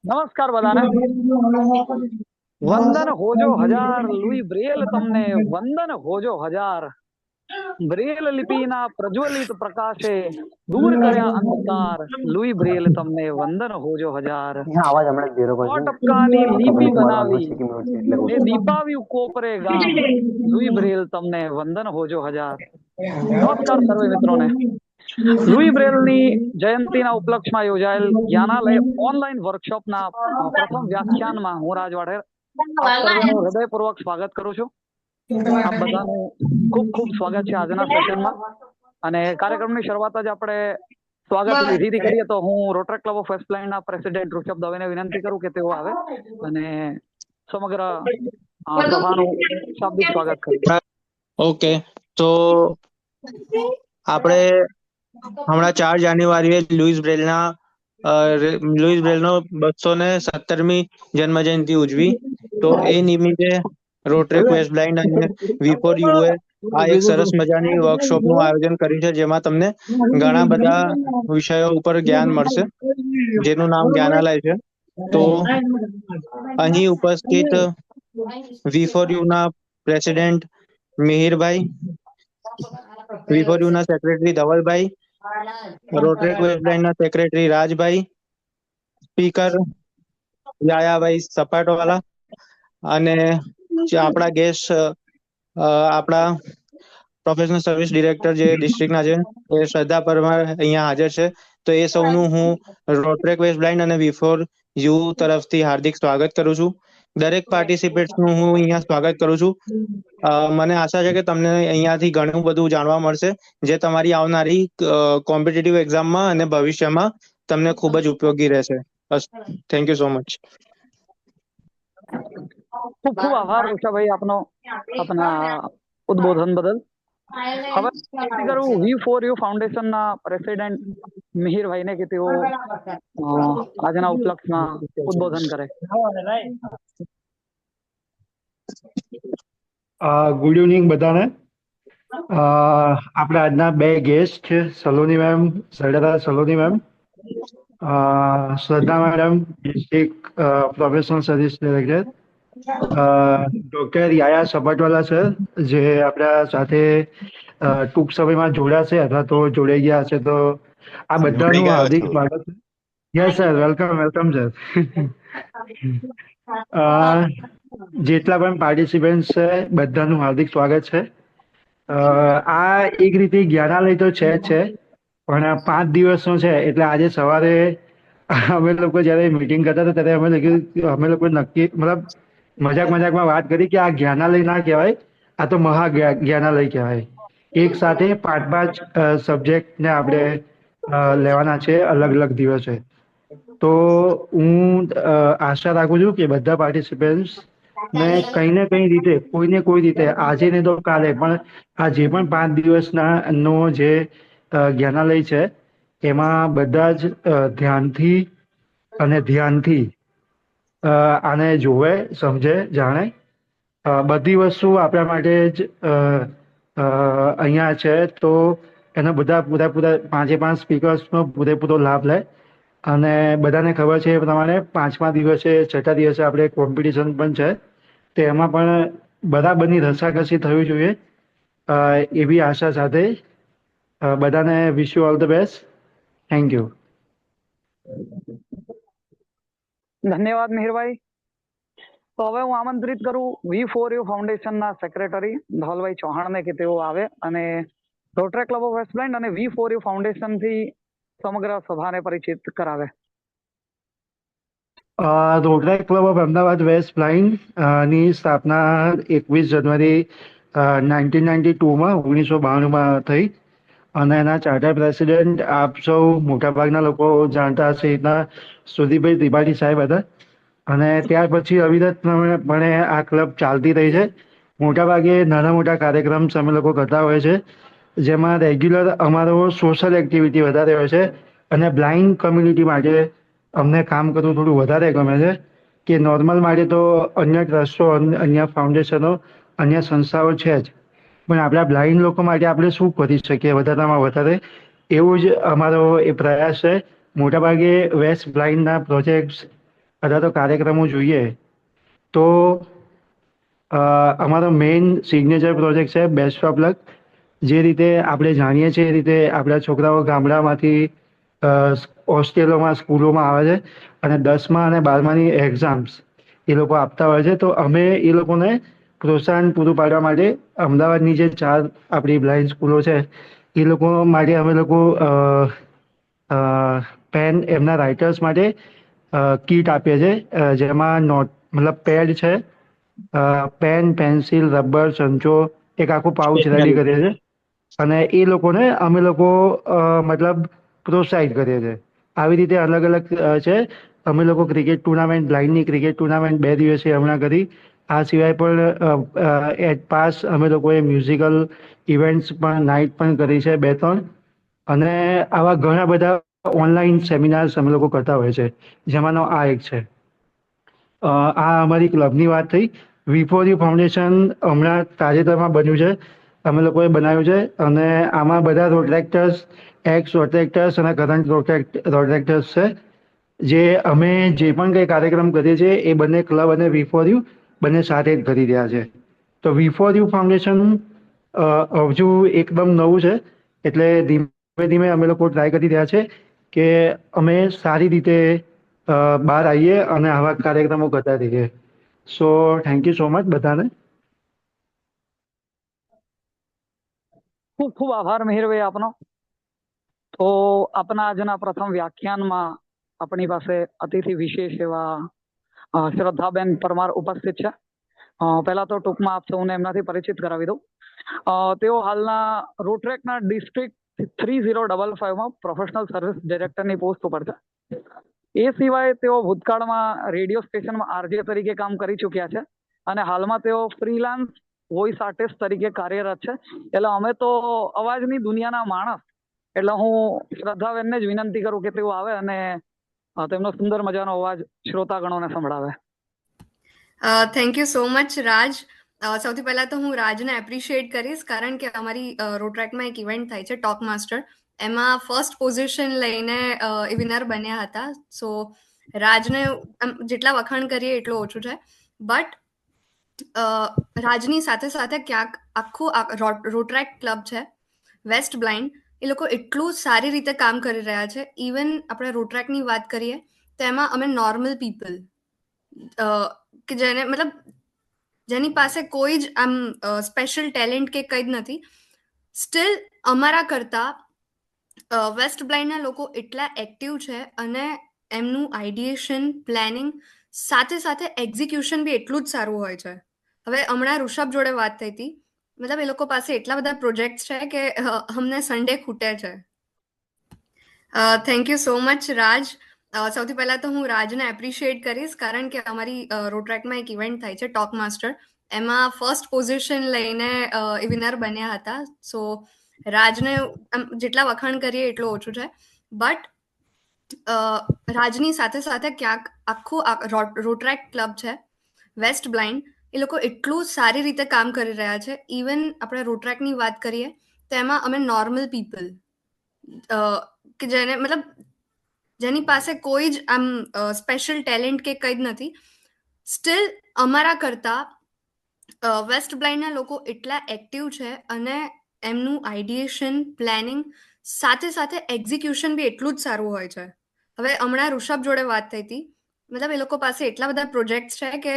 નમસ્કાર બધાને. વંદન હોજો હજાર લુઈ બ્રેલ તમને વંદન હોજો હજાર. બ્રેલ લિપિના પ્રજ્વલિત પ્રકાશે દૂર કર્યા અંધકાર. લુઈ બ્રેલ તમને વંદન હોજો હજાર. यहाँ आवाज हमारे 0% 100 ટપકાની લીપી कमल कुमार બનાવી अनुष्ठी की म्यूट છે એટલે એ દીપાવ્યું કોપરે ગામ. લુઈ બ્રેલ તમને વંદન હોજો હજાર. નમસ્કાર સર્વે મિત્રોને. લુઈ બ્રેલની જયંતિના ઉપલક્ષમાં યોજાયેલ જ્ઞાનાલય ઓનલાઈન વર્કશોપના પ્રથમ વ્યાખ્યાનમાં હું રાજ વાઢેર આપ સર્વેનું હૃદયપૂર્વક સ્વાગત કરું છું. આપ બધાનું ખૂબ ખૂબ સ્વાગત છે આજના સેશનમાં. અને કાર્યક્રમની શરૂઆત જ આપણે સ્વાગત વિધિથી કરીએ તો હું રોટરી ક્લબ ઓફ વેસ્ટ બ્લાઇન્ડના પ્રેસિડેન્ટ ઋષભ દવેને વિનંતી કરું કે તેઓ આવે અને સમગ્ર સભાનું શાબ્દિક સ્વાગત કરે. ઓકે, તો આપણે હમણાં 4 જાન્યુઆરીએ લુઈસ બ્રેલનો 217મી જન્મજયંતિ ઉજવી. તો એ નિમિત્તે રોટરી વેસ્ટ બ્લાઇન્ડ અને V4U આ એક સરસ મજાની વર્કશોપનું આયોજન કર્યું છે, જેમાં તમને ઘણા બધા વિષયો ઉપર જ્ઞાન મળશે, જેનું નામ જ્ઞાનાલય છે. તો અહીં ઉપસ્થિત V4U ના પ્રેસિડેન્ટ મિહિરભાઈ, V4U ના સેક્રેટરી ધવલભાઈ, રોટરી વેસ્ટ બ્લાઇન્ડના સેક્રેટરી રાજભાઈ, સ્પીકર યાયાભાઈ સપાટવાલા અને આપણા ગેસ્ટ આપણા પ્રોફેશનલ સર્વિસ ડિરેક્ટર જે ડિસ્ટ્રિક્ટના છે એ શ્રદ્ધા પરમાર અહીંયા હાજર છે. તો એ સૌનું હું રોટરી વેસ્ટ બ્લાઇન્ડ અને V4U તરફથી હાર્દિક સ્વાગત કરું છું. દરેક પાર્ટિસિપેન્ટ્સનું હું અહીંયા સ્વાગત કરું છું. મને આશા છે કે તમને અહીંયાથી ઘણું બધું જાણવા મળશે, જે તમારી આવનારી કોમ્પિટિટિવ એક્ઝામમાં અને ભવિષ્યમાં તમને ખૂબ જ ઉપયોગી રહેશે. બસ, થેન્ક યુ સો મચ. ખૂબ ખૂબ આભાર ઋષાભાઈ આપનો આપના ઉદ્બોધન બદલ. હવે વિનંતી કરું V4U ફાઉન્ડેશનના પ્રેસિડેન્ટ મિહિરભાઈને કે તેઓ આજના ઉપલક્ષમાં ઉદ્બોધન કરે. ગુડ ઇવનિંગ બધાને. આપણે આજના 2 ગેસ્ટ છે, Saloni ma'am, Sardar Saloni ma'am, Shraddha madam, district professional service director, doctor Yaya Sapatwala sir, જે આપણા સાથે ટૂંક સમયમાં જોડાશે અથવા તો જોડાઈ ગયા હશે. તો આ બધાનું હાર્દિક સ્વાગત છે. Yes sir, welcome sir. જેટલા પણ પાર્ટિસિપન્ટ છે બધાનું હાર્દિક સ્વાગત છે. આ એક રીતે જ્ઞાનાલય તો છે જ છે, પણ આ 5 દિવસનો છે. એટલે આજે સવારે અમે લોકો જયારે મીટિંગ કરતા હતા ત્યારે અમે લોકો નક્કી મતલબ મજાકમાં વાત કરી કે આ જ્ઞાનાલય ના કહેવાય, આ તો મહા જ્ઞાનાલય કહેવાય. એક સાથે 5 સબ્જેક્ટને આપણે લેવાના છે અલગ અલગ દિવસે. તો હું આશા રાખું છું કે બધા પાર્ટિસિપન્ટ્સ ને કઈ ને કઈ રીતે કોઈને કોઈ રીતે આજે ને તો કાલે પણ આ જે પણ 5 દિવસના નો જે જ્ઞાનાલય છે એમાં બધા જ ધ્યાનથી આને જોવે, સમજે, જાણે. બધી વસ્તુ આપણા માટે જ અહીંયા છે. તો એનો બધા પૂરા 5 સ્પીકર્સનો પૂરેપૂરો લાભ લે. અને બધાને ખબર છે એ પ્રમાણે 5મા દિવસે 6ઠા દિવસે આપણે કોમ્પિટિશન પણ છે, તો એમાં પણ બરાબરની રસાકસી થવી જોઈએ એવી આશા સાથે બધાને wish you all the best. Thank you. ધન્યવાદ મિહિરભાઈ. તો હવે હું આમંત્રિત કરું V4U ફાઉન્ડેશનના સેક્રેટરી ધવલભાઈ ચૌહાણને કે તેઓ આવે અને Rotary club of West Blind અને V4U ફાઉન્ડેશનથી સમગ્ર સભાને પરિચિત કરાવે. Rotary club of Ahmedabad West Blind ની સ્થાપના 21 જાન્યુઆરી 1992માં 1992માં થઈ. અને એના ચાર્ટર પ્રેસિડેન્ટ આપ સૌ મોટાભાગના લોકો જાણતા હશે એટલા સુધીભાઈ ત્રિપાઠી સાહેબ હતા. અને ત્યાર પછી અવિરતપણે આ ક્લબ ચાલતી રહી છે. મોટાભાગે નાના મોટા કાર્યક્રમ અમે લોકો કરતા હોય છે, જેમાં રેગ્યુલર અમારો સોશિયલ એક્ટિવિટી વધારે હોય છે. અને બ્લાઇન્ડ કમ્યુનિટી માટે અમને કામ કરવું થોડું વધારે ગમે છે. કે નોર્મલ માટે તો અન્ય ટ્રસ્ટો, અન્ય ફાઉન્ડેશનો, અન્ય સંસ્થાઓ છે જ, પણ આપણા બ્લાઇન્ડ લોકો માટે આપણે શું કરી શકીએ વધારેમાં વધારે, એવું જ અમારો એ પ્રયાસ છે. મોટાભાગે વેસ્ટ બ્લાઇન્ડના પ્રોજેક્ટ્સ અથવા તો કાર્યક્રમો જોઈએ તો અમારો મેઇન સિગ્નેચર પ્રોજેક્ટ છે બેસ્ટ ઓફ લક. જે રીતે આપણે જાણીએ છીએ એ રીતે આપણા છોકરાઓ ગામડામાંથી હોસ્ટેલોમાં સ્કૂલોમાં આવે છે અને 10મા અને 12માની એક્ઝામ્સ એ લોકો આપતા હોય છે. તો અમે એ લોકોને પ્રોત્સાહન પૂરું પાડવા માટે અમદાવાદની જે 4 આપણી બ્લાઇન્ડ સ્કૂલો છે એ લોકો માટે અમે લોકો પેન એમના રાઇટર્સ માટે કીટ આપીએ છીએ, જેમાં મતલબ પેડ છે, પેન, પેન્સિલ, રબર, સંચો, એક આખું પાઉચ રેડી કરીએ છીએ અને એ લોકોને અમે લોકો મતલબ પ્રોત્સાહિત કરીએ છીએ. આવી રીતે અલગ અલગ છે. અમે લોકો ક્રિકેટ ટુર્નામેન્ટ, બ્લાઇન્ડની ક્રિકેટ ટુર્નામેન્ટ 2 દિવસીય હમણાં કરી. આ સિવાય પણ એટ પાસ અમે લોકોએ મ્યુઝિકલ ઇવેન્ટ્સ પણ નાઇટ પણ કરી છે 2-3. અને આવા ઘણા બધા ઓનલાઈન સેમિનાર્સ અમે લોકો કરતા હોય છે, જેમાંનો આ એક છે. આ અમારી ક્લબની વાત થઈ. વી4યુ ફાઉન્ડેશન હમણાં તાજેતરમાં બન્યું છે, અમે લોકોએ બનાવ્યું છે અને આમાં બધા રોટ્રેક્ટર્સ, એક્સ રોટ્રેક્ટર્સ અને કરંટ રોટ્રેક્ટર્સ છે. જે અમે જે પણ કંઈ કાર્યક્રમ કરીએ છીએ એ બંને ક્લબ અને વી4યુ બંને સાથે જ કરી રહ્યા છે. તો વી4યુ ફાઉન્ડેશન હજુ એકદમ નવું છે, એટલે ધીમે ધીમે અમે લોકો ટ્રાય કરી રહ્યા છે કે અમે સારી રીતે બહાર આવીએ અને આવા કાર્યક્રમો કરતા રહીએ. So thank you so much બધાને. ખૂબ ખૂબ આભાર મિહિરભાઈ આપનો. તો આપના આજના પ્રથમ વ્યાખ્યાનમાં આપણી પાસે અતિથિ વિશેષ એવા શ્રદ્ધાબેન પરમાર ઉપસ્થિત છે. પહેલા તો ટૂંકમાં આપ સૌને એમનાથી પરિચિત કરાવી દઉં. તેઓ હાલના રોટ્રેકના ડિસ્ટ્રિક્ટ 3055માં પ્રોફેશનલ સર્વિસ ડિરેક્ટરની પોસ્ટ ઉપર છે. એ સિવાય તેઓ ભૂતકાળમાં રેડિયો સ્ટેશનમાં આરજે તરીકે કામ કરી ચૂક્યા છે અને હાલમાં તેઓ ફ્રીલાન્સ વોઇસ આર્ટિસ્ટ તરીકે કાર્યરત છે. એટલે અમે તો અવાજની દુનિયાના માણસ, એટલે હું શ્રદ્ધાબેનને જ વિનંતી કરું કે તેઓ આવે અને તેમનો સુંદર મજાનો અવાજ શ્રોતાગણોને સંભળાવે. થેન્ક યુ સો મચ રાજ. સૌથી પહેલા તો હું રાજને એપ્રિશિએટ કરીશ, કારણ કે અમારી રોટ્રેકમાં એક ઇવેન્ટ થાય છે ટોક માસ્ટર, એમાં ફર્સ્ટ પોઝિશન લઈને એ વિનર બન્યા હતા. સો રાજને જેટલા વખાણ કરીએ એટલું ઓછું છે. બટ રાજની સાથે સાથે ક્યાંક આખું રોટ્રેક ક્લબ છે વેસ્ટ બ્લાઇન્ડ, એ લોકો એટલું સારી રીતે કામ કરી રહ્યા છે. ઇવન આપણે રોટ્રેકની વાત કરીએ તો એમાં અમે નોર્મલ પીપલ કે જેને મતલબ જેની પાસે કોઈ જ આમ સ્પેશિયલ ટેલેન્ટ કે કંઈ જ નથી, સ્ટીલ અમારા કરતા વેસ્ટ બ્લાઇન્ડના લોકો એટલા એક્ટિવ છે અને એમનું આઈડિયેશન, પ્લાનિંગ સાથે સાથે એક્ઝિક્યુશન બી એટલું જ સારું હોય છે. હવે હમણાં ઋષભ જોડે વાત થઈ હતી, મતલબ એ લોકો પાસે એટલા બધા પ્રોજેક્ટ છે કે અમને સન્ડે ખૂટે છે. થેન્ક યુ સો મચ રાજ. સૌથી પહેલા તો હું રાજને એપ્રિશિએટ કરીશ, કારણ કે અમારી રોટ્રેકમાં એક ઇવેન્ટ થાય છે ટોક માસ્ટર, એમાં ફર્સ્ટ પોઝિશન લઈને એ વિનર બન્યા હતા. સો રાજને જેટલા વખાણ કરીએ એટલું ઓછું છે. બટ રાજની સાથે સાથે ક્યાંક આખું રોટ્રેક ક્લબ છે વેસ્ટ બ્લાઇન્ડ, એ લોકો એટલું સારી રીતે કામ કરી રહ્યા છે. ઇવન આપણે રોટ્રેકની વાત કરીએ તો એમાં અમે નોર્મલ પીપલ કે જેને મતલબ જેની પાસે કોઈ જ આમ સ્પેશિયલ ટેલેન્ટ કે કંઈ જ નથી, સ્ટીલ અમારા કરતા વેસ્ટ બ્લાઇન્ડના લોકો એટલા એક્ટિવ છે અને એમનું આઈડિયેશન, પ્લાનિંગ સાથે સાથે એક્ઝિક્યુશન બી એટલું જ સારું હોય છે. હવે હમણાં ઋષભ જોડે વાત થઈ હતી, મતલબ એ લોકો પાસે એટલા બધા પ્રોજેક્ટ છે કે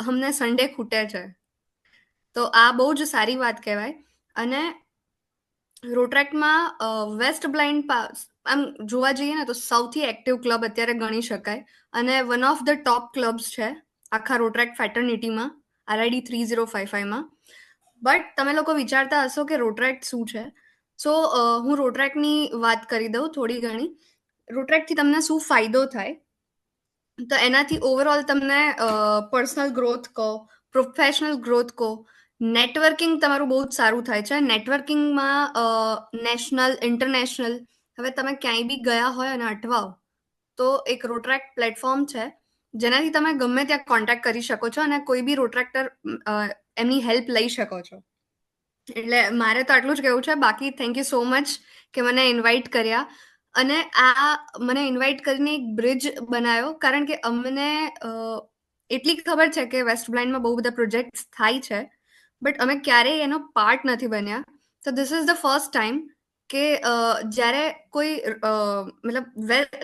અમને સન્ડે ખૂટે છે. તો આ બહુ જ સારી વાત કહેવાય. અને રોટ્રેકમાં વેસ્ટ બ્લાઇન્ડ આમ જોવા જઈએ ને તો સૌથી એક્ટિવ ક્લબ અત્યારે ગણી શકાય અને one of the top clubs છે આખા રોટ્રેક ફેટર્નિટીમાં, RID 3055માં. બટ તમે લોકો વિચારતા હશો કે રોટ્રેક શું છે. સો હું રોટ્રેકની વાત કરી દઉં થોડી ઘણી. રોટ્રેકથી તમને શું ફાયદો થાય, તો એનાથી ઓવરઓલ તમને પર્સનલ ગ્રોથ કહો, પ્રોફેશનલ ગ્રોથ કહો, નેટવર્કિંગ તમારું બહુ જ સારું થાય છે. નેટવર્કિંગમાં નેશનલ, ઇન્ટરનેશનલ, હવે તમે ક્યાંય બી ગયા હોય અને અટવાઓ તો એક રોટ્રેક પ્લેટફોર્મ છે જેનાથી તમે ગમે ત્યાં કોન્ટેક્ટ કરી શકો છો અને કોઈ બી રોટ્રેક્ટર એમની હેલ્પ લઈ શકો છો. એટલે મારે તો આટલું જ કહેવું છે. બાકી થેન્ક યુ સો મચ કે મને ઇન્વાઇટ કર્યા. અને આ મને ઇન્વાઇટ કરીને એક બ્રિજ બનાવ્યો, કારણ કે અમને એટલી ખબર છે કે વેસ્ટ બ્લાઇન્ડમાં બહુ બધા પ્રોજેક્ટ્સ થાય છે, બટ અમે ક્યારેય એનો પાર્ટ નથી બન્યા. તો this is the first time કે જ્યારે કોઈ મતલબ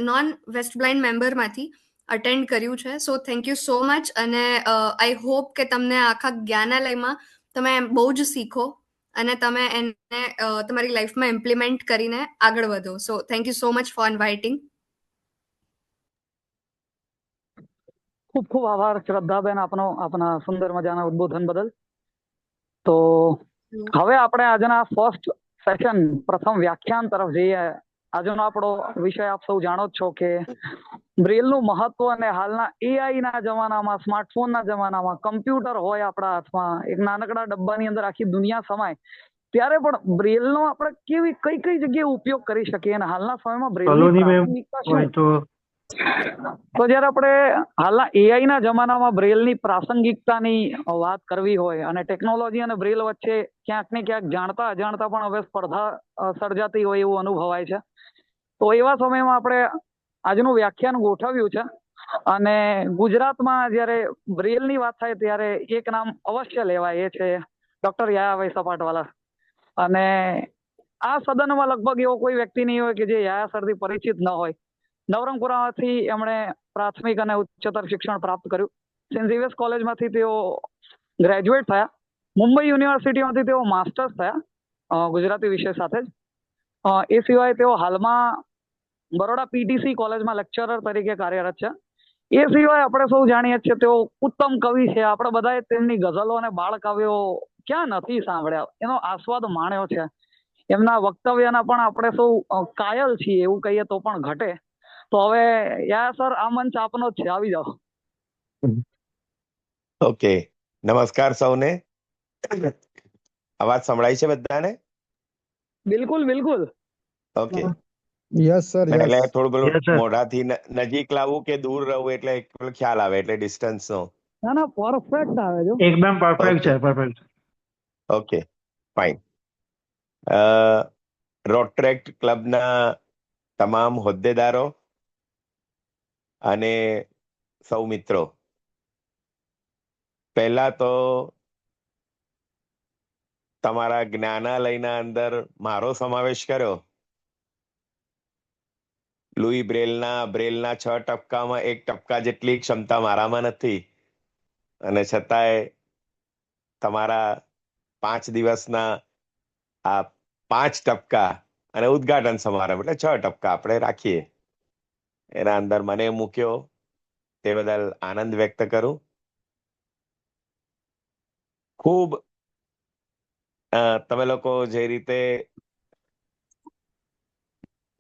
નોન વેસ્ટ બ્લાઇન્ડ મેમ્બરમાંથી અટેન્ડ કર્યું છે. So thank you so much. અને આઈ હોપ કે તમને આખા જ્ઞાનાલયમાં તમે બહુ જ શીખો અને તમે એને તમારી લાઈફમાં ઇમ્પ્લિમેન્ટ કરીને આગળ વધો. So thank you so much for inviting. ખૂબ ખૂબ આભાર શ્રદ્ધાબેન આપના સુંદર મજાના ઉદ્બોધન બદલ. તો હવે આપણે આજના ફર્સ્ટ સેશન પ્રથમ વ્યાખ્યાન તરફ જઈએ. આજનો આપણો વિષય આપ સૌ જાણો જ છો કે બ્રેલનું મહત્વ અને હાલના એઆઈ ના જમાનામાં, સ્માર્ટફોનના જમાનામાં, કમ્પ્યુટર હોય આપણા હાથમાં, એક નાનકડા ડબ્બાની અંદર આખી દુનિયા સમાય, ત્યારે પણ બ્રેલનો આપણે કઈ કઈ જગ્યાએ ઉપયોગ કરી શકીએ અને હાલના સમયમાં બ્રેલની પ્રાસંગિકતા શું? તો જ્યારે આપણે હાલના એઆઈ ના જમાનામાં બ્રેલની પ્રાસંગિકતાની વાત કરવી હોય અને ટેકનોલોજી અને બ્રેલ વચ્ચે ક્યાંક ને ક્યાંક જાણતા અજાણતા પણ હવે સ્પર્ધા સર્જાતી હોય એવું અનુભવાય છે. તો એવા સમયમાં આપણે આજનું વ્યાખ્યાન ગોઠવ્યું છે અને ગુજરાતમાં જ્યારે બ્રેલની વાત થાય ત્યારે એક નામ અવશ્ય લેવાય, એ છે ડોક્ટર યાયાભાઈ સપાટવાલા. અને આ સદનમાં લગભગ એવો કોઈ વ્યક્તિ નહીં હોય કે જે યાયા સરથી પરિચિત ન હોય. નવરંગપુરામાંથી એમણે પ્રાથમિક અને ઉચ્ચતર શિક્ષણ પ્રાપ્ત કર્યું. સેન્ટ ઝેવિયર્સ કોલેજમાંથી તેઓ ગ્રેજ્યુએટ થયા. મુંબઈ યુનિવર્સિટીમાંથી તેઓ માસ્ટર્સ થયા ગુજરાતી વિષય સાથે જ. એ સિવાય તેઓ હાલમાં બરોડા પીટીસી કોલેજમાં લેક્ચરર તરીકે કાર્યરત છે. એ સિવાય આપણે સૌ જાણીએ છીએ તેઓ ઉત્તમ કવિ છે. આપણે બધાએ તેમની ગઝલો અને બાળ કાવ્યો ક્યાં નથી સાંભળ્યા, એનો આસ્વાદ માણ્યો છે. એમના વક્તવ્યના પણ આપણે સૌ કાયલ છીએ એવું કહીએ તો પણ ઘટે. તો હવે યા સર, આ મંચ આપનો જ છે, આવી જાઓ. ઓકે, નમસ્કાર સૌને. અવાજ સંભળાય છે બધાને? બિલકુલ બિલકુલ. Okay, yes sir. એટલે થોડું પેલું મોઢાથી નજીક લાવવું કે દૂર રહું એટલે ખ્યાલ આવે, એટલે ડિસ્ટન્સ નો. ના ના, પરફેક્ટ આવે છે. એકદમ પરફેક્ટ છે, પરફેક્ટ. Okay, fine. રોટરેક્ટ ક્લબના તમામ હોદ્દેદારો અને સૌ મિત્રો, પહેલા તો તમારા જ્ઞાનાલયના અંદર મારો સમાવેશ કર્યો. લુઈ બ્રેલના 6 ટપકામાં 1 ટપકા જેટલી ક્ષમતા મારામાં નથી, અને છતાંય તમારા 5 દિવસના આ 5 ટપકા અને ઉદ્ઘાટન સમારંભ એટલે 6 ટપકા આપણે રાખીએ, એના અંદર મને મૂક્યો, તે બદલ આનંદ વ્યક્ત કરું. ખૂબ તમે લોકો જે રીતે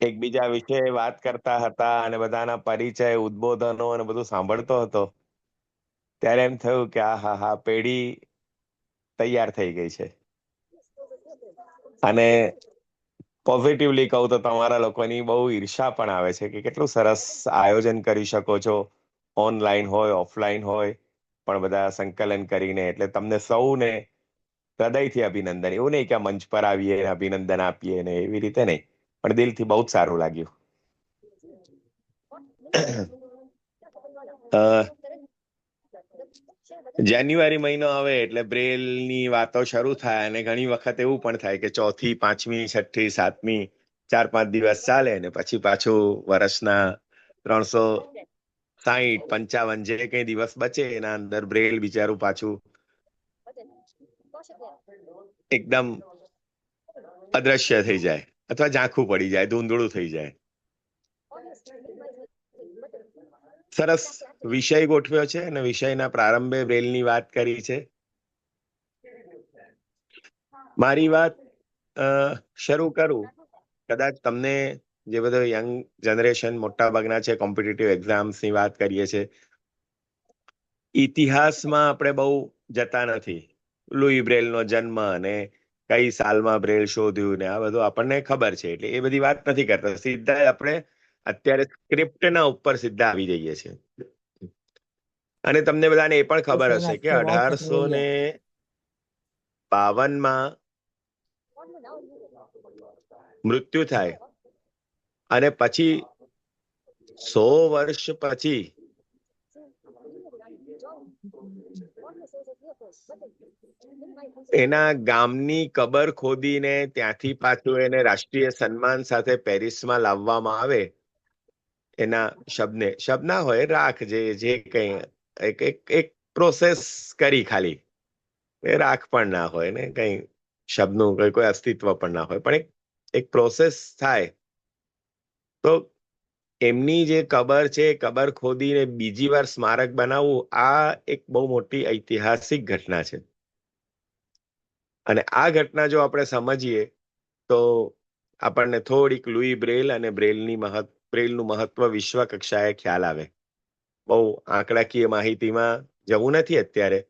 એકબીજા વિશે વાત કરતા હતા અને બધાના પરિચય, ઉદ્બોધનો અને બધું સાંભળતો હતો, ત્યારે એમ થયું કે હા, પેઢી તૈયાર થઈ ગઈ છે. અને પોઝિટિવલી કહું તો તમારા લોકોની બહુ ઈર્ષા પણ આવે છે કે કેટલું સરસ આયોજન કરી શકો છો, ઓનલાઈન હોય ઓફલાઈન હોય, પણ બધા સંકલન કરીને. એટલે તમને સૌને હૃદયથી અભિનંદન. એવું નહીં કે મંચ પર આવીએ અભિનંદન આપીએ ને એવી રીતે નહીં, પણ દિલથી બહુ જ સારું લાગ્યું. જાન્યુઆરી મહિનો આવે એટલે બ્રેલની વાતો શરૂ થાય, અને ઘણી વખત એવું પણ થાય કે 4મી, 5મી, 6ઠી, 7મી 4-5 દિવસ ચાલે ને પછી પાછું વર્ષના 360, 55 જે કઈ દિવસ બચે એના અંદર બ્રેલ બિચારું પાછું એકદમ અદ્રશ્ય થઈ જાય અથવા ઝાંખું પડી જાય, ધૂંધળું થઈ જાય. સરસ વિષય ગોઠવ્યો છે અને વિષયના પ્રારંભે બ્રેલની વાત કરી છે. મારી વાત શરૂ કરું. કદાચ તમને જે બધો યંગ જનરેશન મોટા ભાગના છે, કોમ્પિટિટિવ એક્ઝામ્સની વાત કરીએ છીએ, ઇતિહાસમાં આપણે બહુ જતા નથી. લુઈ બ્રેલનો જન્મ અને કઈ સાલમાં બ્રેલ શોધ્યું ને આ બધું આપણને ખબર છે, એટલે એ બધી વાત નથી કરતા. સીધા આપણે અત્યારે સ્ક્રિપ્ટના ઉપર સીધા આવી જઈએ છીએ. અને તમને બધાને એ પણ ખબર હશે કે 1852માં મૃત્યુ થાય અને પછી 100 વર્ષ પછી એના ગામની કબર ખોદીને ત્યાંથી પાછું એને રાષ્ટ્રીય સન્માન સાથે પેરિસમાં લાવવામાં આવે, એના શબ ના હોય, રાખ જે કઈ એક પ્રોસેસ કરી, ખાલી એ રાખ પણ ના હોય ને કઈ શબ્દનું કોઈ અસ્તિત્વ પણ ના હોય, પણ એક પ્રોસેસ થાય તો એમની જે કબર છે કબર ખોદીને બીજી વાર સ્મારક બનાવવું, આ એક બહુ મોટી ઐતિહાસિક ઘટના છે. અને આ ઘટના જો આપણે સમજીએ તો આપણને થોડીક લુઈ બ્રેલ અને બ્રેલનું મહત્વ વિશ્વ કક્ષાએ ખ્યાલ આવે. બહુ આંકડાકીય માહિતીમાં જવું નથી અત્યારે.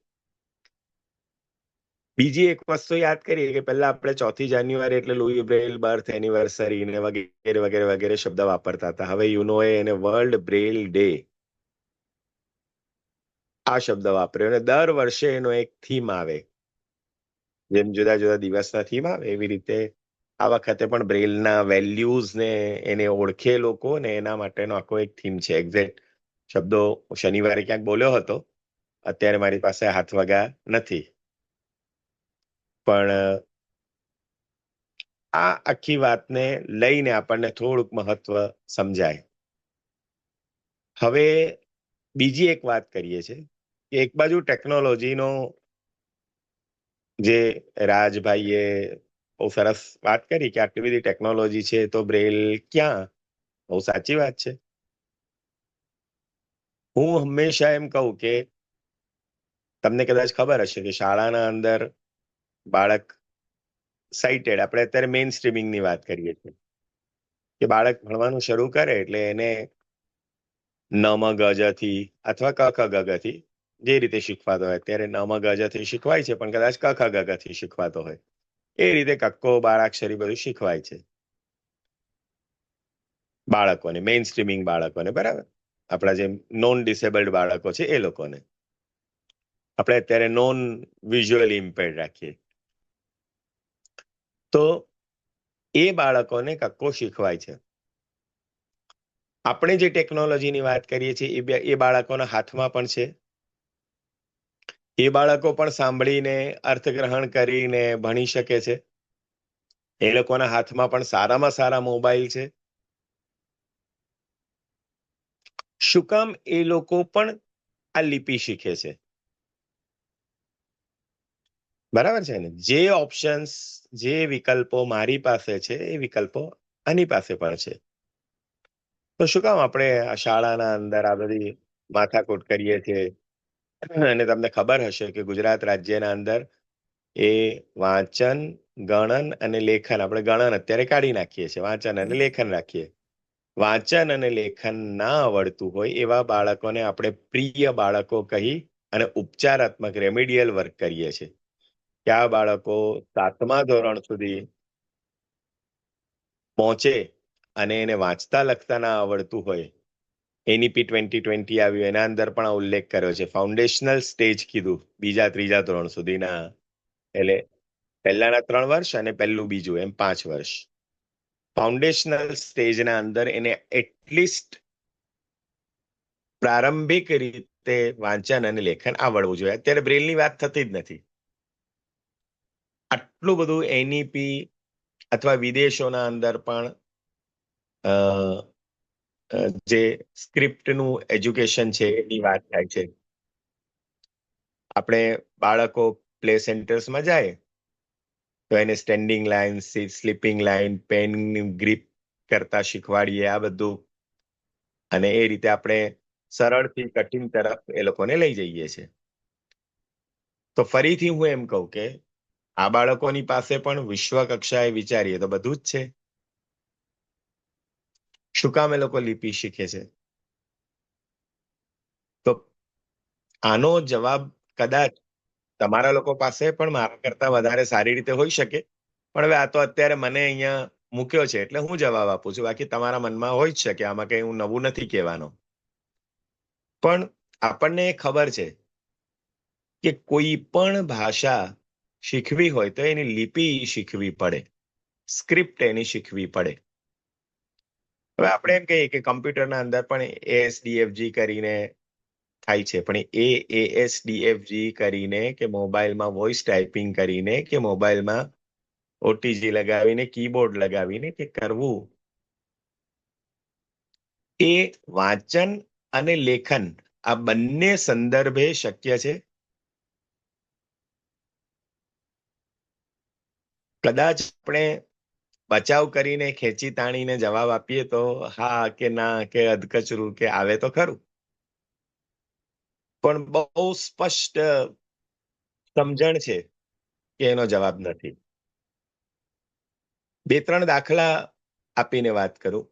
બીજી એક વસ્તુ યાદ કરીએ કે પહેલા આપણે 4 જાન્યુઆરી એટલે લુઈ બ્રેલ બર્થ એનિવર્સરી ને વગેરે વગેરે વગેરે શબ્દ વાપરતા હતા. હવે યુનોએ એને વર્લ્ડ બ્રેલ ડે આ શબ્દ વાપર્યો, અને દર વર્ષે એનો એક થીમ આવે. જેમ જુદા જુદા દિવસના થીમ આવે એવી રીતે આ વખતે પણ બ્રેલના વેલ્યુઝ ને એને ઓળખે લોકો, ને એના માટેનો આખો એક થીમ છે. એક્ઝેક્ટ શબ્દો શનિવારે ક્યાંક બોલ્યો હતો, અત્યારે મારી પાસે હાથ વગા નથી, પણ આ આખી વાતને લઈને આપણને થોડુંક મહત્વ સમજાય. હવે બીજી એક વાત કરીએ છીએ કે એક બાજુ ટેકનોલોજીનો જે રાજભાઈએ બહુ સરસ વાત કરી કે આટલી બધી ટેકનોલોજી છે તો બ્રેલ ક્યાં, બહુ સાચી વાત છે. હું હંમેશા એમ કહું કે તમને કદાચ ખબર હશે કે શાળાના અંદર બાળક સાઇટેડ, આપણે અત્યારે મેઇન સ્ટ્રીમિંગની વાત કરીએ છીએ, કે બાળક ભણવાનું શરૂ કરે એટલે એને નમ ગજથી અથવા ક ખ ગગથી જે રીતે શીખવાતો હોય, અત્યારે નમ ગજથી શીખવાય છે પણ કદાચ ક ખ ગગથી શીખવાતો હોય, એ રીતે કક્કો બાળાક્ષરી બધું શીખવાય છે બાળકોને, મેઇન સ્ટ્રીમિંગ બાળકોને, બરાબર. આપણા જે નોન ડિસેબલ્ડ બાળકો છે એ લોકોને આપણે અત્યારે નોન વિઝ્યુઅલી ઇમ્પેર્ડ રાખીએ, તો એ બાળકોને કક્કો શીખવાય છે. આપણે જે ટેકનોલોજીની વાત કરીએ છીએ એ બાળકોના હાથમાં પણ છે. એ બાળકો પણ સાંભળીને અર્થગ્રહણ કરીને ભણી શકે છે. એ લોકોના હાથમાં પણ સારામાં સારા મોબાઈલ છે. શું કામ? એ લોકો પણ આ લિપિ શીખે છે, બરાબર છે ને. જે ઓપ્શન્સ, જે વિકલ્પો મારી પાસે છે એ વિકલ્પો આની પાસે પણ છે. તો શું કામ આપણે આ શાળાના અંદર આ બધી માથાકૂટ કરીએ છીએ? અને તમને ખબર હશે કે ગુજરાત રાજ્યના અંદર એ વાંચન, ગણન અને લેખન, આપણે ગણન અત્યારે કાઢી નાખીએ છીએ, વાંચન અને લેખન રાખીએ. વાંચન અને લેખન ના આવડતું હોય એવા બાળકોને આપણે પ્રિય બાળકો કહી અને ઉપચારાત્મક રેમેડિયલ વર્ક કરીએ છીએ, કે આ બાળકો 7મા ધોરણ સુધી પહોંચે અને એને વાંચતા લખતા ના આવડતું હોય. NEP 2020 આવ્યું, એના અંદર પણ આ ઉલ્લેખ કર્યો છે. ફાઉન્ડેશનલ સ્ટેજ કીધું, 2, 3 ધોરણ સુધીના, એટલે પહેલાના 3 વર્ષ અને પહેલું બીજું એમ 5 વર્ષ. ફાઉન્ડેશનલ સ્ટેજના અંદર એને એટલીસ્ટ પ્રારંભિક રીતે વાંચન અને લેખન આવડવું જોઈએ. અત્યારે બ્રેલની વાત થતી જ નથી. આટલું બધું NEP અથવા વિદેશોના અંદર પણ જે સ્ક્રિપ્ટનું એજ્યુકેશન છે એની વાત થાય છે. આપણે બાળકો પ્લે સેન્ટર્સમાં જાય તો એને સ્ટેન્ડિંગ લાઇન, સ્લીપિંગ લાઇન, પેનની ગ્રીપ કરતા શીખવાડીએ આ બધું, અને એ રીતે આપણે સરળથી કઠિન તરફ એ લોકોને લઈ જઈએ છીએ. તો ફરીથી હું એમ કહું કે આ બાળકોની પાસે પણ વિશ્વ કક્ષાએ વિચારીએ તો બધું જ છે. શું કામ એ લોકો લિપિ શીખે છે? તો આનો જવાબ કદાચ તમારા લોકો પાસે પણ મારા કરતા વધારે સારી રીતે હોઈ શકે, પણ હવે આ તો અત્યારે મને અહીંયા મૂક્યો છે એટલે હું જવાબ આપું છું. બાકી તમારા મનમાં હોઈ જ શકે, આમાં કઈ હું નવું નથી કહેવાનો. પણ આપણને ખબર છે કે કોઈ પણ ભાષા શીખવી હોય તો એની લિપિ શીખવી પડે, સ્ક્રિપ્ટ એની શીખવી પડે. હવે આપણે એમ કહીએ કે કમ્પ્યુટરના અંદર પણ ASDFG કરીને થાય છે, પણ એ ASDFG કરીને કે મોબાઈલમાં વોઇસ ટાઈપિંગ કરીને કે મોબાઈલમાં OTG લગાવીને કીબોર્ડ લગાવીને કે કરવું, એ વાંચન અને લેખન આ બંને સંદર્ભે શક્ય છે. કદાચ આપણે બચાવ કરીને ખેંચી તાણીને જવાબ આપીએ તો હા કે ના કે અધકચરું કે આવે તો ખરું, પણ બહુ સ્પષ્ટ સમજણ છે કે એનો જવાબ નથી. 2-3 દાખલા આપીને વાત કરું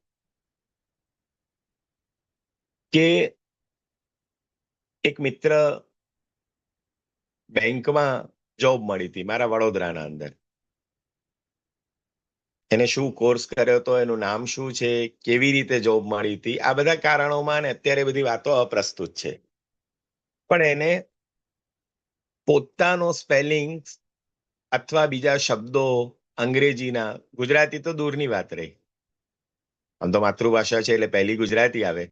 કે એક મિત્ર બેંકમાં જોબ મળી હતી મારા વડોદરાના અંદર. એને શું કોર્સ કર્યો હતો, એનું નામ શું છે, કેવી રીતે જોબ મળી હતી, આ બધા કારણોમાં ને અત્યારે બધી વાતો અપ્રસ્તુત છે. પણ એને પોતાનો સ્પેલિંગ અથવા બીજા શબ્દો અંગ્રેજીના, ગુજરાતી તો દૂરની વાત રહી, આમ તો માતૃભાષા છે એટલે પહેલી ગુજરાતી આવે,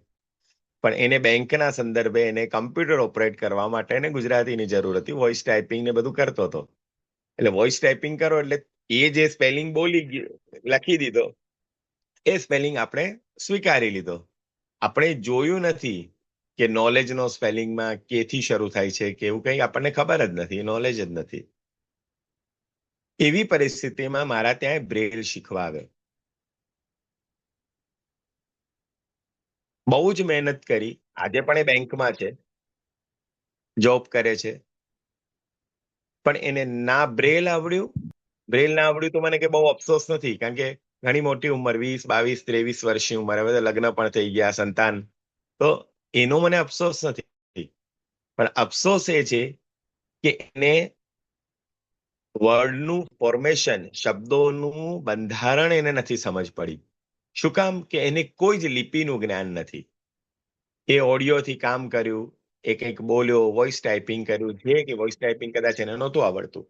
પણ એને બેંકના સંદર્ભે એને કમ્પ્યુટર ઓપરેટ કરવા માટે એને ગુજરાતીની જરૂર હતી. વોઇસ ટાઈપિંગ ને બધું કરતો હતો. એટલે વોઇસ ટાઈપિંગ કરો એટલે એ જે સ્પેલિંગ લખી દીધો, એ સ્પેલિંગ આપણે સ્વીકારી લીધો. આપણે જોયું નથી કે નોલેજનો સ્પેલિંગમાં કેથી શરૂ થાય છે કે એવું કંઈ આપણને ખબર જ નથી, નોલેજ જ નથી. એવી પરિસ્થિતિમાં મારા ત્યાં બ્રેલ શીખવા આવે. બહુ જ મહેનત કરી, આજે પણ એ બેંકમાં છે, જોબ કરે છે, પણ એને ના બ્રેલ આવડ્યું. બ્રેલ ના આવડ્યું તો મને કે બહુ અફસોસ નથી, કારણ કે ઘણી મોટી ઉંમર, 20, 22, 23 વર્ષની ઉંમર, હવે તો લગ્ન પણ થઈ ગયા, સંતાન, તો એનો મને અફસોસ નથી. પણ અફસોસ એ છે કે એને વર્ડનું ફોર્મેશન, શબ્દોનું બંધારણ એને નથી સમજ પડી. શું કામ? કે એને કોઈ જ લિપિનું જ્ઞાન નથી. એ ઓડિયોથી કામ કર્યું, એ કંઈક બોલ્યો, વોઇસ ટાઈપિંગ કર્યું, જે કે વોઇસ ટાઈપિંગ કદાચ એને નહોતું આવડતું,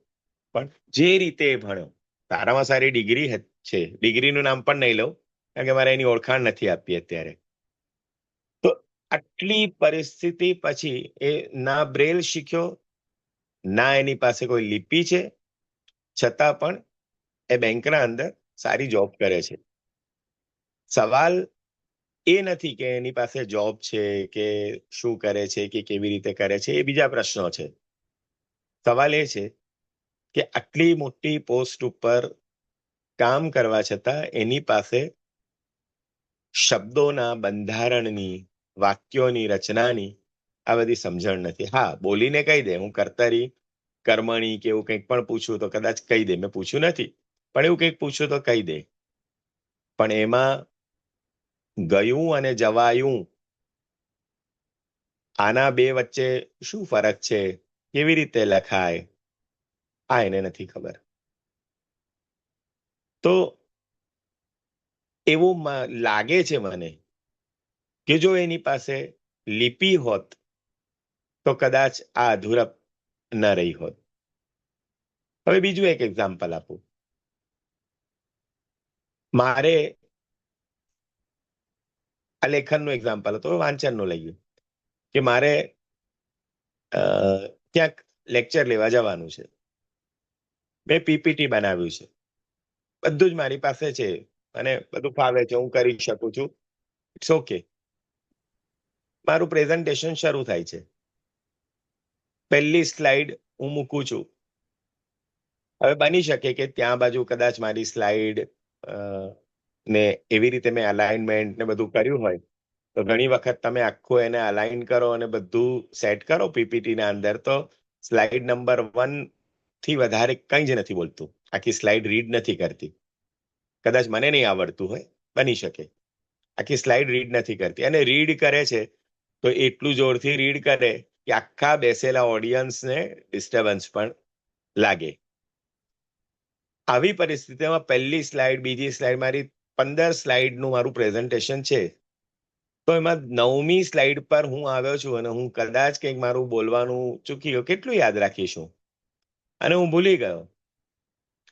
પણ જે રીતે એ ભણ્યો, સારામાં સારી ડિગ્રી છે, ડિગ્રીનું નામ પણ નહીં લઉં કારણ કે મારે એની ઓળખાણ નથી આપી અત્યારે. તો આટલી પરિસ્થિતિ પછી એ ના બ્રેલ શીખ્યો, ના એની પાસે કોઈ લિપિ છે, છતાં પણ એ બેંકના અંદર સારી જોબ કરે છે. સવાલ એ નથી કે એની પાસે જોબ છે કે શું કરે છે કે કેવી રીતે કરે છે, એ બીજા પ્રશ્નો છે. સવાલ એ છે કે આટલી મોટી પોસ્ટ ઉપર કામ કરવા છતાં એની પાસે શબ્દોના બંધારણની, વાક્યોની રચનાની આ બધી સમજણ નથી. હા, બોલીને કહી દે હું કર્તરી, કર્મણી કે એવું કંઈક પણ પૂછું તો કદાચ કહી દે, મેં પૂછ્યું નથી પણ એવું કંઈક પૂછ્યું તો કહી દે, પણ એમાં ગયું અને જવાયું આના બે વચ્ચે શું ફરક છે, કેવી રીતે લખાય, આ એને નથી ખબર. તો એવું લાગે છે મને કે જો એની પાસે લિપિ હોત તો કદાચ આ અધૂરપ ન રહી હોત. હવે બીજું એક એક્ઝામ્પલ આપું. મારે આ લેખનનું એક્ઝામ્પલ હતું, વાંચનનું લઈ ગયું કે મારે ક્યાંક લેક્ચર લેવા જવાનું છે. મેં પીપીટી બનાવ્યું છે, બધું જ મારી પાસે છે અને બધું ફાવે છે, હું કરી શકું છું, ઇટ્સ ઓકે. મારું પ્રેઝન્ટેશન શરૂ થાય છે, પહેલી સ્લાઇડ હું મૂકું છું. હવે બની શકે કે ત્યાં બાજુ કદાચ મારી સ્લાઇડ ને એવી રીતે મેં અલાઇનમેન્ટ ને બધું કર્યું હોય તો ઘણી વખત તમે આખું એને અલાઇન કરો અને બધું સેટ કરો પીપીટી ના અંદર, તો સ્લાઇડ નંબર 1 થી વધારે કંઈ જ નથી બોલતું, આખી સ્લાઇડ રીડ નથી કરતી. કદાચ મને નહીં આવડતું હોય, બની શકે, આખી સ્લાઇડ રીડ નથી કરતી, અને રીડ કરે છે તો એટલું જોરથી રીડ કરે કે આખા બેસેલા ઓડિયન્સને ડિસ્ટર્બન્સ પણ લાગે. આવી પરિસ્થિતિમાં પહેલી સ્લાઇડ, બીજી સ્લાઇડ, મારી 15 સ્લાઇડનું મારું પ્રેઝન્ટેશન છે, તો એમાં 9મી સ્લાઇડ પર હું આવ્યો છું અને હું કદાચ કંઈક મારું બોલવાનું ચૂકી ગયો, કેટલું યાદ રાખીશું, અને હું ભૂલી ગયો.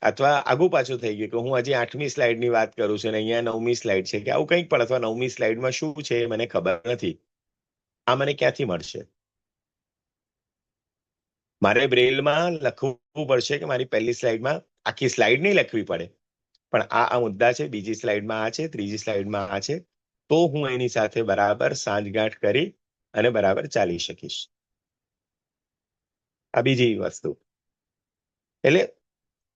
અથવા આગુ પાછું થઈ ગયું કે હું હજી 8મી સ્લાઇડની વાત કરું છું અને અહીંયા 9મી સ્લાઇડ છે કે આવું કંઈક પણ, અથવા 9મી સ્લાઇડમાં શું છે એ મને ખબર નથી, આ મને ક્યાંથી મળશે? મારે બ્રેલમાં લખવું પડશે કે મારી પહેલી સ્લાઇડમાં આખી સ્લાઇડ નહીં લખવી પડે, પણ આ મુદ્દા છે, બીજી સ્લાઇડમાં આ છે, ત્રીજી સ્લાઇડમાં આ છે, તો હું એની સાથે બરાબર સાંઠગાંઠ કરી અને બરાબર ચાલી શકીશ. આ બીજી વસ્તુ. એટલે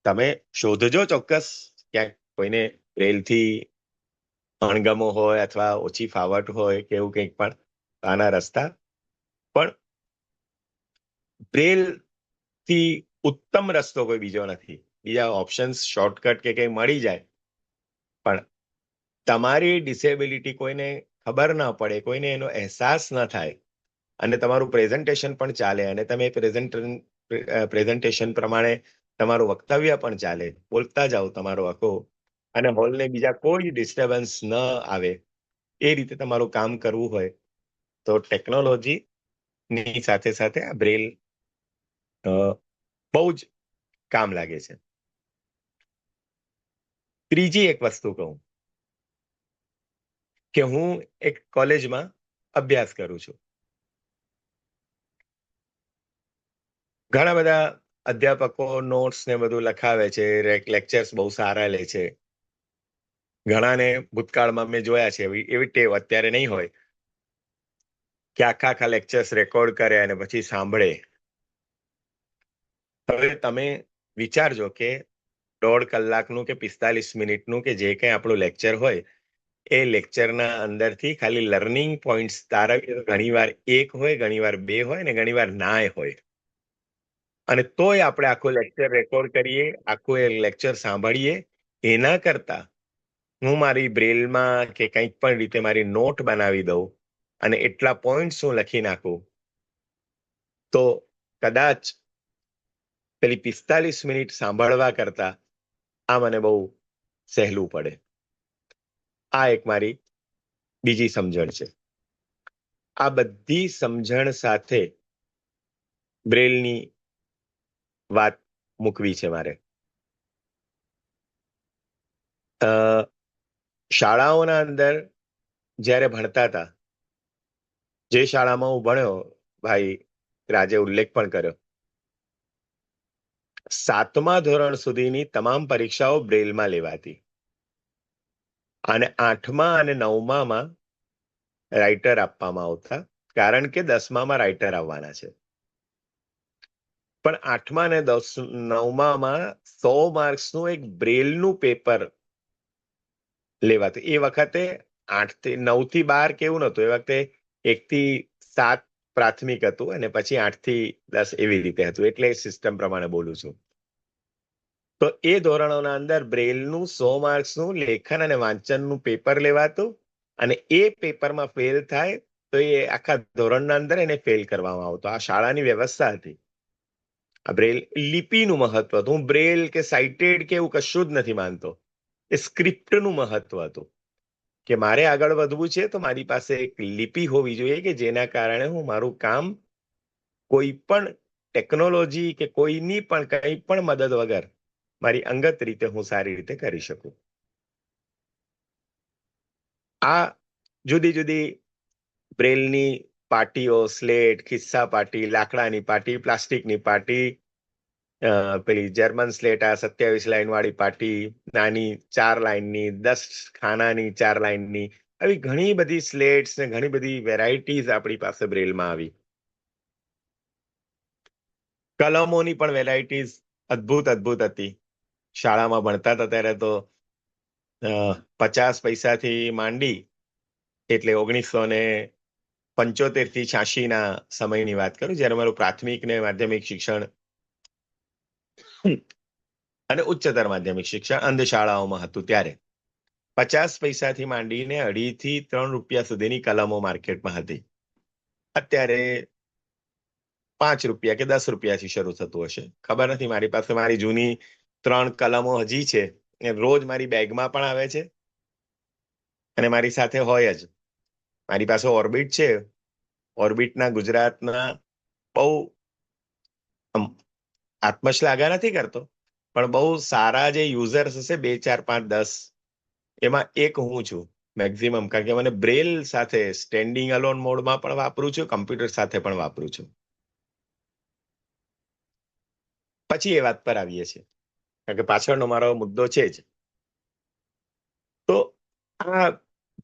તમે શોધજો ચોક્કસ, ક્યાંક કોઈને બ્રેલથી અણગમો હોય અથવા ઓછી ફાવટ હોય કે એવું કંઈક પણ આના રસ્તા, પણ બ્રેલ થી ઉત્તમ રસ્તો કોઈ બીજો નથી. બીજા ઓપ્શન્સ શોર્ટકટ કે કંઈ મળી જાય, પણ તમારી ડિસેબિલિટી કોઈને ખબર ના પડે, કોઈને એનો અહેસાસ ન થાય, અને તમારું પ્રેઝન્ટેશન પણ ચાલે, અને તમે પ્રેઝન્ટેશન પ્રમાણે તમારું વક્તવ્ય પણ ચાલે, બોલતા જાઓ તમારો આખો, અને હોલને બીજા કોઈ ડિસ્ટર્બન્સ ન આવે, એ રીતે તમારું કામ કરવું હોય તો ટેકનોલોજી ની સાથે સાથે આ બ્રેલ બહુ જ કામ લાગે છે. ત્રીજી એક વસ્તુ કહું કે હું એક કોલેજમાં અભ્યાસ કરું છું. ઘણા બધા અધ્યાપકો નોટ્સ ને બધું લખાવે છે, લેક્ચર્સ બહુ સારા લે છે. ઘણાને ભૂતકાળમાં મેં જોયા છે, એવી ટેવ અત્યારે નહીં હોય કે આખા લેક્ચર્સ રેકોર્ડ કરે અને પછી સાંભળે. હવે તમે વિચારજો કે 1.5 કલાકનું કે 45 મિનિટનું કે જે કંઈ આપણું લેક્ચર હોય, એ લેક્ચરના અંદરથી ખાલી લર્નિંગ પોઈન્ટ્સ ઘણીવાર 1 હોય, ઘણીવાર 2 હોય, ને ઘણીવાર નાય હોય, અને તોય આપણે આખું લેક્ચર રેકોર્ડ કરીએ, આખું એ લેક્ચર સાંભળીએ. એના કરતા હું મારી બ્રેલમાં કે કંઈક પણ રીતે મારી નોટ બનાવી દઉં અને એટલા પોઈન્ટ્સ હું લખી નાખું, તો કદાચ પેલી 45 મિનિટ સાંભળવા કરતા આ મને બહુ સહેલું પડે. આ એક મારી બીજી સમજણ છે. આ બધી સમજણ સાથે બ્રેલની વાત મૂકવી છે મારે. શાળાઓના અંદર જ્યારે ભણતા હતા, જે શાળામાં હું ભણ્યો, ભાઈ રાજે ઉલ્લેખ પણ કર્યો, 7મા ધોરણ સુધીની તમામ પરીક્ષાઓ બ્રેલમાં લેવાતી, અને 8મા અને 9મામાં રાઇટર આપવામાં આવતા, કારણ કે 10મામાં રાઇટર આવવાના છે. પણ 8મા અને 9મામાં 100 માર્ક્સનું એક બ્રેલનું પેપર લેવાતું. એ વખતે 9 થી 12 કેવું નહોતું, એ વખતે 1 થી 7 પ્રાથમિક હતું અને પછી 8 થી 10 એવી રીતે હતું, એટલે સિસ્ટમ પ્રમાણે બોલું છું. તો એ ધોરણોના અંદર બ્રેલનું 100 માર્ક્સનું લેખન અને વાંચનનું પેપર લેવાતું, અને એ પેપરમાં ફેલ થાય તો એ આખા ધોરણના અંદર એને ફેલ કરવામાં આવતો. આ શાળાની વ્યવસ્થા હતી. આ બ્રેલ લિપિનું મહત્વ હતું. હું બ્રેલ કે સાઇટેડ કે એવું કશું જ નથી માનતો. એ સ્ક્રિપ્ટનું મહત્વ હતું કે મારે આગળ વધવું છે તો મારી પાસે એક લિપિ હોવી જોઈએ કે જેના કારણે હું મારું કામ કોઈ પણ ટેકનોલોજી કે કોઈની પણ કંઈ પણ મદદ વગર મારી અંગત રીતે હું સારી રીતે કરી શકું. આ જુદી જુદી બ્રેલની પાટીઓ, સ્લેટ, ખિસ્સા પાટી, લાકડાની પાટી, પ્લાસ્ટિકની પાટી, પેલી જર્મન સ્લેટ, આ 27 લાઈન વાળી પાટી, નાની 4 લાઈનની, 10 ખાનાની 4 લાઈનની, આવી ઘણી બધી સ્લેટ્સ ને ઘણી બધી વેરાયટીઝ આપણી પાસે બ્રેલમાં આવી. કલમોની પણ વેરાયટીઝ અદ્ભુત હતી. શાળામાં ભણતા હતા ત્યારે તો 50 પૈસાથી માંડી, એટલે 1975 થી 86ના સમયની વાત કરું, જ્યારે મારું પ્રાથમિક ને માધ્યમિક શિક્ષણ અને ઉચ્ચતર માધ્યમિક શિક્ષણ અંધ શાળાઓમાં હતું, ત્યારે 50 પૈસાથી માંડીને 2.5 થી 3 રૂપિયા સુધીની કલમો માર્કેટમાં હતી. અત્યારે 5 રૂપિયા કે 10 રૂપિયાથી શરૂ થતું હશે, ખબર નથી. મારી પાસે મારી જૂની 3 કલમો હજી છે, એ રોજ મારી બેગમાં પણ આવે છે અને મારી સાથે હોય જ. મારી પાસે ઓર્બિટ છે. ઓર્બિટના ગુજરાતના બહુ આત્મશ્લાઘા નથી કરતો, પણ બહુ સારા જે યુઝર્સ હશે 2 4 5 10 એમાં એક હું છું મેક્સિમમ, કારણ કે મને બ્રેલ સાથે સ્ટેન્ડિંગ અલોન મોડમાં પણ વાપરું છું, કમ્પ્યુટર સાથે પણ વાપરું છું. પછી એ વાત પર આવીએ છીએ, કારણ કે પાછળનો મારો મુદ્દો છે જ. તો આ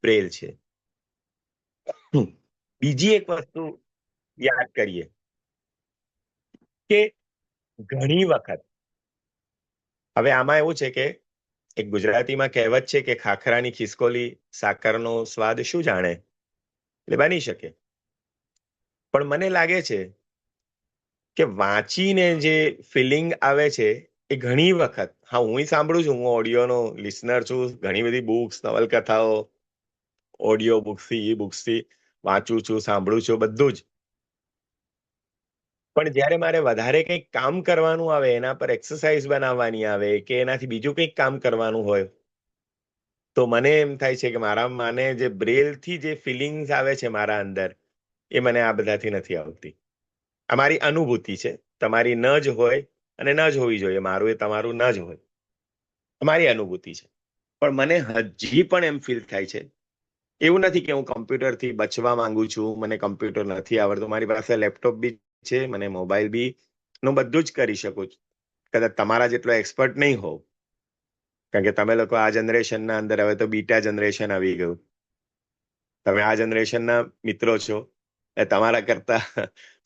બ્રેલ છે. બીજી એક વસ્તુ યાદ કરીએ કે ઘણી વખત હવે આમાં એવું છે કે એક ગુજરાતીમાં કહેવત છે કે ખાખરાની ખિસકોલી સાકરનો સ્વાદ શું જાણે, એટલે બની શકે. પણ મને લાગે છે કે વાંચીને જે ફિલિંગ આવે છે એ ઘણી વખત, હા હું સાંભળું છું, હું ઓડિયોનો લિસનર છું, ઘણી બધી બુક્સ, નવલકથાઓ, ઓડિયો બુક્સથી, ઈ બુક્સથી વાંચું છું, સાંભળું છું, બધું જ. પણ જ્યારે મારે વધારે કંઈક કામ કરવાનું આવે, એના પર એક્સરસાઇઝ બનાવવાની આવે કે એનાથી બીજું કંઈક કામ કરવાનું હોય, તો મને એમ થાય છે કે મારા માને જે બ્રેલથી જે ફિલિંગ્સ આવે છે મારા અંદર, એ મને આ બધાથી નથી આવતી. આ મારી અનુભૂતિ છે, તમારી ન જ હોય અને ન જ હોવી જોઈએ, મારું એ તમારું ન જ હોય, મારી અનુભૂતિ છે. પણ મને હજી પણ એમ ફીલ થાય છે, એવું નથી કે હું કમ્પ્યુટરથી બચવા માંગુ છું, મને કમ્પ્યુટર નથી આવડતું, મારી પાસે લેપટોપ બી છે, મને મોબાઈલ બી, હું બધું જ કરી શકું છું. કદાચ તમારા જેટલો એક્સપર્ટ નહીં હોવ, કારણ કે તમે લોકો આ જનરેશનના અંદર, હવે તો બીટા જનરેશન આવી ગયું, તમે આ જનરેશનના મિત્રો છો, એ તમારા કરતા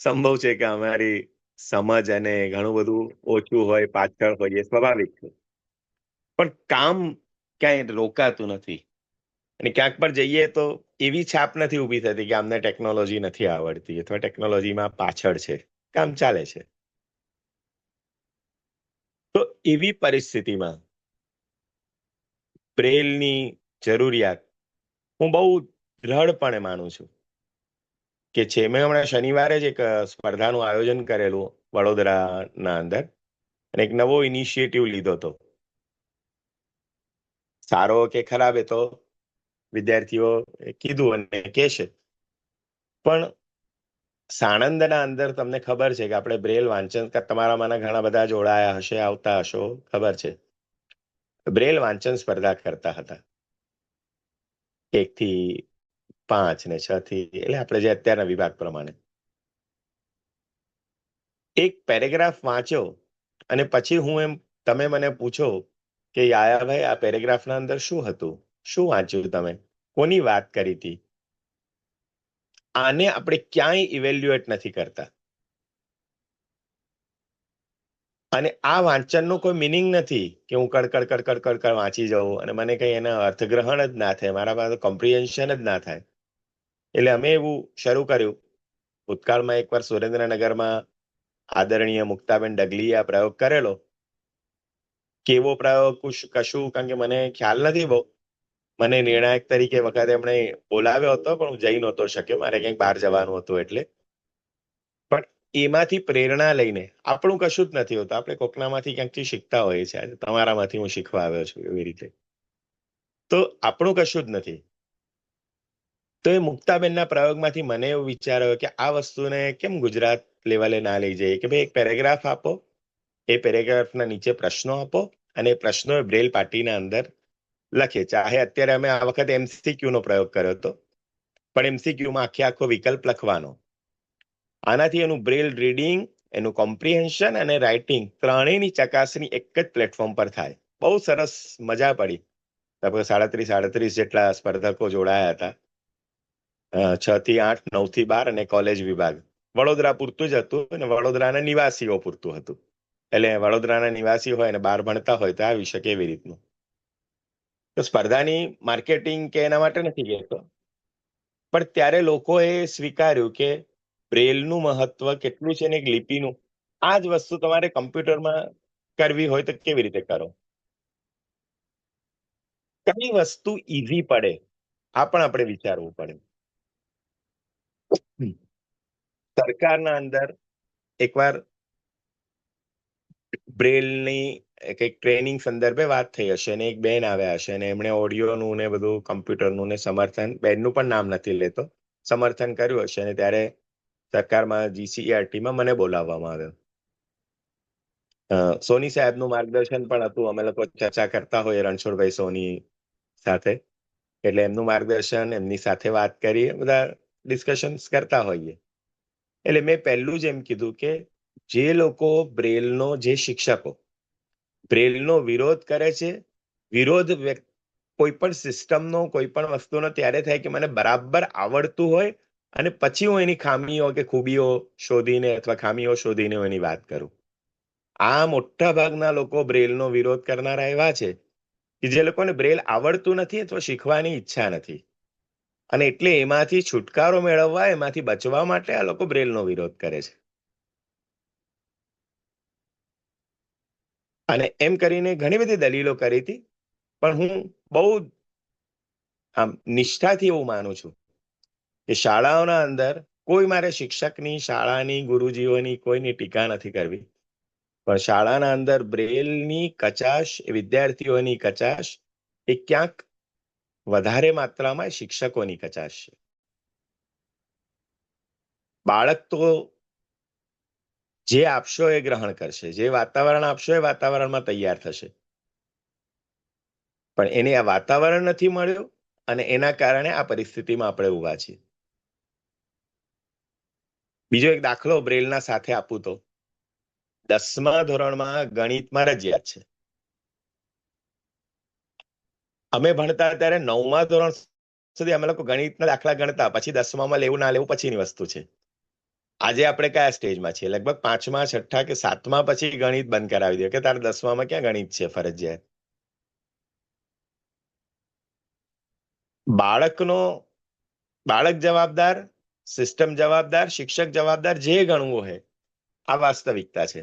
સંભવ છે કે અમારી સમજ અને ઘણું બધું ઓછું હોય, પાછળ હોઈએ, સ્વાભાવિક છે. પણ કામ ક્યાંય રોકાતું નથી, અને ક્યાંક પર જઈએ તો એવી છાપ નથી ઊભી થતી કે અમને ટેકનોલોજી નથી આવડતી અથવા ટેકનોલોજીમાં પાછળ છે, કામ ચાલે છે. તો એવી પરિસ્થિતિમાં બ્રેલની જરૂરિયાત હું બહુ દ્રઢપણે માનું છું કે છે. મેં હમણાં શનિવારે જ એક સ્પર્ધાનું આયોજન કરેલું વડોદરાના અંદર, અને એક નવો ઇનિશિયેટિવ લીધો હતો. સારો કે ખરાબ એ તો વિદ્યાર્થીઓ કીધું અને કહેશે. પણ સાણંદના અંદર તમને ખબર છે કે આપણે બ્રેલ વાંચન, તમારામાંના ઘણા બધા જોડાયા હશે, આવતા હશો, ખબર છે, બ્રેલ વાંચન સ્પર્ધા કરતા હતા 1 થી 5 ને 6 થી, એટલે આપણે જે અત્યારના વિભાગ પ્રમાણે. એક પેરેગ્રાફ વાંચ્યો અને પછી તમે મને પૂછો કે યાયાભાઈ આ પેરેગ્રાફના અંદર શું હતું, શું વાંચ્યું તમે, કોની વાત કરી હતી, આને આપણે ક્યાંય ઇવેલ્યુએટ નથી કરતા. અને આ વાંચનનો કોઈ મિનિંગ નથી કે હું કડકડ વાંચી જાઉં અને મને કઈ એના અર્થગ્રહણ જ ના થાય, મારા પાસે કોમ્પ્રિહેન્શન જ ના થાય. એટલે અમે એવું શરૂ કર્યું. ભૂતકાળમાં એકવાર સુરેન્દ્રનગરમાં આદરણીય મુક્તાબેન ડગલીએ આ પ્રયોગ કરેલો. કેવો પ્રયોગ, કશું, કારણ કે મને ખ્યાલ નથી બહુ. મને નિર્ણાયક તરીકે વખતે એમણે બોલાવ્યો હતો, પણ હું જઈ નહોતો શક્યો, મારે ક્યાંક બહાર જવાનું હતું એટલે. પણ એમાંથી પ્રેરણા લઈને, આપણું કશું જ નથી હોતું, આપણે કોકનામાંથી ક્યાંકથી શીખતા હોઈએ છીએ. આજે તમારામાંથી હું શીખવા આવ્યો છું એવી રીતે, તો આપણું કશું જ નથી. તો એ મુક્તાબેનના પ્રયોગમાંથી મને એવું વિચાર આવ્યો કે આ વસ્તુને કેમ ગુજરાત લેવલે ના લઈ જઈએ, કે ભાઈ એક પેરેગ્રાફ આપો, એ પેરેગ્રાફના નીચે પ્રશ્નો આપો, અને એ પ્રશ્નો બ્રેલ પાટીના અંદર લખે. ચાહે અત્યારે અમે આ વખતે MCQ નો પ્રયોગ કર્યો હતો, પણ MCQમાં આખો વિકલ્પ લખવાનો. આનાથી એનું બ્રેલ રીડિંગ, એનું કોમ્પ્રિહેન્શન અને રાઇટિંગ ત્રણેયની ચકાસણી એક જ પ્લેટફોર્મ પર થાય. બહુ સરસ, મજા પડી. લગભગ 37 જેટલા સ્પર્ધકો જોડાયા હતા, 6 થી 8, 9 થી 12 અને કોલેજ વિભાગ. વડોદરા પૂરતું જ હતું અને વડોદરાના નિવાસીઓ પૂરતું હતું. એટલે વડોદરાના નિવાસી હોય અને 12 ભણતા હોય તો આવી શકે એવી રીતનું. તો સ્પર્ધાની માર્કેટિંગ કે એના માટે નથી કહેતો, પણ ત્યારે લોકોએ સ્વીકાર્યું કે બ્રેલનું મહત્વ કેટલું છે ને એક લિપિનું. આ જ વસ્તુ તમારે કમ્પ્યુટરમાં કરવી હોય તો કેવી રીતે કરો, કઈ વસ્તુ ઈઝી પડે, આ પણ આપણે વિચારવું પડે. સરકારના અંદર એકવાર બ્રેલની કંઈક ટ્રેનિંગ સંદર્ભે વાત થઈ હશે, અને એક બેન આવ્યા હશે, અને એમણે ઓડિયોનું ને બધું કમ્પ્યુટરનું ને સમર્થન, બેનનું પણ નામ નથી લેતો, સમર્થન કર્યું હશે. અને ત્યારે સરકારમાં GCERT માં મને બોલાવવામાં આવ્યો. સોની સાહેબનું માર્ગદર્શન પણ હતું. અમે લોકો ચર્ચા કરતા હોઈએ રણછોડભાઈ સોની સાથે, એટલે એમનું માર્ગદર્શન, એમની સાથે વાત કરી, બધા ડિસ્કશન્સ કરતા હોઈએ. એટલે મેં પહેલું જ એમ કીધું કે જે લોકો બ્રેલનો, જે શિક્ષકો બ્રેલનો વિરોધ કરે છે, વિરોધ કોઈ પણ સિસ્ટમનો, કોઈ પણ વસ્તુનો ત્યારે થાય કે મને બરાબર આવડતું હોય અને પછી હું એની ખામીઓ કે ખૂબીઓ શોધીને અથવા ખામીઓ શોધીને હું એની વાત કરું. આ મોટા ભાગના લોકો બ્રેલનો વિરોધ કરનારા એવા છે કે જે લોકોને બ્રેલ આવડતું નથી અથવા શીખવાની ઈચ્છા નથી, અને એટલે એમાંથી છુટકારો મેળવવા, એમાંથી બચવા માટે આ લોકો બ્રેલનો વિરોધ કરે છે. અને એમ કરીને ઘણી બધી દલીલો કરી હતી, પણ હું બહુ આમ નિષ્ઠાથી એવું માનું છું કે શાળાઓના અંદર કોઈ મારે શિક્ષકની, શાળાની, ગુરુજીઓની કોઈની ટીકા નથી કરવી, પણ શાળાના અંદર બ્રેલની કચાશ, વિદ્યાર્થીઓની કચાશ એ ક્યાંક વધારે માત્રામાં શિક્ષકોની કચાશ છે. બાળક તો જે આપશો એ ગ્રહણ કરશે, જે વાતાવરણ આપશો એ વાતાવરણમાં તૈયાર થશે, પણ એને આ વાતાવરણ નથી મળ્યું અને એના કારણે આ પરિસ્થિતિમાં આપણે ઊભા છીએ. બીજો એક દાખલો બ્રેલના સાથે આપું તો 10મા ધોરણમાં ગણિત રજિયાત છે. અમે ભણતા ત્યારે 9મા ધોરણ સુધી અમે લોકો ગણિતના દાખલા ગણતા, પછી 10મામાં લેવું ના લેવું પછીની વસ્તુ છે. આજે આપણે કયા સ્ટેજમાં છીએ? લગભગ 5મા, 6ઠ્ઠા કે 7મા પછી ગણિત બંધ કરાવી દે કે તારે 10મામાં ક્યાં ગણિત છે ફરજિયાત. બાળક જવાબદાર, સિસ્ટમ જવાબદાર, શિક્ષક જવાબદાર, જે ગણવું હોય, આ વાસ્તવિકતા છે.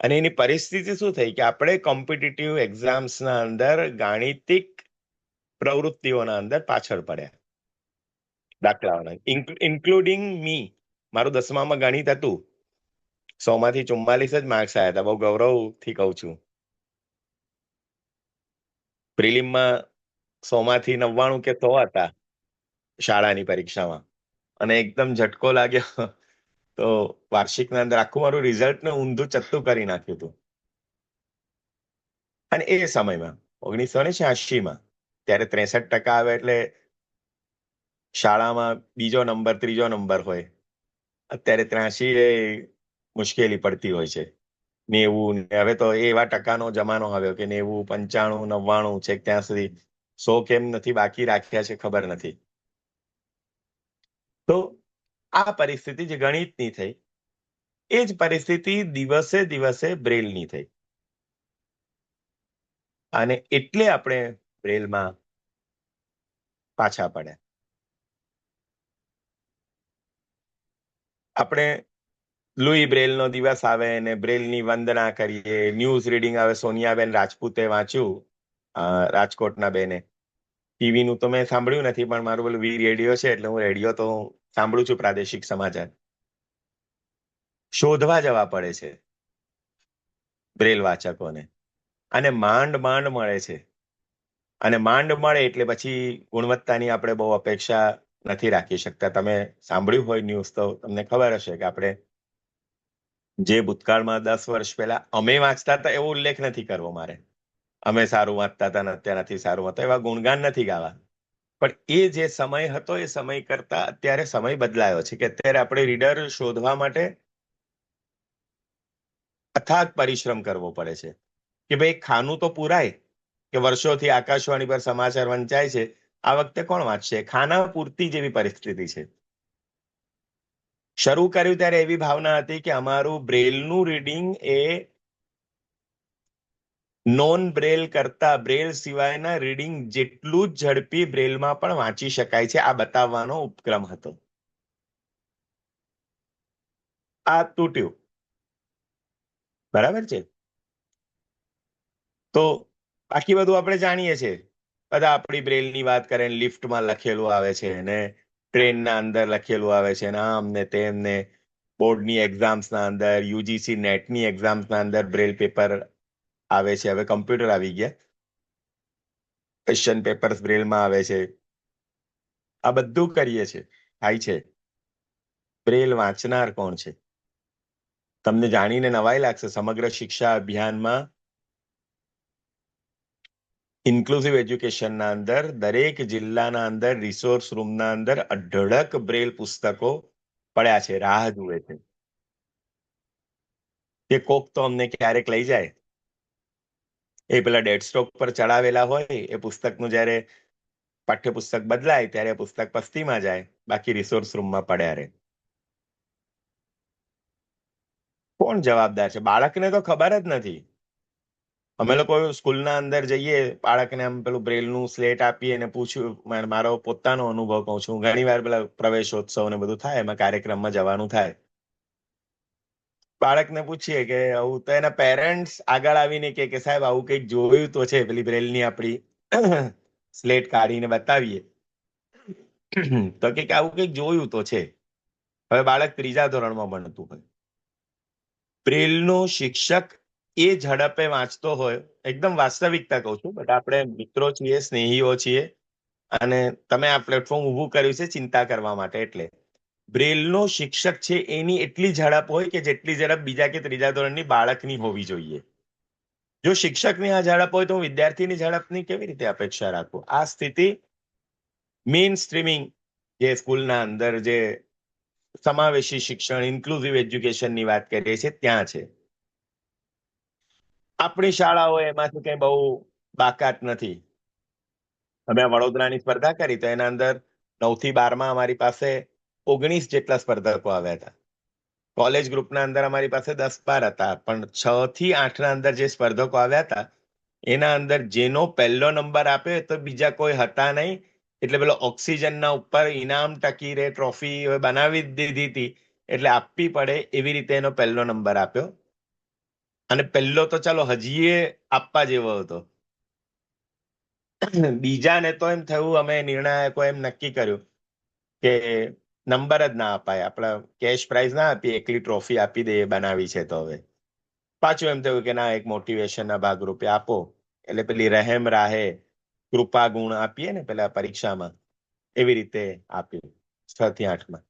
અને એની પરિસ્થિતિ શું થઈ કે આપણે કોમ્પિટિટિવ એક્ઝામ્સના અંદર ગાણિતિક પ્રવૃત્તિઓના અંદર પાછળ પડ્યા. દાખલાઓના ઇન્ક્લુડિંગ મી. મારું 10મામાં ગણિત હતું, 100માંથી 44 જ માર્ક્સ આવ્યા હતા. બહુ ગૌરવથી કહું છું. પ્રિલિમમાં 100માંથી 99 કે 100 હતા શાળાની પરીક્ષામાં, અને એકદમ ઝટકો લાગ્યો તો વાર્ષિકના અંદર આખું મારું રિઝલ્ટને ઊંધું ચત્તું કરી નાખ્યું હતું. અને એ સમયમાં 1986માં ત્યારે 63% આવે એટલે શાળામાં બીજો નંબર, ત્રીજો નંબર હોય. અત્યારે 83 એ મુશ્કેલી પડતી હોય છે. 90, હવે તો એવા ટકાનો જમાનો આવ્યો કે 90, 95, 99 છે, ત્યાં સુધી 100 કેમ નથી બાકી રાખ્યા છે ખબર નથી. તો આ પરિસ્થિતિ જે ગણિતની થઈ, એ જ પરિસ્થિતિ દિવસે દિવસે બ્રેલની થઈ. અને એટલે આપણે બ્રેલમાં પાછા પડ્યા. આપણે લુઈ બ્રેલનો દિવસ આવે અને બ્રેલની વંદના કરીએ, ન્યૂઝ રીડિંગ આવે. સોનિયાબેન રાજપૂતે વાંચ્યું, રાજકોટના બેને. ટીવીનું તો મેં સાંભળ્યું નથી, પણ મારું પેલું વી રેડિયો છે એટલે હું રેડિયો તો સાંભળું છું, પ્રાદેશિક સમાચાર. શોધવા જવા પડે છે બ્રેલ વાચકોને, અને માંડ મળે છે. અને માંડ મળે એટલે પછી ગુણવત્તાની આપણે બહુ અપેક્ષા નથી રાખી શકતા. તમે સાંભળ્યું હોય ન્યૂઝ તો તમને ખબર હશે કે આપણે જે ભૂતકાળમાં 10 વર્ષ પહેલા અમે વાંચતા હતા એવો ઉલ્લેખ નથી કરવો મારે. અમે સારું વાંચતા હતા ને અત્યારથી સારું વાંચતા, એવા ગુણગાન નથી ગાવા. પણ એ જે સમય હતો એ સમય કરતા અત્યારે સમય બદલાયો છે કે અત્યારે આપણે રીડર શોધવા માટે અથાગ પરિશ્રમ કરવો પડે છે કે ભાઈ ખાનું તો પૂરાય, કે વર્ષોથી આકાશવાણી પર સમાચાર વંચાય છે, આ વખતે કોણ વાંચશે? ખાના પૂરતી જેવી પરિસ્થિતિ છે. શરૂ કર્યું ત્યારે એવી ભાવના હતી કે અમારું બ્રેલનું રીડિંગ એ નોન બ્રેલ કરતા, બ્રેલ સિવાયના રીડિંગ જેટલું જ ઝડપી બ્રેલમાં પણ વાંચી શકાય છે, આ બતાવવાનો ઉપક્રમ હતો. આ તૂટ્યું, બરાબર છે. તો બાકી બધું આપણે જાણીએ છીએ. બધા આપણી બ્રેલની વાત કરે, લિફ્ટમાં લખેલું આવે છે ને ટ્રેનના અંદર લખેલું આવે છે ને આમ ને તેમ ને બોર્ડની એક્ઝામ્સના અંદર, યુજીસી નેટની એક્ઝામ્સના અંદર બ્રેલ પેપર આવે છે. હવે કમ્પ્યુટર આવી ગયા, ક્વેશ્ચન પેપર્સ બ્રેલમાં આવે છે. આ બધું કરીએ છે, થાય છે. બ્રેલ વાંચનાર કોણ છે? તમને જાણીને નવાઈ લાગશે, સમગ્ર શિક્ષા અભિયાનમાં ઇન્ક્લુઝિવ એજ્યુકેશનના અંદર દરેક જિલ્લાના અંદર રિસોર્સ રૂમના અંદર અઢળક બ્રેલ પુસ્તકો પડ્યા છે, રાહ જુએ છે કે કોક તો અમને ક્યારેક લઈ જાય. એ પેલા ડેડસ્ટોક પર ચડાવેલા હોય એ પુસ્તકનું જ્યારે પાઠ્યપુસ્તક બદલાય ત્યારે એ પુસ્તક પસ્તીમાં જાય, બાકી રિસોર્સ રૂમમાં પડ્યા રહે. કોણ જવાબદાર છે? બાળકને તો ખબર જ નથી. અમે લોકો સ્કૂલના અંદર જઈએ, બાળકને આમ પેલું બ્રેલનું સ્લેટ આપીએ અને પૂછ્યું, મારો પોતાનો અનુભવ કહું છું, ઘણી વાર પેલા પ્રવેશોત્સવ ને બધું થાય, એમાં કાર્યક્રમમાં જવાનું થાય, બાળકને પૂછીએ કે આવું, તો એના પેરેન્ટ્સ આગળ આવીને કે સાહેબ આવું કંઈક જોયું તો છે, પેલી બ્રેલની આપણી સ્લેટ કાઢીને બતાવીએ તો કે આવું કંઈક જોયું તો છે. હવે બાળક 3જા ધોરણમાં ભણતું હોય, બ્રેલનો શિક્ષક એ ઝડપે વાંચતો હોય, એકદમ વાસ્તવિકતા કહું છું, બટ આપણે મિત્રો છીએ, સ્નેહીઓ છીએ, અને તમે આ પ્લેટફોર્મ ઊભું કર્યું છે ચિંતા કરવા માટે. એટલે બ્રેલનો શિક્ષક છે એની એટલી ઝડપ હોય કે જેટલી ઝડપ 2જા કે 3જા ધોરણની બાળકની હોવી જોઈએ. જો શિક્ષકની આ ઝડપ હોય તો હું વિદ્યાર્થીની ઝડપની કેવી રીતે અપેક્ષા રાખું? આ સ્થિતિ મેઇન સ્ટ્રીમિંગ જે સ્કૂલના અંદર જે સમાવેશી શિક્ષણ, ઇન્ક્લુઝિવ એજ્યુકેશનની વાત કરીએ છીએ ત્યાં છે. આપણી શાળાઓ એમાંથી કંઈ બહુ બાકાત નથી. અમે વડોદરાની સ્પર્ધા કરી તો એના અંદર 9 થી 12માં અમારી પાસે 19 જેટલા સ્પર્ધકો આવ્યા હતા. કોલેજ ગ્રુપના અંદર અમારી પાસે 10-12 હતા, પણ 6 થી 8ના અંદર જે સ્પર્ધકો આવ્યા હતા એના અંદર જેનો પહેલો નંબર આપ્યો તો બીજા કોઈ હતા નહીં. એટલે પેલો ઓક્સિજનના ઉપર ઇનામ ટકી રહે, ટ્રોફી બનાવી દીધી હતી, એટલે આપવી પડે એવી રીતે એનો પહેલો નંબર આપ્યો. અને પહેલો તો ચાલો હજીએ આપવા જેવો હતો. બીજાને તો એમ થયું, અમે નિર્ણાયકો એમ નક્કી કર્યું કે નંબર જ ના અપાય, આપણે કેશ પ્રાઇઝ ના આપીએ, એકલી ટ્રોફી આપી દઈએ, બનાવી છે તો. હવે પાછું એમ થયું કે ના, એક મોટિવેશનના ભાગરૂપે આપો, એટલે પેલી રહેમ રાહે કૃપા ગુણ આપીએ ને પેલા પરીક્ષામાં, એવી રીતે આપ્યું 6 થી 8માં.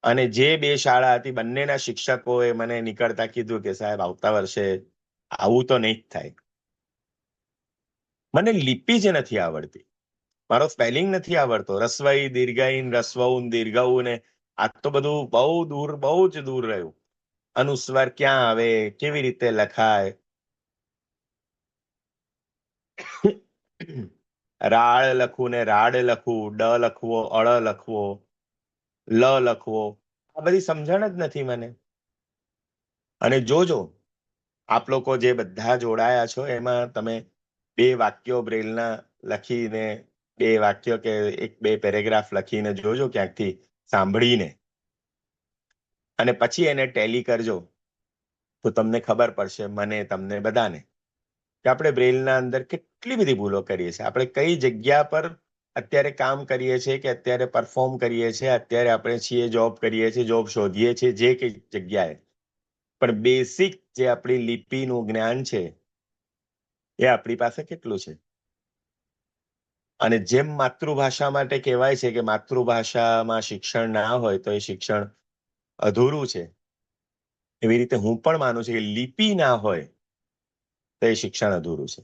અને જે 2 શાળા હતી બંનેના શિક્ષકોએ મને નીકળતા કીધું કે સાહેબ આવતા વર્ષે આવું તો નહીં જ થાય. મને લિપિ જ નથી આવડતી, મારો સ્પેલિંગ નથી આવડતો, રસ્વઈ દીર્ઘઈન, રસ્વઉન દીર્ઘઉન, ને આ તો બધું બહુ જ દૂર રહ્યું. અનુસ્વાર ક્યાં આવે, કેવી રીતે લખાય, રાળ લખવું ને રાડ લખવું, ડ લખવો, અળ લખવો, લ લખવો, આ બધી સમજણ જ નથી મને. અને જોજો, આપ લોકો જે બધા જોડાયા છો એમાં તમે 2 વાક્યો બ્રેલના લખીને, 2 વાક્યો કે 1-2 પેરેગ્રાફ લખીને જોજો ક્યાંકથી સાંભળીને, અને પછી એને ટેલી કરજો તો તમને ખબર પડશે, મને, તમને બધાને, કે આપણે બ્રેલના અંદર કેટલી બધી ભૂલો કરીએ છીએ. આપણે કઈ જગ્યા પર અત્યારે કામ કરીએ છીએ, કે અત્યારે પરફોર્મ કરીએ છીએ, અત્યારે આપણે છીએ જોબ કરીએ છીએ, જોબ શોધીએ છીએ, જે કઈ જગ્યાએ, પણ બેસિક જે આપણી લિપિનું જ્ઞાન છે એ આપણી પાસે કેટલું છે? અને જેમ માતૃભાષા માટે કહેવાય છે કે માતૃભાષામાં શિક્ષણ ના હોય તો એ શિક્ષણ અધૂરું છે, એવી રીતે હું પણ માનું છું કે લિપિ ના હોય તો એ શિક્ષણ અધૂરું છે.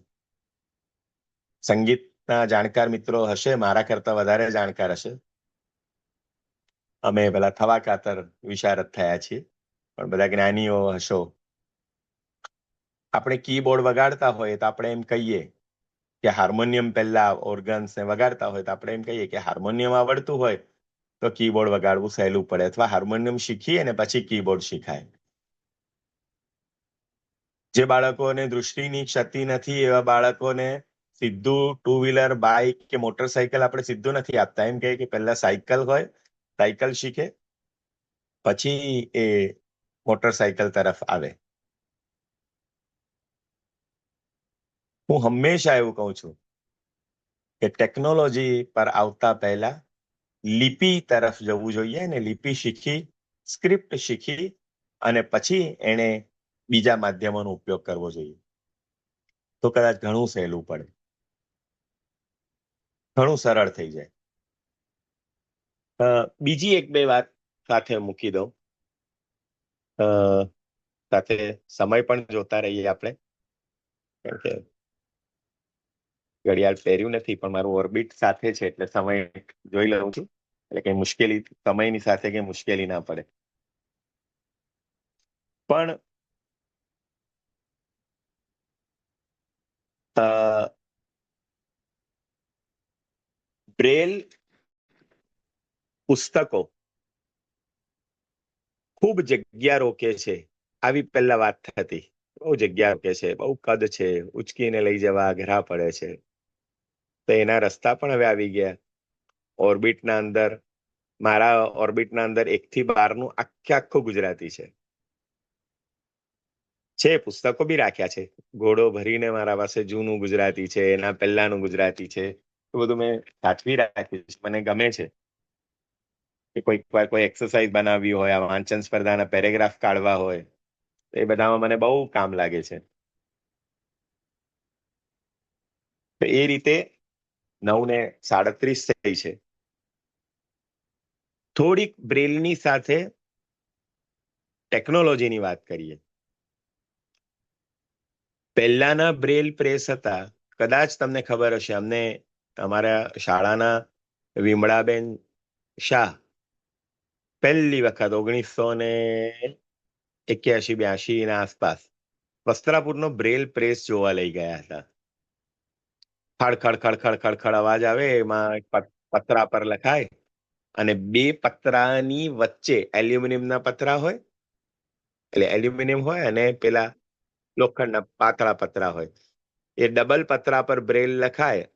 સંગીતના જાણકાર મિત્રો હશે, મારા કરતા વધારે જાણકાર હશે. અમે પેલા થવા કાતર વિશારદ થયા છીએ, પણ બધા જ્ઞાનીઓ હશો. આપણે કીબોર્ડ વગાડતા હોય તો આપણે એમ કહીએ કે હાર્મોનિયમ પહેલા ઓર્ગન્સ ને વગાડતા હોય તો આપણે એમ કહીએ કે હાર્મોનિયમ આવડતું હોય તો કીબોર્ડ વગાડવું સહેલું પડે, અથવા હાર્મોનિયમ શીખીએ ને પછી કીબોર્ડ શીખાય. જે બાળકોને દૃષ્ટિની ક્ષતિ નથી એવા બાળકોને સીધું 2 વ્હીલર, બાઇક કે મોટરસાયકલ આપણે સીધું નથી આપતા. એમ કહે કે પહેલા સાયકલ હોય, સાયકલ શીખે, પછી એ મોટરસાયકલ તરફ આવે. હું હંમેશા એવું કહું છું કે ટેકનોલોજી પર આવતા પહેલા લિપિ તરફ જવું જોઈએ, અને લિપિ શીખી, સ્ક્રિપ્ટ શીખી, અને પછી એને બીજા માધ્યમોનો ઉપયોગ કરવો જોઈએ. તો કદાચ ઘણું સહેલું પડે, ઘણું સરળ થઈ જાય. બીજી 1-2 વાત સાથે મૂકી દઉં. સાથે સમય પણ જોતા રહીએ આપણે, કેમ કે ઘડિયાળ પહેર્યું નથી પણ મારું ઓર્બિટ સાથે છે એટલે સમય જોઈ લઉં છું, એટલે કઈ મુશ્કેલી સમયની સાથે કઈ મુશ્કેલી ના પડે. પણ બ્રેલ પુસ્તકો ખૂબ જગ્યા રોકે છે, આવી પહેલા વાત થતી. બહુ જગ્યા રોકે છે, બહુ કદ છે, ઉચકીને લઈ જવા અઘરા પડે છે. તો એના રસ્તા પણ હવે આવી ગયા. ઓર્બિટના અંદર, મારા ઓર્બિટના અંદર 1 થી 12 નું આખું ગુજરાતી છે. પુસ્તકો બી રાખ્યા છે, ઘોડો ભરીને મારા પાસે જૂનું ગુજરાતી છે, એના પહેલાનું ગુજરાતી છે. એ બધું મેં સાચવી રાખ્યું છે, મને ગમે છે. કે કોઈક વાર કોઈ એક્સરસાઇઝ બનાવવી હોય, આ વાંચન સ્પર્ધાના પેરેગ્રાફ કાઢવા હોય, તો એ બધામાં મને બહુ કામ લાગે છે. તો એ રીતે 9:37 થઈ છે. થોડીક બ્રેલની સાથે ટેકનોલોજીની વાત કરીએ. પહેલાના બ્રેલ પ્રેસ હતા, કદાચ તમને ખબર હશે, અમને અમારા શાળાના વિમળાબેન શાહ પહેલી વખત 1981-82 ના આસપાસ વસ્ત્રાપુરનો બ્રેલ પ્રેસ જોવા લઈ ગયા હતા. ખડ ખડ ખડ ખડ ખડ ખડ અવાજ આવે, એમાં પતરા પર લખાય અને 2 પતરાની વચ્ચે એલ્યુમિનિયમના પતરા હોય, એટલે એલ્યુમિનિયમ હોય અને પેલા લોખંડના પાતળા પતરા હોય. એ ડબલ પતરા પર બ્રેલ લખાય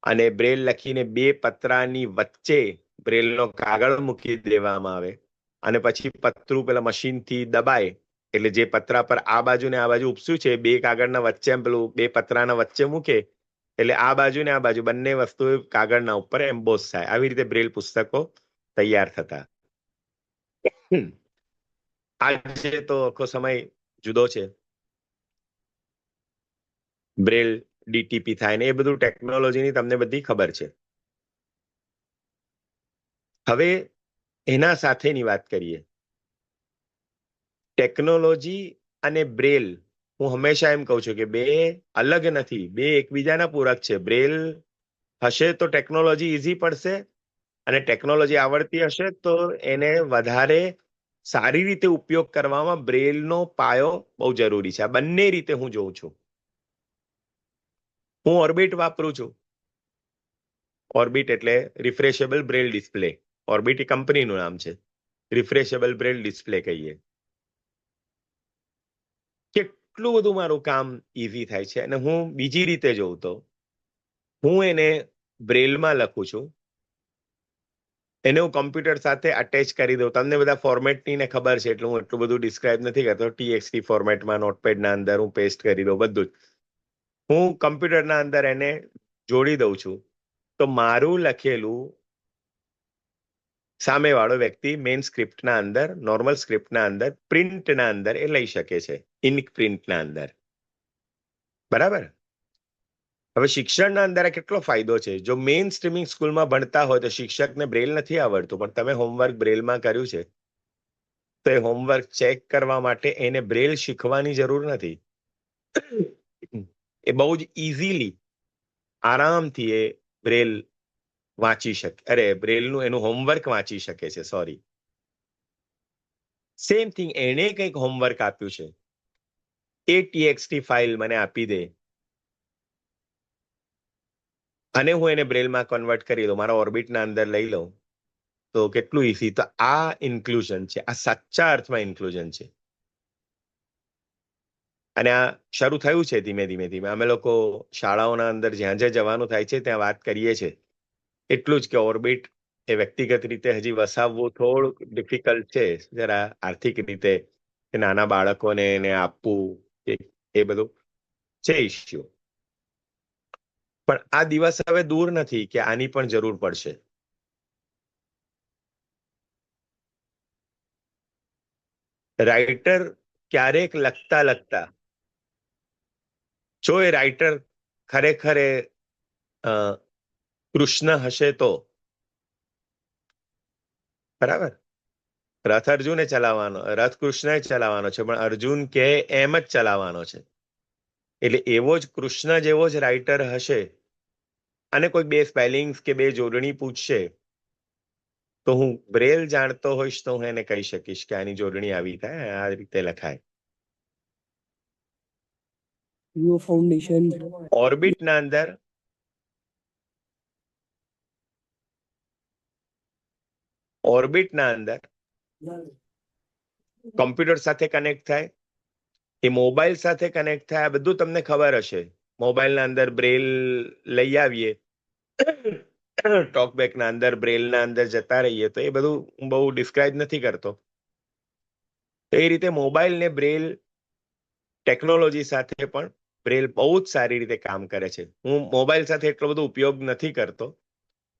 અને બ્રેલ લખીને 2 પતરાની વચ્ચે બ્રેલનો કાગળ મૂકી દેવામાં આવે અને પછી પતરું પેલા મશીનથી દબાય, એટલે જે પતરા પર આ બાજુ ને આ બાજુ ઉપસ્યું છે, 2 કાગળના વચ્ચે પેલું 2 પતરાના વચ્ચે મૂકે, એટલે આ બાજુ ને આ બાજુ બંને વસ્તુ કાગળના ઉપર એમ્બોસ થાય. આવી રીતે બ્રેલ પુસ્તકો તૈયાર થતા. આજે તો આખો સમય જુદો છે. બ્રેલ ડીટીપી થાય ને એ બધું ટેકનોલોજીની તમને બધી ખબર છે. હવે એના સાથેની વાત કરીએ. ટેકનોલોજી અને બ્રેલ, હું હંમેશા એમ કહું છું કે બે અલગ નથી, બે એકબીજાના પૂરક છે. બ્રેલ હશે તો ટેકનોલોજી ઈઝી પડશે, અને ટેકનોલોજી આવડતી હશે તો એને વધારે સારી રીતે ઉપયોગ કરવામાં બ્રેલનો પાયો બહુ જરૂરી છે. આ બંને રીતે હું જોઉં છું. હું ઓર્બિટ વાપરું છું. ઓર્બિટ એટલે રિફ્રેશેબલ બ્રેલ ડિસ્પ્લે. ઓર્બિટ એ કંપનીનું નામ છે. રિફ્રેશેબલ બ્રેલ ડિસ્પ્લે કહીએ. કેટલું બધું મારું કામ ઈઝી થાય છે. અને હું બીજી રીતે જોઉં તો હું એને બ્રેલમાં લખું છું, એને હું કમ્પ્યુટર સાથે અટેચ કરી દઉં. તમને બધા ફોર્મેટની ને ખબર છે એટલે હું એટલું બધું ડિસ્ક્રાઇબ નથી કરતો. TXT ફોર્મેટમાં નોટપેડના અંદર હું પેસ્ટ કરી દઉં બધું જ. હું કમ્પ્યુટરના અંદર એને જોડી દઉં છું, તો મારું લખેલું સામેવાળો વ્યક્તિ મેઇન સ્ક્રિપ્ટના અંદર, નોર્મલ સ્ક્રિપ્ટના અંદર, પ્રિન્ટના અંદર એ લઈ શકે છે, ઇન્ક પ્રિન્ટના અંદર. બરાબર? હવે શિક્ષણના અંદર આ કેટલો ફાયદો છે. જો મેઇન સ્ટ્રીમિંગ સ્કૂલમાં ભણતા હોય તો શિક્ષકને બ્રેલ નથી આવડતું, પણ તમે હોમવર્ક બ્રેલમાં કર્યું છે તો એ હોમવર્ક ચેક કરવા માટે એને બ્રેલ શીખવાની જરૂર નથી. એ બહુ જ ઇઝીલી, આરામથી એ બ્રેલ વાંચી શકે, બ્રેલનું એનું હોમવર્ક વાંચી શકે છે. સોરી, સેમ થિંગ એને કંઈક હોમવર્ક આપ્યું છે, એ TXT ફાઇલ મને આપી દે અને હું એને બ્રેલમાં કન્વર્ટ કરી દઉં, મારા ઓર્બિટના અંદર લઈ લઉં, તો કેટલું ઈઝી. તો આ ઇન્ક્લુઝન છે, આ સાચા અર્થમાં ઇન્ક્લુઝન છે. અને આ શરૂ થયું છે ધીમે ધીમે ધીમે. અમે લોકો શાળાઓના અંદર જ્યાં જ્યાં જવાનું થાય છે ત્યાં વાત કરીએ છીએ. એટલું જ કે ઓર્બિટ એ વ્યક્તિગત રીતે હજી વસાવવું થોડુંક ડિફિકલ્ટ છે, જરા આર્થિક રીતે, નાના બાળકોને એને આપવું એ બધું છે ઇશ્યુ. પણ આ દિવસ હવે દૂર નથી કે આની પણ જરૂર પડશે. રાઇટર ક્યારેક લખતા લખતા, જો એ રાઇટર ખરેખર કૃષ્ણ હશે તો, બરાબર, રથ અર્જુને ચલાવવાનો, રથ કૃષ્ણએ ચલાવવાનો છે, પણ અર્જુન કે એમ જ ચલાવવાનો છે. એટલે એવો જ કૃષ્ણ જેવો જ રાઇટર હશે અને કોઈ બે સ્પેલિંગ્સ કે બે જોડણી પૂછશે તો હું બ્રેલ જાણતો હોઈશ તો હું એને કહી શકીશ કે આની જોડણી આવી થાય, આ રીતે લખાય. ઓર્બિટના અંદર કમ્પ્યુટર સાથે કનેક્ટ થાય, એ મોબાઈલ સાથે કનેક્ટ થાય, આ બધું તમને ખબર હશે. મોબાઈલના અંદર બ્રેલ લઈ આવીએ, ટોકબેકના અંદર બ્રેલના અંદર જતા રહીએ, તો એ બધું હું બહુ ડિસ્ક્રાઇબ નથી કરતો. તો એ રીતે મોબાઈલ ને બ્રેલ ટેકનોલોજી સાથે પણ બ્રેલ બહુ જ સારી રીતે કામ કરે છે. હું મોબાઈલ સાથે એટલો બધો ઉપયોગ નથી કરતો,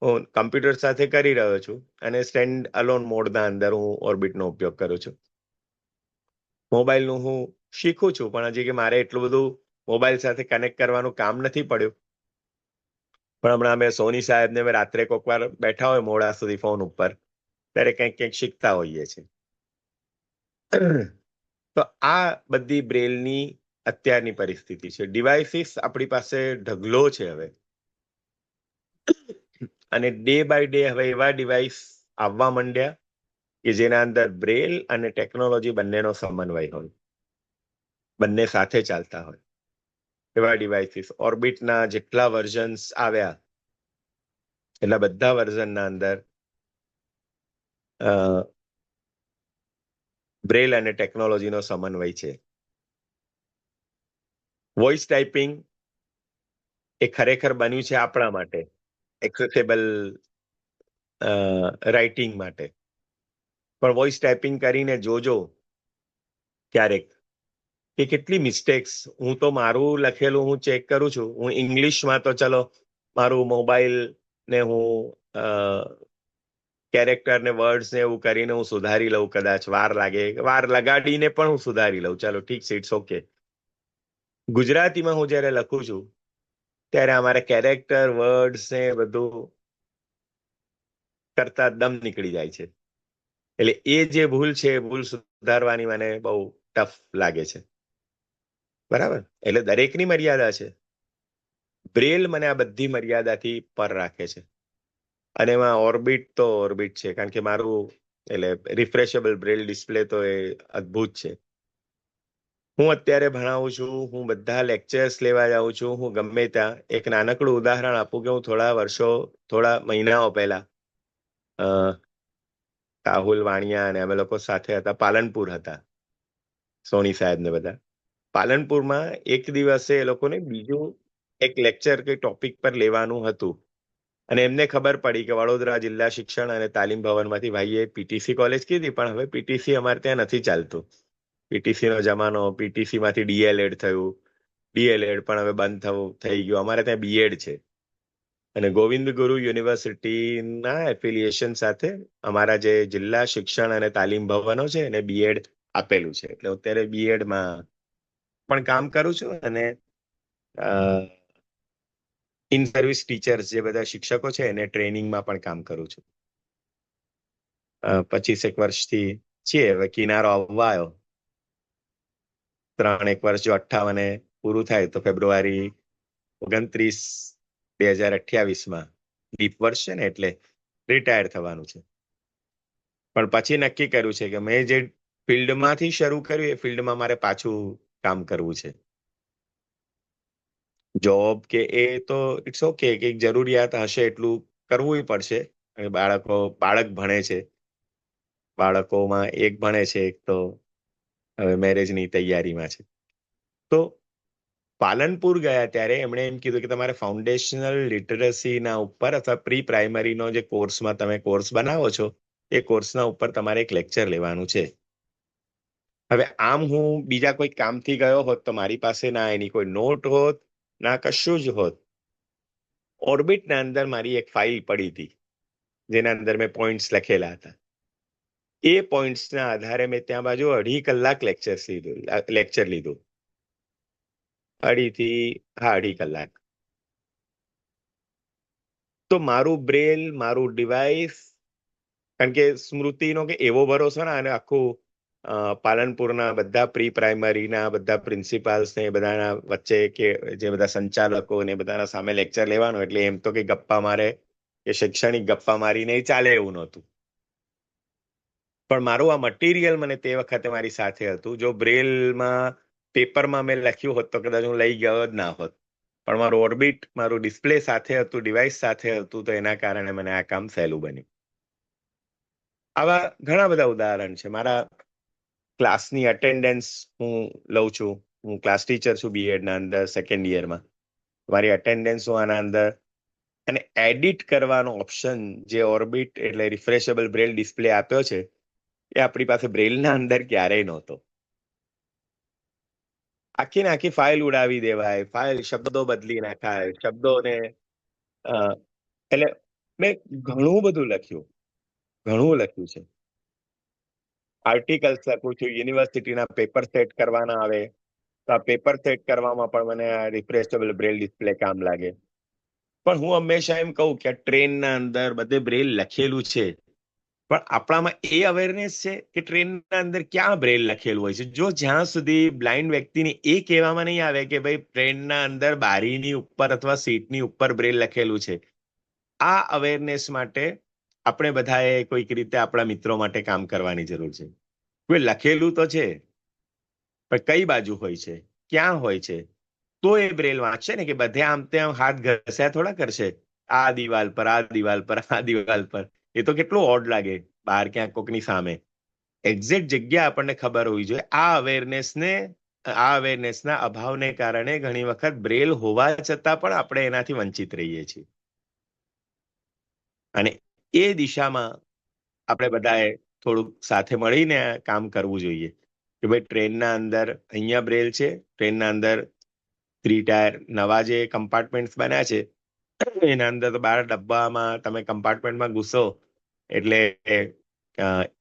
હું કમ્પ્યુટર સાથે કરી રહ્યો છું અને સ્ટેન્ડ અલોન મોડના અંદર હું ઓર્બિટનો ઉપયોગ કરું છું. મોબાઈલનું હું શીખું છું, પણ હજી કે મારે એટલું બધું મોબાઈલ સાથે કનેક્ટ કરવાનું કામ નથી પડ્યું. પણ હમણાં અમે સોની સાહેબને અમે રાત્રે કોઈક વાર બેઠા હોય મોડા સુધી ફોન ઉપર, ત્યારે કંઈક કંઈક શીખતા હોઈએ છીએ. તો આ બધી બ્રેલની અત્યારની પરિસ્થિતિ છે. ડિવાઇસીસ આપણી પાસે ઢગલો છે હવે, અને ડે બાય ડે હવે એવા ડિવાઇસ આવવા માંડ્યા કે જેના અંદર બ્રેલ અને ટેકનોલોજી બંનેનો સમન્વય હોય, બંને સાથે ચાલતા હોય એવા ડિવાઇસીસ. ઓર્બિટના જેટલા વર્ઝન્સ આવ્યા એટલા બધા વર્ઝનના અંદર બ્રેલ અને ટેકનોલોજીનો સમન્વય છે. વોઇસ ટાઈપિંગ એ ખરેખર બન્યું છે આપણા માટે, એક્સેસેબલ રાઇટિંગ માટે. પણ વોઇસ ટાઈપિંગ કરીને જોજો ક્યારેક કે કેટલી મિસ્ટેક્સ. હું તો મારું લખેલું હું ચેક કરું છું, હું ઇંગ્લિશમાં તો ચલો મારું મોબાઈલ ને હું કેરેક્ટર ને વર્ડ્સ ને એવું કરીને હું સુધારી લઉં, કદાચ વાર લાગે, વાર લગાડીને પણ હું સુધારી લઉં, ચાલો ઠીક છે, ઇટ્સ ઓકે. ગુજરાતીમાં હું જ્યારે લખું છું ત્યારે અમારે કેરેક્ટર વર્ડ્સ ને બધું કરતા દમ નીકળી જાય છે. એટલે એ જે ભૂલ છે એ ભૂલ સુધારવાની મને બહુ ટફ લાગે છે. બરાબર, એટલે દરેકની મર્યાદા છે. બ્રેલ મને આ બધી મર્યાદાથી પર રાખે છે. અને એમાં ઓર્બિટ તો ઓર્બિટ છે, કારણ કે મારું એટલે રિફ્રેશેબલ બ્રેલ ડિસ્પ્લે તો એ અદ્ભુત છે. હું અત્યારે ભણાવું છું, હું બધા લેક્ચર્સ લેવા જાઉં છું, હું ગમે ત્યાં એક નાનકડું ઉદાહરણ આપું કે હું થોડા મહિનાઓ પહેલા રાહુલ વાણિયા અને અમે લોકો સાથે હતા, પાલનપુર હતા, સોની સાહેબ ને બધા. પાલનપુરમાં એક દિવસે એ લોકોને બીજું એક લેક્ચર કે ટોપિક પર લેવાનું હતું, અને એમને ખબર પડી કે વડોદરા જિલ્લા શિક્ષણ અને તાલીમ ભવનમાંથી ભાઈએ પીટીસી કોલેજ કીધી, પણ હવે પીટીસી અમારે ત્યાં નથી ચાલતું. પીટીસી નો જમાનો, પીટીસી માંથી ડીએલએડ થયું, ડીએલએડ પણ હવે બંધ થઈ ગયું, અમારે ત્યાં બીએડ છે. અને ગોવિંદ ગુરુ યુનિવર્સિટીના એફિલિએશન સાથે અમારા જે જિલ્લા શિક્ષણ અને તાલીમ ભવનો છે એને બીએડ આપેલું છે. એટલે અત્યારે બીએડમાં પણ કામ કરું છું અને ઇન સર્વિસ ટીચર્સ જે બધા શિક્ષકો છે એને ટ્રેનિંગમાં પણ કામ કરું છું. 25 વર્ષથી છીએ, હવે કિનારો આવવા આવ્યો. 3 વર્ષ જો 58 પૂરું થાય તો ફેબ્રુઆરી 29, 2028માં દીપ વર્ષ છે ને, એટલે રિટાયર થવાનું છે. પણ પછી નક્કી કર્યું છે કે મેં જે ફિલ્ડમાંથી શરૂ કર્યું એ ફિલ્ડમાં મારે પાછું કામ કરવું છે. જોબ કે એ તો ઇટ્સ ઓકે, કે એક જરૂરિયાત હશે એટલું કરવું પડશે. બાળક ભણે છે, બાળકોમાં એક ભણે છે, એક તો હવે મેરેજની તૈયારીમાં છે. તો પાલનપુર ગયા ત્યારે એમણે એમ કીધું કે તમારે ફાઉન્ડેશનલ લિટરસીના ઉપર અથવા પ્રી પ્રાઇમરીનો જે કોર્સમાં તમે કોર્સ બનાવો છો એ કોર્સના ઉપર તમારે એક લેક્ચર લેવાનું છે. હવે આમ હું બીજા કોઈ કામથી ગયો હોત તો મારી પાસે ના એની કોઈ નોટ હોત, ના કશું જ હોત. ઓર્બિટના અંદર મારી એક ફાઇલ પડી હતી જેના અંદર મેં પોઈન્ટ્સ લખેલા હતા. એ પોઈન્ટ્સના આધારે મેં ત્યાં બાજુ 2.5 કલાક લેક્ચર લીધું. 2.5 કલાક. તો મારું બ્રેલ, મારું ડિવાઇસ કારણ કે સ્મૃતિનો કે એવો ભરોસો ને, અને આખું પાલનપુરના બધા પ્રી પ્રાઇમરીના બધા પ્રિન્સિપાલ્સ ને બધાના વચ્ચે કે જે બધા સંચાલકો ને બધાના સામે લેક્ચર લેવાનો, એટલે એમ તો કે ગપ્પા મારે કે શૈક્ષણિક ગપ્પા મારીને ચાલે એવું નહોતું. પણ મારું આ મટીરિયલ મને તે વખતે મારી સાથે હતું. જો બ્રેલમાં પેપરમાં મેં લખ્યું હોત તો કદાચ હું લઈ ગયો જ ના હોત, પણ મારું ઓર્બિટ, મારું ડિસ્પ્લે સાથે હતું, ડિવાઇસ સાથે હતું, તો એના કારણે મને આ કામ સહેલું બન્યું. આવા ઘણા બધા ઉદાહરણ છે. મારા ક્લાસની અટેન્ડન્સ હું લઉં છું. હું ક્લાસ ટીચર છું બીએડના અંદર સેકન્ડ યરમાં. મારી અટેન્ડન્સ હું આના અંદર, અને એડિટ કરવાનો ઓપ્શન જે ઓર્બિટ એટલે રિફ્રેશેબલ બ્રેલ ડિસ્પ્લે આપ્યો છે, એ આપણી પાસે બ્રેલના અંદર ક્યારેય નહોતો. આખી ને આખી ફાઇલ ઉડાવી દેવાય, ફાઇલ શબ્દો બદલી નાખાય, શબ્દોને એટલે મેં ઘણું બધું લખ્યું, ઘણું લખ્યું છે. આર્ટિકલ્સ લખું છું, યુનિવર્સિટીના પેપર સેટ કરવાના આવે તો આ પેપર સેટ કરવામાં પણ મને આ રિફ્રેશેબલ બ્રેલ ડિસ્પ્લે કામ લાગે. પણ હું હંમેશા એમ કહું કે ટ્રેનના અંદર બધે બ્રેલ લખેલું છે, પણ આપણામાં એ અવેરનેસ છે કે ટ્રેનના અંદર ક્યાં બ્રેલ લખેલું હોય છે? જો જ્યાં સુધી બ્લાઇન્ડ વ્યક્તિને એ કહેવામાં નહીં આવે કે ભાઈ ટ્રેનના અંદર બારીની ઉપર અથવા સીટની ઉપર બ્રેલ લખેલું છે, આ અવેરનેસ માટે આપણે બધાએ કોઈક રીતે આપણા મિત્રો માટે કામ કરવાની જરૂર છે. કોઈ લખેલું તો છે, પણ કઈ બાજુ હોય છે, ક્યાં હોય છે, તો એ બ્રેલ વાંચશે ને, કે બધે આમ તેમ હાથ ઘસ્યા થોડા કરશે, આ દિવાલ પર, આ દિવાલ પર, આ દિવાલ પર. એ તો કેટલું ઓડ લાગે બહાર ક્યાંક કોકની સામે. એક્ઝેક્ટ જગ્યા આપણને ખબર હોવી જોઈએ. આ અવેરનેસના અભાવને કારણે ઘણી વખત બ્રેલ હોવા છતાં પણ આપણે એનાથી વંચિત રહીએ છીએ. અને એ દિશામાં આપણે બધાએ થોડુંક સાથે મળીને કામ કરવું જોઈએ કે ભાઈ ટ્રેનના અંદર અહીંયા બ્રેલ છે, ટ્રેનના અંદર 3 ટાયર નવા જે કમ્પાર્ટમેન્ટ્સ બન્યા છે એના અંદર તો 12 ડબ્બામાં તમે કમ્પાર્ટમેન્ટમાં ઘૂસો એટલે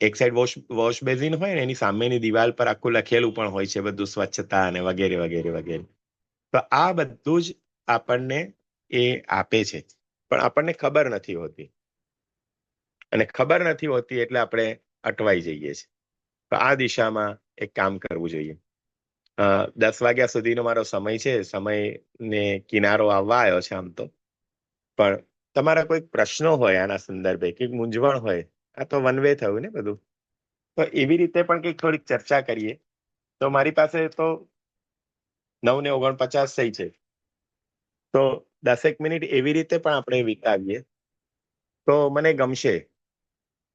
એક સાઈડ વોશ બેઝિન હોય ને, એની સામેની દિવાલ પર આખું લખેલું પણ હોય છે બધું, સ્વચ્છતા અને વગેરે વગેરે વગેરે. તો આ બધું જ આપણને એ આપે છે, પણ આપણને ખબર નથી હોતી, અને ખબર નથી હોતી એટલે આપણે અટવાઈ જઈએ છીએ. તો આ દિશામાં એક કામ કરવું જોઈએ. 10 વાગ્યા સુધીનો મારો સમય છે, સમયને કિનારો આવવા આવ્યો છે આમ તો. પણ તમારા કોઈ પ્રશ્નો હોય આના સંદર્ભે, કંઈક મૂંઝવણ હોય, આ તો વન વે થયું ને બધું, તો એવી રીતે પણ કંઈક થોડીક ચર્ચા કરીએ. તો મારી પાસે તો 9:49 થઈ છે, તો 10 મિનિટ એવી રીતે પણ આપણે વિતાવીએ તો મને ગમશે.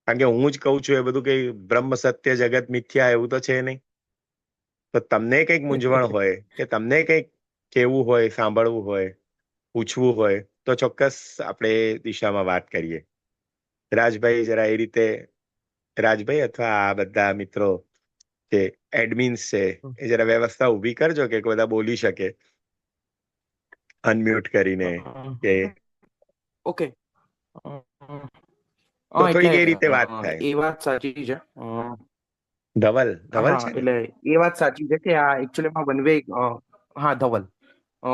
કારણ કે હું જ કહું છું એ બધું કઈ બ્રહ્મ સત્ય જગત મિથ્યા એવું તો છે નહીં. તો તમને કંઈક મૂંઝવણ હોય કે તમને કંઈક કહેવું હોય, સાંભળવું હોય, પૂછવું હોય, તો ચોક્કસ આપણે એ દિશામાં વાત કરીએ. રાજભાઈ જરા એ રીતે, રાજભાઈ અથવા આ બધા મિત્રો જે એડમિન્સ છે એ જરા વ્યવસ્થા ઊભી કરજો કે બધા બોલી શકે અનમ્યુટ કરીને કે ઓકે. તો થોડીક એ રીતે વાત થાય. એ વાત સાચી છે. ધવલ છે ને? એટલે એ વાત સાચી છે કે આ એકચ્યુઅલીમાં વન વે, હા ધવલ,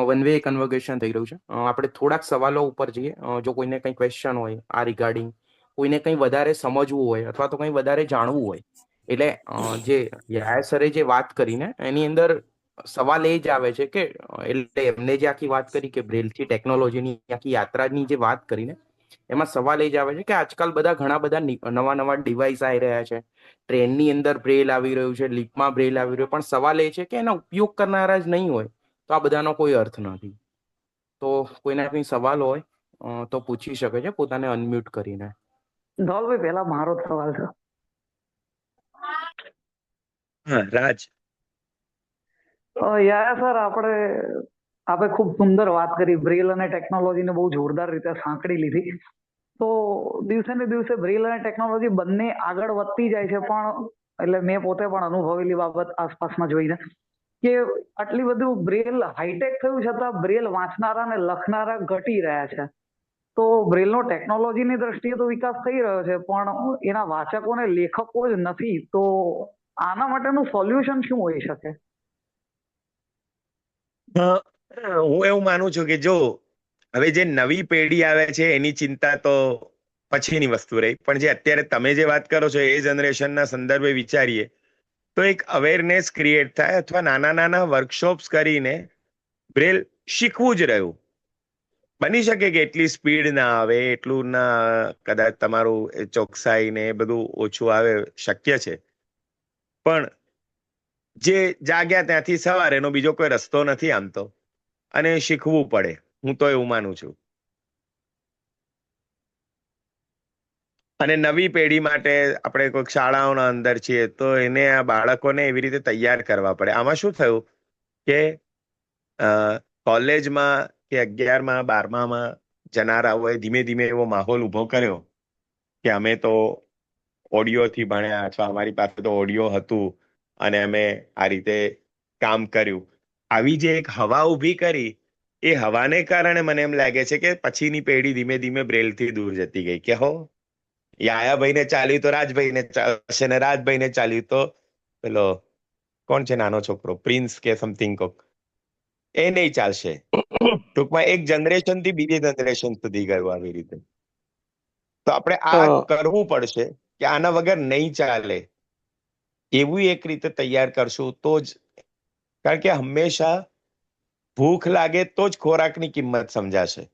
વન વે કન્વર્સેશન થઈ રહ્યું છે. આપણે થોડાક સવાલો ઉપર જઈએ. જો કોઈને કંઈ ક્વેશ્ચન હોય આ રિગાર્ડિંગ, કોઈને કંઈ વધારે સમજવું હોય અથવા તો કંઈ વધારે જાણવું હોય, એટલે જે યાર સરે જે વાત કરીને એની અંદર સવાલ એ જ આવે છે કે એટલે એમને જે આખી વાત કરી કે બ્રેલથી ટેકનોલોજીની આખી યાત્રાની જે વાત કરીને, એમાં સવાલ એ જ આવે છે કે આજકાલ ઘણા બધા નવા નવા ડિવાઇસ આવી રહ્યા છે. ટ્રેનની અંદર બ્રેલ આવી રહ્યું છે, લિફ્ટમાં બ્રેલ આવી રહ્યું, પણ સવાલ એ છે કે એનો ઉપયોગ કરનારા જ નહીં હોય તો આ બધાનો કોઈ અર્થ નથી. તો કોઈના કંઈ સવાલ હોય તો પૂછી શકે છે પોતાને અનમ્યુટ કરીને. ધવલભાઈ, પહેલા મારો સવાલ છે. હા, રાજ. યા સર, આપણે ખૂબ સુંદર વાત કરી, બ્રેલ અને ટેકનોલોજીને બહુ જોરદાર રીતે સાંકળી લીધી. તો દિવસે ને દિવસે બ્રેલ અને ટેકનોલોજી બંને આગળ વધતી જાય છે, પણ એટલે મેં પોતે પણ અનુભવેલી બાબત આસપાસમાં જોઈને કે આટલી બધું બ્રેલ હાઈટેક થયું છતાં બ્રેલ વાંચનારા અને લખનારા ઘટી રહ્યા છે. તો બ્રેલનો ટેકનોલોજીની દ્રષ્ટિએ તો વિકાસ થઈ રહ્યો છે, પણ એના વાચકો ને લેખકો જ નથી. તો આના માટેનું સોલ્યુશન શું હોઈ શકે? હું એવું માનું છું કે જો હવે જે નવી પેઢી આવે છે એની ચિંતા તો પછીની વસ્તુ રહી. પણ જે અત્યારે તમે જે વાત કરો છો એ જનરેશનના સંદર્ભે વિચારીએ તો એક અવેરનેસ ક્રિએટ થાય, અથવા નાના નાના વર્કશોપ્સ કરીને બ્રેલ શીખવું જ રહ્યું. બની શકે કે એટલી સ્પીડ ના આવે, એટલું ના, કદાચ તમારું ચોકસાઈ ને એ બધું ઓછું આવે, શક્ય છે. પણ જે જાગ્યા ત્યાંથી સવારે એનો બીજો કોઈ રસ્તો નથી આમ તો, અને શીખવું પડે. હું તો એવું માનું છું. અને નવી પેઢી માટે આપણે કોઈક શાળાઓના અંદર છીએ તો એને આ બાળકોને એવી રીતે તૈયાર કરવા પડે. આમાં શું થયું કે કોલેજમાં કે 11માં 12માં જનારાઓએ ધીમે ધીમે એવો માહોલ ઉભો કર્યો કે અમે તો ઓડિયોથી ભણ્યા, અથવા અમારી પાસે તો ઓડિયો હતું અને અમે આ રીતે કામ કર્યું. આવી જે એક હવા ઊભી કરી, એ હવાને કારણે મને એમ લાગે છે કે પછીની પેઢી ધીમે ધીમે બ્રેલથી દૂર જતી ગઈ. કે હો, યાયાભાઈને ચાલ્યું તો રાજભાઈને ચાલશે, ને રાજભાઈને ચાલ્યું તો પેલો કોણ છે નાનો છોકરો, પ્રિન્સ કે સમથિંગ કોક, એ નહીં ચાલશે. ટૂંકમાં એક જનરેશન થી બીજી જનરેશન સુધી ગયું આવી રીતે. તો આપણે આ કરવું પડશે કે આના વગર નહીં ચાલે, એવું એક રીતે તૈયાર કરશું તો જ. કારણ કે હંમેશા ભૂખ લાગે તો જ ખોરાકની કિંમત સમજાશે.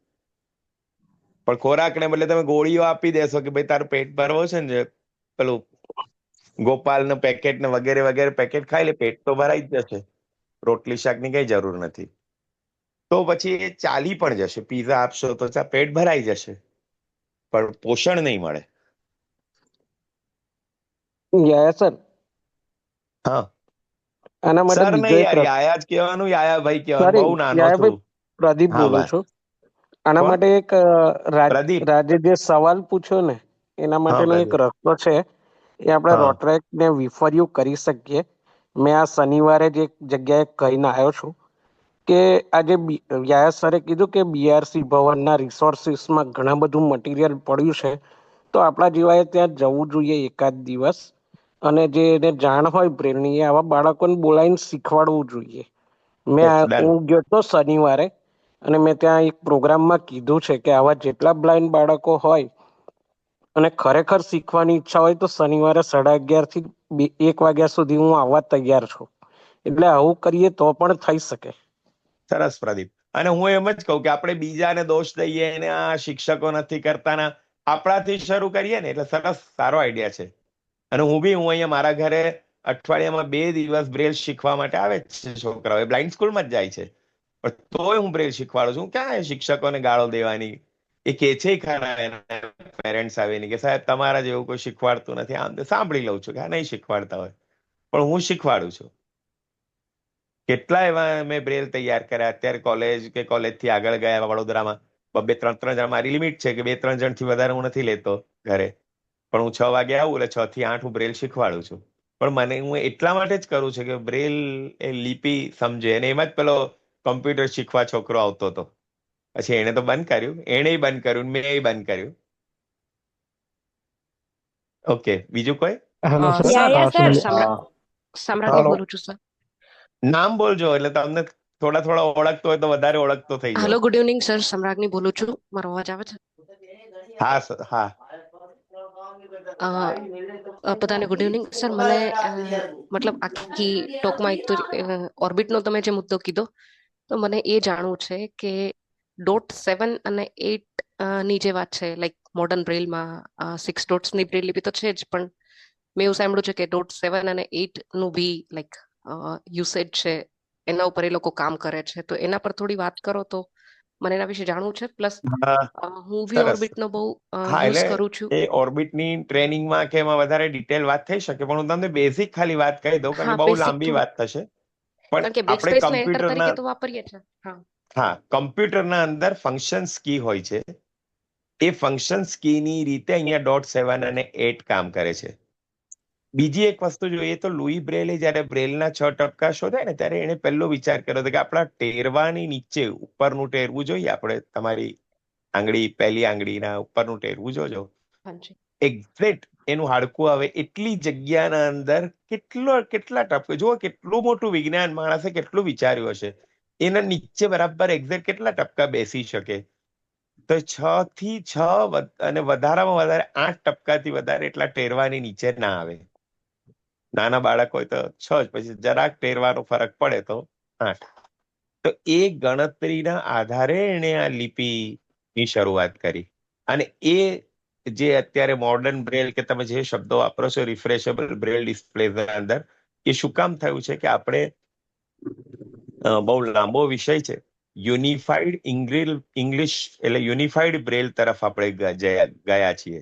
પણ ખોરાકને બદલે તમે ગોળીઓ આપી દેશો કે ભાઈ તારું પેટ ભરવો છે ને, પેલું ગોપાલનું પેકેટ ને વગેરે વગેરે પેકેટ ખાઈ લે, પેટ તો ભરાઈ જ જશે, રોટલી શાકની કઈ જરૂર નથી. તો પછી એ ચાલી પણ જશે. પીઝા આપશો તો પેટ ભરાઈ જશે, પણ પોષણ નહીં મળે. સર, હા, આના માટે સર બીજો નહીં એક યાર, યાયા જ કહેવાનું, યાયાભાઈ કહેવાનું. બહુ નાનો છું. યાયાભાઈ, પ્રદીપ હા બોલું ભાઈ. છું. આના કોણ? માટે એક પ્રદીપ. રાજે જે સવાલ પૂછ્યો ને, એના હા માટેનો એક પ્રદીપ. રસ્તો છે. એ આપણે હા રોટ્રેક ને વિફર્યું કરી શકીએ. મેં આ શનિવારે જ એક જગ્યાએ કહીને આવ્યો છું કે આજે યાયા સરે કીધું કે બીઆરસી ભવનના રિસોર્સિસમાં ઘણા બધું મટીરિયલ પડ્યું છે, તો આપણા જેવાએ ત્યાં જવું જોઈએ એકાદ દિવસ, અને જે એને જાણ હોય બ્રેલની, એ આવા બાળકોને બોલાવીને શીખવાડવું જોઈએ. ડન. હું ગયો તો શનિવારે, અને મેં ત્યાં એક પ્રોગ્રામમાં કીધું છે કે આવા જેટલા બ્લાઇન્ડ બાળકો હોય અને ખરેખર શીખવાની ઈચ્છા હોય તો શનિવારે 11:30 થી 1 વાગ્યા સુધી હું આવવા તૈયાર છું. એટલે આવું કરીએ તો પણ થઈ શકે. સરસ પ્રદીપ. અને હું એમ જ કહું કે આપણે બીજાને દોષ દઈએ ને આ શિક્ષકો નથી કરતા ને, આપણાથી શરૂ કરીએ ને, એટલે સરસ, સારો આઈડિયા છે. અને હું અહીંયા મારા ઘરે અઠવાડિયામાં 2 દિવસ બ્રેલ શીખવા માટે આવે છે છોકરાઓ. બ્લાઇન્ડ સ્કૂલમાં જ જાય છે, પણ તોય હું બ્રેલ શીખવાડું છું. ક્યાં શિક્ષકોને ગાળો દેવાની? એ કે છે ખરા એના પેરેન્ટ્સ આવીને કે સાહેબ તમારા જેવું કોઈ શીખવાડતું નથી, આમ સાંભળી લઉં છું કે આ નહીં શીખવાડતા હોય, પણ હું શીખવાડું છું. કેટલા એવા મેં બ્રેલ તૈયાર કર્યા. અત્યારે કોલેજથી આગળ ગયા વડોદરામાં 2-3 જણ, મારી લિમિટ છે કે 2-3 જણથી વધારે હું નથી લેતો ઘરે, પણ હું 6 વાગે આવું એટલે 6 થી 8 હું બ્રેલ શીખવાડું છું. પણ હું એટલા માટે જ કરું છું કે બ્રેલ એ લિપિ સમજે. અને એમાં જ પેલો કમ્પ્યુટર શીખવા છોકરો આવતો હતો, પછી એને તો બંધ કર્યું, એને બંધ કર્યું, મેં બંધ કર્યું. ઓકે, બીજું કોઈ? Hello sir. સમ્રાટ હલો. બોલું છું સર. નામ બોલજો એટલે તમને થોડા ઓળખતો હોય તો વધારે ઓળખતો થઈ હેલો, જાવ. Good evening sir. સમ્રાટની બોલું છું. મારો અવાજ આવે છે? હા સર, હા. બધાને ગુડ ઇવનિંગ સર. મને મતલબ આખી ટોકમાં એક તો ઓર્બિટનો તમે જે મુદ્દો કીધો, તો મને એ જાણવું છે કે .7 અને 8 ની જે વાત છે, લાઈક મોડર્ન બ્રેલમાં 6 ડોટ્સની બ્રેલ લિપિ તો છે જ, પણ મેં એવું સાંભળ્યું છે કે .7 અને 8 નું બી લાઈક યુસેજ છે, એના ઉપર એ લોકો કામ કરે છે. તો એના પર થોડી વાત કરો તો મને એના વિશે જાણવું છે. પ્લસ હું બી સરસ. ઓર્બિટનો બહુ હા, યુઝ એટલે કરું છું. એ ઓર્બિટની ટ્રેનિંગમાં કે એમાં વધારે ડિટેલ વાત થઈ શકે, પણ હું તમને બેઝિક ખાલી વાત કહી દઉં, કારણ હા, કે બહુ બેસિક લાંબી વાત થશે. પણ કારણ કે આપણે બેકસ્પેસને એન્ટર તરીકે તો વાપરીએ છીએ. હા, કમ્પ્યુટરના અંદર ફંક્શન્સ કી હોય છે. એ ફંક્શન્સ કીની રીતે અહીંયા .7 અને 8 કામ કરે છે. બીજી એક વસ્તુ જોઈએ તો લુઈ બ્રેલે જ્યારે બ્રેલના 6 ટપકા શોધ્યા ને, ત્યારે એને પહેલો વિચાર કર્યો હતો કે આપણા ટેરવાની નીચે ઉપરનું ટેરવું જોઈએ. આપણે તમારી પહેલી આંગળીના ઉપરનું ટેરવું જોજો, એક્ઝેક્ટ એનું હાડકું આવે એટલી જગ્યાના અંદર કેટલા ટપકા. જુઓ કેટલું મોટું વિજ્ઞાન, માણસે કેટલું વિચાર્યું હશે. એના નીચે બરાબર એક્ઝેક્ટ કેટલા ટપકા બેસી શકે. તો 6 થી 6 અને વધારામાં વધારે 8 ટપકાથી વધારે એટલા ટેરવાની નીચે ના આવે. નાના બાળક હોય તો 6 જ, પછી જરાક ટેરવાનો ફરક પડે તો 8. તો એ ગણતરીના આધારે એણે આ લિપિની શરૂઆત કરી. અને એ જે અત્યારે મોડર્ન બ્રેલ કે તમે જે શબ્દો વાપરો છો રિફ્રેશેબલ બ્રેલ ડિસ્પ્લેના અંદર, એ શું કામ થયું છે કે આપણે બહુ લાંબો વિષય છે. યુનિફાઈડ ઇંગ્લિશ એટલે યુનિફાઈડ બ્રેલ તરફ આપણે ગયા છીએ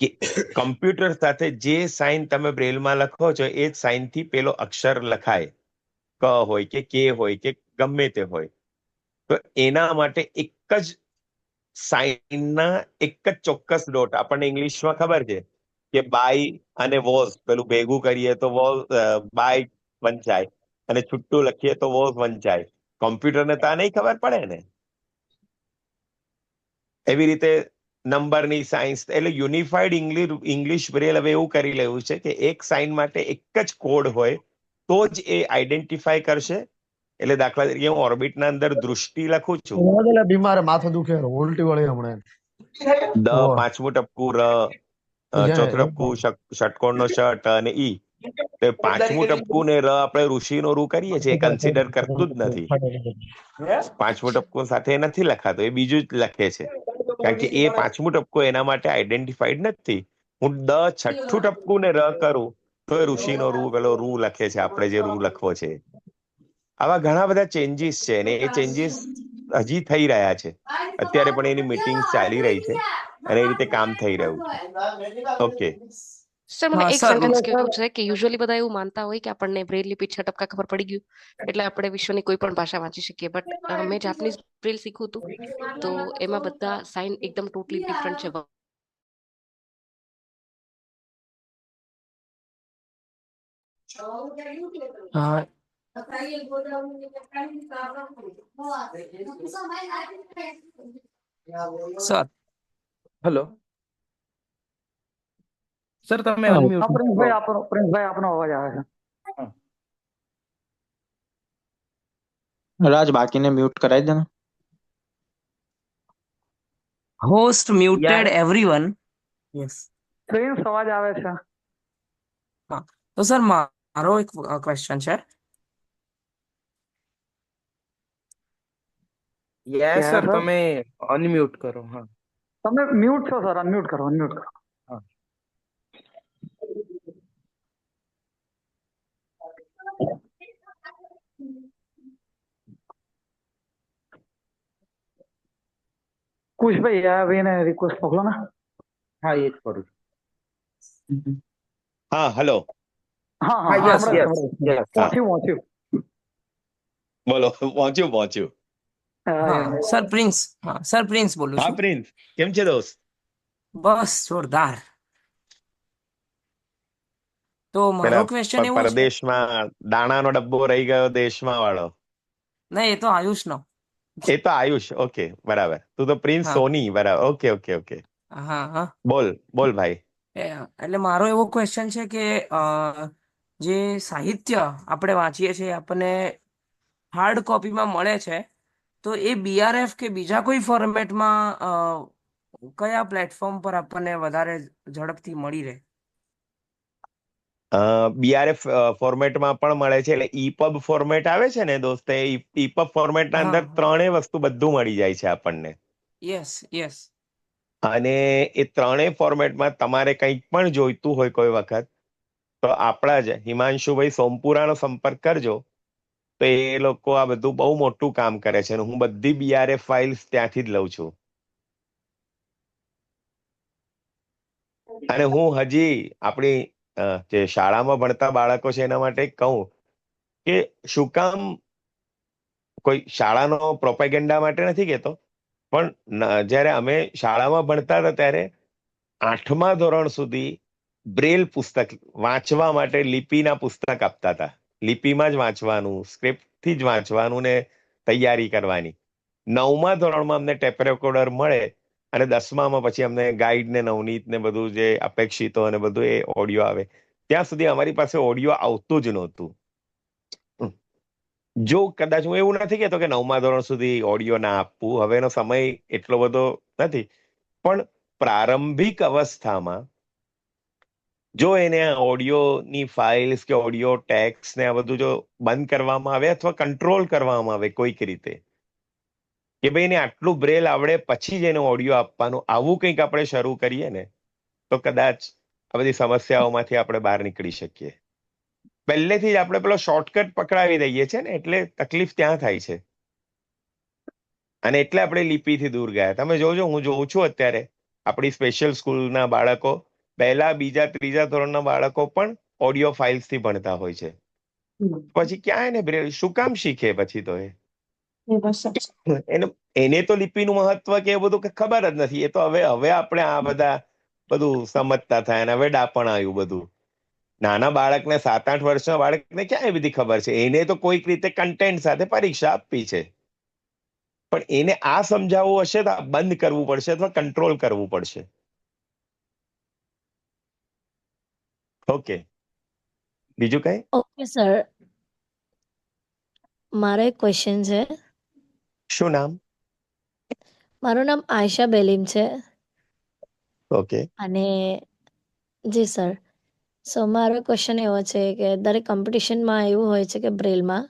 કે કમ્પ્યુટર સાથે જે સાઇન તમે બ્રેલમાં લખો છો એ જ સાઇનથી પેલો અક્ષર લખાય, ક હોય કે કે હોય કે ગમે તે હોય. તો એના માટે એક જ સાઇનના એક જ ચોક્કસ ડોટ, આપણને ઇંગ્લિશમાં ખબર છે કે બાય અને વોઝ પેલું ભેગું કરીએ તો વોઝ બાય વંચાય અને છૂટું લખીએ તો વોઝ વંચાય. કોમ્પ્યુટરને તો આ નહીં ખબર પડે ને. એવી રીતે નંબરની સાયન્સ એટલે યુનિફાઈડ ઇંગ્લિશ બ્રેલ હવે એવું કરી લેવું છે કે એક સાઇન માટે એક જ કોડ હોય તો જ એ આઈડેન્ટિફાય કરશે. એટલે દાખલા તરીકે હું ઓર્બિટના અંદર દૃષ્ટિ લખું છું, બીમાર માથું દુખે ઉલટી વળી હમણાં દ પાંચમું ટપકું ર, ચોથું ટપકું ષટકોણનો ષટ અને ઈ. તો પાંચમું ટપકું ને ર આપણે ઋષિનો રૂ કરીએ છીએ, કન્સિડર કરતું જ નથી. પાંચમું ટપકું સાથે નથી લખાતો, એ બીજું જ લખે છે, કારણ કે એ પાંચમું ટપકું એના માટે આઈડેન્ટિફાઈડ નથી. હું દ છઠ્ઠું ટપકું ને ર કરું તો એ ઋષિનો રૂ પેલો રૂ લખે છે, આપણે જે રૂ લખવો છે. આવા ઘણા બધા ચેન્જીસ છે અને એ ચેન્જીસ હજી થઈ રહ્યા છે. અત્યારે પણ એની મીટિંગ ચાલી રહી છે અને એ રીતે કામ થઈ રહ્યું છે. ઓકે સર મને એક સેન્ટેન્સ કેવું છે કે યુઝ્યુઅલી બધા એવું માનતા હોય કે આપણને બ્રેલ લિપિ 6 ટપકા ખબર પડી ગયું એટલે આપણે વિશ્વની કોઈ પણ ભાષા વાંચી શકીએ, બટ મેં જાપાનીઝ બ્રેલ શીખ્યું હતું તો એમાં બધા સાઇન એકદમ ટોટલી ડિફરન્ટ છે. સર હેલો સર તમે હા, અનમ્યુટ પ્રિન્સભાઈ આપનો અવાજ આવે છે. રાજ બાકીને મ્યુટ કરાવી દે ને. Host muted everyone. Yes. Prince અવાજ આવે છે. હા તો સર મારો એક ક્વેશ્ચન છે. યસ સર તમે અનમ્યુટ કરો. હા તમે મ્યુટ છો સર, અનમ્યુટ કરો, અનમ્યુટ કરો. હા કુશભાઈ અभी એને રિક્વેસ્ટ મોકલો ને. હા એ જ કરું છું. હા હલો હા હા હા યસ યસ યસ પહોંચ્યું. બોલો. પહોંચ્યું. હા સર પ્રિન્સ. હા સર પ્રિન્સ બોલું હા છું. પ્રિન્સ, કેમ છે દોસ્ત? બસ જોરદાર. તો મારો પેલા ક્વેશ્ચન એવો છે, પરદેશમાં દાણાનો ડબ્બો રહી ગયો દેશમાં વાળો. ના એ તો આયુષનો. એ તો આયુષ. ઓકે બરાબર. તું તો પ્રિન્સ હા સોની. બરાબર. ઓકે. હા હા બોલ ભાઈ. એટલે મારો એવો ક્વેશ્ચન છે કે જે સાહિત્ય આપણે વાંચીએ છીએ આપણને હાર્ડ કોપીમાં મળે છે, તો એ બીઆરએફ કે બીજા કોઈ ફોર્મેટમાં કયા પ્લેટફોર્મ પર આપણને વધારે ઝડપથી મળી રહે? બીઆરએફ ફોર્મેટમાં પણ મળે છે. એટલે ઈપબ ફોર્મેટ આવે છે ને દોસ્ત, એ ઈપબ ફોર્મેટના અંદર હા ત્રણેય વસ્તુ બધું મળી જાય છે આપણને. યસ અને એ ત્રણેય ફોર્મેટમાં તમારે કંઈક પણ જોઈતું હોય કોઈ વખત તો આપણા જ હિમાંશુભાઈ સોમપુરાનો સંપર્ક કરજો. તો એ લોકો આ બધું બહુ મોટું કામ કરે છે અને હું બધી બીઆરએફ ફાઇલ્સ ત્યાંથી જ લઉં છું. અને હું હજી આપણી જે શાળામાં ભણતા બાળકો છે એના માટે કહું કે શું કામ કોઈ શાળાનો પ્રોપેગેન્ડા માટે નથી કહેતો, પણ જ્યારે અમે શાળામાં ભણતા હતા ત્યારે 8મા ધોરણ સુધી બ્રેલ પુસ્તક વાંચવા માટે લિપિના પુસ્તક આપતા હતા. લિપિમાં જ વાંચવાનું, સ્ક્રિપ્ટથી જ વાંચવાનું ને તૈયારી કરવાની. 9મા ધોરણમાં અમને ટેપ રેકોર્ડર મળે અને 10મામાં પછી અમને ગાઈડ ને નવનીત ને બધું જે અપેક્ષિતો અને બધું એ ઓડિયો આવે. ત્યાં સુધી અમારી પાસે ઓડિયો આવતું જ નહોતું. જો કદાચ હું એવું નથી કહેતો કે 9મા ધોરણ સુધી ઓડિયો ના આપવું, હવેનો સમય એટલો બધો નથી, પણ પ્રારંભિક અવસ્થામાં જો એને ઓડિયોની ફાઇલ્સ કે ઓડિયો ટેક્સ ને આ બધું જો બંધ કરવામાં આવે અથવા કંટ્રોલ કરવામાં આવે કોઈક રીતે, કે ભાઈ એને આટલું બ્રેલ આવડે પછી જ એને ઓડિયો આપવાનું, આવું કંઈક આપણે શરૂ કરીએ ને તો કદાચ આ બધી સમસ્યાઓમાંથી આપણે બહાર નીકળી શકીએ. પહેલેથી જ આપણે પેલો શોર્ટકટ પકડાવી દઈએ છીએ ને, એટલે તકલીફ ત્યાં થાય છે. અને એટલે આપણે લિપિથી દૂર ગયા. તમે જોજો, હું જોઉં છું અત્યારે આપણી સ્પેશિયલ સ્કૂલના બાળકો, પહેલા બીજા ત્રીજા ધોરણના બાળકો પણ ઓડિયો ફાઇલ્સથી ભણતા હોય છે. પછી ક્યાં એને બ્રેલ શું કામ શીખે પછી તો એને તો લિપિનું મહત્વ કે એ બધું ખબર જ નથી. એ તો હવે આપણે આ બધું સમજતા થાય અને હવે ડાપણ આવ્યું બધું. નાના બાળકને 7-8 વર્ષના બાળકને ક્યાં એ બધી ખબર છે? એને તો કોઈક રીતે કન્ટેન્ટ સાથે પરીક્ષા આપવી છે, પણ એને આ સમજાવવું હશે તો બંધ કરવું પડશે અથવા કંટ્રોલ કરવું પડશે. ઓકે, બીજું કઈ? ઓકે સર, મારો એક ક્વેશ્ચન છે. શું નામ? મારું નામ આયશા બેલીમ છે. ઓકે. અને જી સર, સો મારો ક્વેશ્ચન એવો છે કે દરેક કોમ્પિટિશનમાં એવું હોય છે કે બ્રેલમાં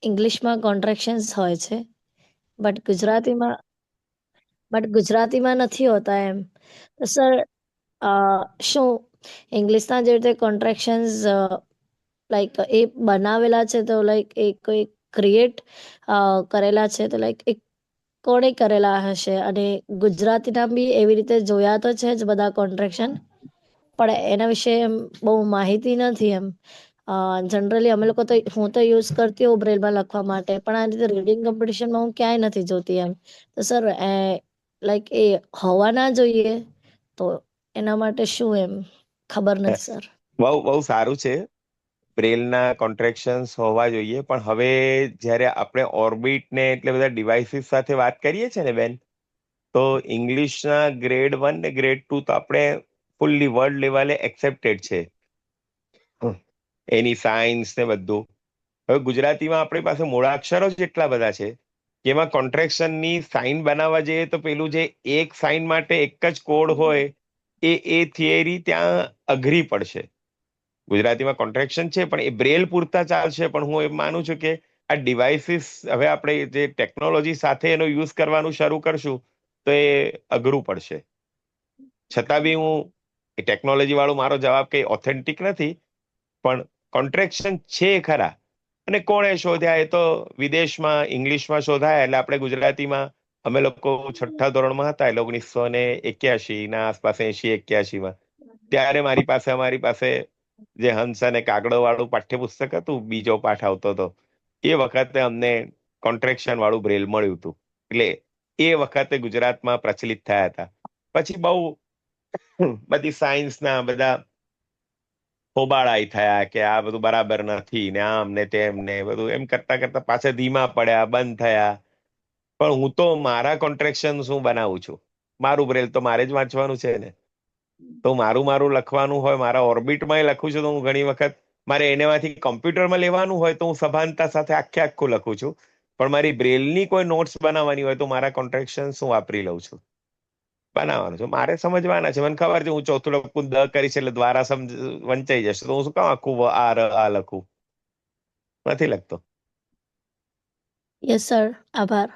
ઇંગ્લિશમાં કોન્ટ્રેક્શન્સ હોય છે, બટ ગુજરાતીમાં નથી હોતા એમ. તો સર શું ઇંગ્લિશના જે રીતે કોન્ટ્રેક્શન્સ લાઈક એ બનાવેલા છે, તો લાઈક એ કોઈ ક્રિએટ કરેલા છે, તો લાઈક એ કોણે કરેલા હશે? અને ગુજરાતીના બી એવી રીતે જોયા તો છે જ બધા કોન્ટ્રેક્શન, પણ એના વિશે એમ બહુ માહિતી નથી એમ. જનરલી અમે લોકો તો હું તો યુઝ કરતી હોઉં બ્રેલમાં લખવા માટે, પણ આ રીતે રીડિંગ કોમ્પિટિશનમાં હું ક્યાંય નથી જોતી એમ. તો સર લાઈક એ હોવા ના જોઈએ, તો એના માટે શું એમ ખબર નથી સર. બહુ સારું છે. બ્રેલના કોન્ટ્રેક્શન્સ હોવા જોઈએ, પણ હવે જ્યારે આપણે ઓર્બિટ ને એટલે બધા ડિવાઇસીસ સાથે વાત કરીએ છીએ ને બેન, તો ઇંગ્લિશના ગ્રેડ 1 ને ગ્રેડ 2 તો આપણે ફૂલ્લી વર્લ્ડ લેવલે એક્સેપ્ટેડ છે, એની સાયન્સ ને બધું. હવે ગુજરાતીમાં આપણી પાસે મૂળાક્ષરો જ એટલા બધા છે કે એમાં કોન્ટ્રેક્શનની સાઇન બનાવવા જઈએ તો પેલું જે એક સાઇન માટે એક જ કોડ હોય એ થિયરી ત્યાં અઘરી પડશે. ગુજરાતીમાં કોન્ટ્રેક્શન છે પણ એ બ્રેલ પૂરતા ચાલશે, પણ હું એમ માનું છું કે આ ડિવાઇસીસ હવે આપણે જે ટેકનોલોજી સાથે એનો યુઝ કરવાનું શરૂ કરશું તો એ અઘરું પડશે. છતાં બી હું એ ટેકનોલોજી વાળો મારો જવાબ કઈ ઓથેન્ટિક નથી, પણ કોન્ટ્રેક્શન છે ખરા. અને કોણે શોધ્યા? એ તો વિદેશમાં ઇંગ્લિશમાં શોધાયા, એટલે આપણે ગુજરાતીમાં અમે લોકો 6ઠ્ઠા ધોરણમાં હતા એટલે 1981 ના આસપાસ, 80-81માં, ત્યારે અમારી પાસે જે હંસ અને કાગડો વાળું પાઠ્યપુસ્તક હતું, બીજો પાઠ આવતો હતો, એ વખતે અમને કોન્ટ્રેક્શન વાળું બ્રેલ મળ્યું હતું. એટલે એ વખતે ગુજરાતમાં પ્રચલિત થયા હતા. પછી બહુ બધી સાયન્સના બધા હોબાળાઈ થયા કે આ બધું બરાબર નથી ને આમ ને તેમ ને બધું, એમ કરતા કરતા પાછા ધીમા પડ્યા, બંધ થયા. પણ હું તો મારા કોન્ટ્રેક્શન શું બનાવું છું, મારું બ્રેલ તો મારે જ વાંચવાનું છે ને. તો મારું લખવાનું હોય, મારા ઓર્બિટમાં લખું છું, તો હું ઘણી વખત મારે એનામાંથી કોમ્પ્યુટરમાં લેવાનું હોય તો હું સભાનતા સાથે આખું લખું છું, પણ મારી બ્રેલની કોઈ નોટ્સ બનાવવાની હોય તો મારા કોન્ટ્રેક્શન હું વાપરી લઉં છું, બનાવવાનું છે. મારે સમજવાના છે, મને ખબર છે હું ચોથું લખું દ કરીશ એટલે દ્વારા વંચાઈ જશે, તો હું શું કામ આખું આ લખું? નથી લખતો. યસ સર, આભાર.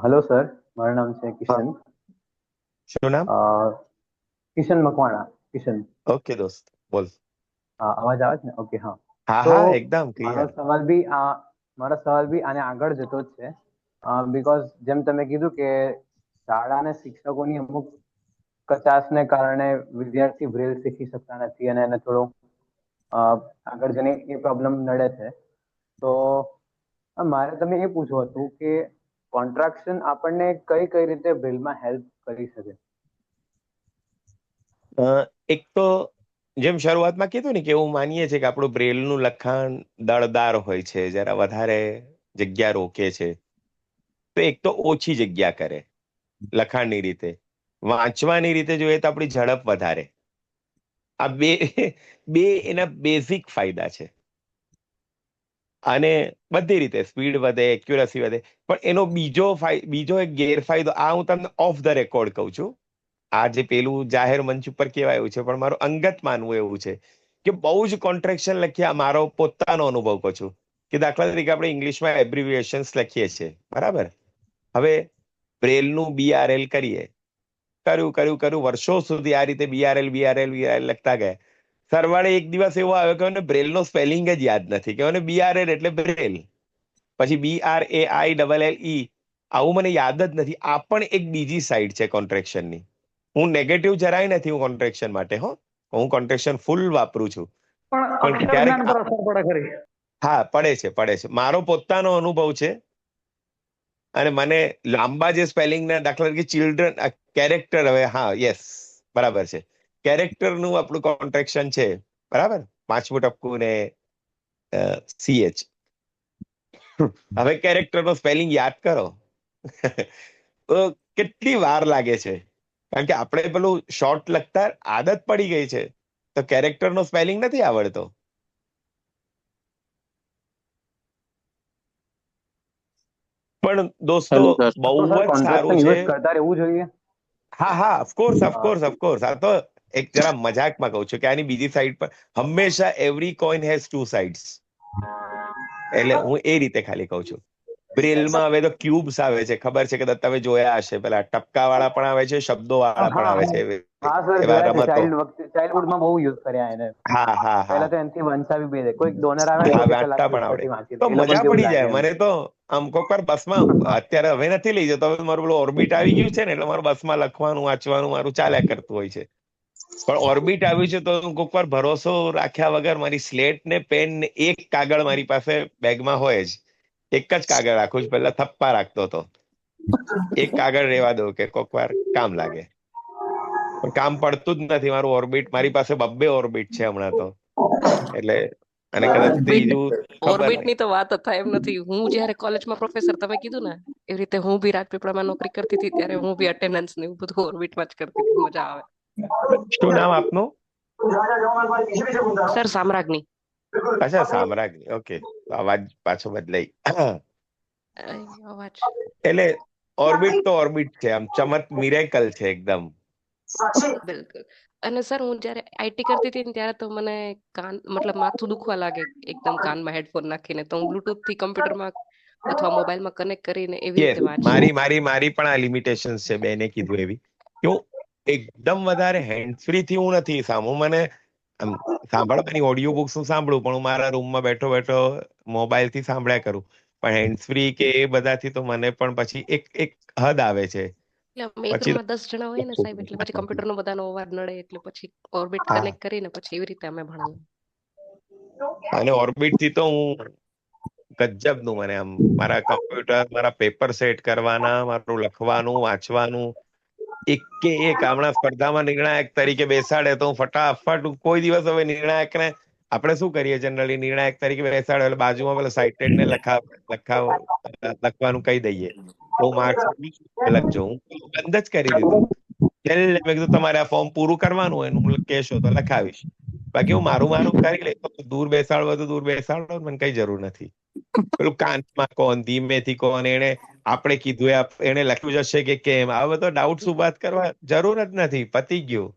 હેલો સર, મારું નામ છે કિશન. શું નામ? કિશન મકવાણા. કિશન. ઓકે દોસ્ત, બોલ. અવાજ આવે છે ને? ઓકે, હા. હા તો હા, એકદમ ક્લિયર. મારો સવાલ બી આને આગળ જતો જ છે, બીકોઝ જેમ તમે કીધું કે શાળા અને શિક્ષકોની અમુક કચાશને કારણે વિદ્યાર્થી બ્રેલ શીખી શકતા નથી અને એને થોડો આગળ જઈને એ પ્રોબ્લેમ નડે છે. તો મારે તમે એ પૂછવું હતું કે કોન્ટ્રાક્શન આપણને કઈ કઈ રીતે બ્રેલમાં હેલ્પ કરી શકે? એક તો જેમ શરૂઆતમાં કીધું ને કે એવું માનીએ છીએ કે આપણું બ્રેલનું લખાણ દળદાર હોય છે, જરા વધારે જગ્યા રોકે છે. તો એક તો ઓછી જગ્યા કરે લખાણની રીતે, વાંચવાની રીતે જોઈએ તો આપણી ઝડપ વધારે. આ બે એના બેઝિક ફાયદા છે. અને બધી રીતે સ્પીડ વધે, એક્યુરસી વધે. પણ એનો બીજો એક ગેરફાયદો, આ હું તમને ઓફ ધ રેકોર્ડ કહું છું, આ જે પેલું જાહેર મંચ ઉપર કહેવાયું છે, પણ મારું અંગત માનવું એવું છે કે બહુ જ કોન્ટ્રેક્શન લખ્યા. મારો પોતાનો અનુભવ કહું છું કે દાખલા તરીકે આપણે ઇંગ્લિશમાં એબ્રિવિએશન્સ લખીએ છીએ, બરાબર? હવે બ્રેલનું BRL કર્યું વર્ષો સુધી આ રીતે BRL લખતા ગયા. સરવાળે એક દિવસ એવો આવ્યો કે મને બ્રેલનો સ્પેલિંગ જ યાદ નથી, કે મને BRL એટલે બ્રેલ, પછી BRAILLE, આવું મને યાદ જ નથી. આ પણ એક બીજી સાઈડ છે કોન્ટ્રેક્શનની. હું નેગેટિવ જરાય નથી હું કોન્ટ્રેક્શન માટે, હું કોન્ટ્રેક્શન ફૂલ વાપરું છું, પણ ક્યારેક હા પડે છે. મારો પોતાનો અનુભવ છે. અને મને લાંબા જે સ્પેલિંગના, દાખલા તરીકે ચિલ્ડ્રન, કેરેક્ટર, હવે હા યસ બરાબર છે, કેરેક્ટરનું આપણું કોન્ટ્રેક્શન છે, બરાબર, 5મું ટપકું ને CH. હવે કેરેક્ટરનો સ્પેલિંગ યાદ કરો તો કેટલી વાર લાગે છે, કારણ કે આપણે પેલું શોર્ટ લખતા આદત પડી ગઈ છે, તો કેરેક્ટરનો સ્પેલિંગ નથી આવડતો. પણ દોસ્તો બહુ જ સારું છે. કરતા રહેવું જોઈએ. હા ઓફકોર્સ. આ તો એક જરા મજાકમાં કહું છું કે આની બીજી સાઈડ પર હંમેશા એવરી કોઈન હેઝ 2 સાઇડ્સ, એટલે હું એ રીતે ખાલી કહું છું. બ્રેલમાં હવે તો ક્યુબ્સ આવે છે, ખબર છે કે તમે જોયા હશે, પેલા ટપકા વાળા પણ આવે છે, શબ્દો વાળા પણ આવે છે, એવા રમતો. ચાઇલ્ડહુડમાં બહુ યુઝ કર્યા એને. હા પહેલા તો એનથી વંચાવી બી દે, કોઈક ડોનર આવે હા વાંચતા પણ આવડે તો મજા પડી જાય. મને તો આમ કોઈક વાર બસમાં, અત્યારે હવે નથી લઈ જતો, હવે મારું પેલું ઓર્બિટ આવી ગયું છે ને, એટલે મારું બસમાં લખવાનું વાંચવાનું મારું ચાલ્યા કરતું હોય છે. પણ ઓર્બિટ આવ્યું છે તો કોઈક વાર ભરોસો રાખ્યા વગર મારી સ્લેટ ને પેન ને એક કાગળ મારી પાસે બેગમાં હોય જ, એક જ કાગળ રાખું છું. પહેલા થપ્પા રાખતો હતો, એક કાગળ રેવા દો કે કોઈક વાર કામ લાગે, પણ કામ પડતું જ નથી. મારું ઓર્બિટ, મારી પાસે 2 ઓર્બિટ છે હમણાં તો, એટલે અને કદાચ ત્રીજું ખબર ઓર્બિટની તો વાત જ થાય એમ નથી. હું જયારે કોલેજમાં પ્રોફેસર, તમે કીધું ને એવી રીતે, હું બી રાજપીપળામાં નોકરી કરતી હતી, ત્યારે હું બી અટેન્ડન્સ ને એવું બધું ઓર્બિટમાં જ કરતી હતી. મજા આવે. શું નામ આપનું? સર સામ્રાજ્ઞી. અચ્છા સામ્રાજ્ઞી, ઓકે. અવાજ પાછો બદલાઈ. અવાજ એટલે ઓર્બિટ તો ઓર્બિટ છે, આમ મિરેકલ છે એકદમ. બિલકુલ. અને સર હું જયારે આઈટી કરતી હતી ને, ત્યારે તો મને કાન, મતલબ માથું દુખવા લાગે એકદમ કાનમાં હેડફોન નાખીને, તો હું બ્લુટૂથ થી કમ્પ્યુટરમાં અથવા મોબાઈલમાં કનેક્ટ કરીને એવી યસ, રીતે વાંચી. મારી પણ આ લિમિટેશન છે, બેને કીધું એવી, કે હું એકદમ વધારે હેન્ડ ફ્રી થી હું નથી મને આમ સાંભળવાની ઓડિયો બુક્સ હું સાંભળું, પણ હું મારા રૂમમાં બેઠો બેઠો મોબાઈલ થી સાંભળ્યા કરું. પણ હેન્ડ ફ્રી કે એ બધાથી તો મને પણ પછી એક હદ આવે છે. એટલે એક રૂમમાં 10 જણા હોય ને સાહેબ, એટલે પછી કમ્પ્યુટર નો બધાનો અવાજ નડે, એટલે પછી ઓર્બિટ કનેક્ટ કરીને પછી એવી રીતે અમે ભણાવીએ. અને ઓર્બિટ થી તો હું ગજબ નું, મને આમ મારા કમ્પ્યુટર, મારા પેપર સેટ કરવાના, મારું લખવાનું, વાંચવાનું, એક હમણાં સ્પર્ધામાં નિર્ણાયક તરીકે બેસાડે તો હું ફટાફટ, કોઈ દિવસ હવે નિર્ણાયક ને આપણે શું કરીએ જનરલી, નિર્ણાયક તરીકે બેસાડે એટલે બાજુમાં પેલા સાઇટેડ ને લખવાનું કહી દઈએ, તો માર્ક્સ લખજો. હું બંધ જ કરી દીધું. મેં કીધું તમારે આ ફોર્મ પૂરું કરવાનું હોય, હું કહેશો તો લખાવીશ, બાકી હું મારું કરી લઈશ. દૂર બેસાડો, મને કઈ જરૂર નથી. પેલું કાનમાં કોણ, ધીમેથી કોણ, એને આપણે કીધું એને લખ્યું જશે કે કેમ, આ બધો ડાઉટ ઉભા કરવા જરૂર જ નથી. પતી ગયું.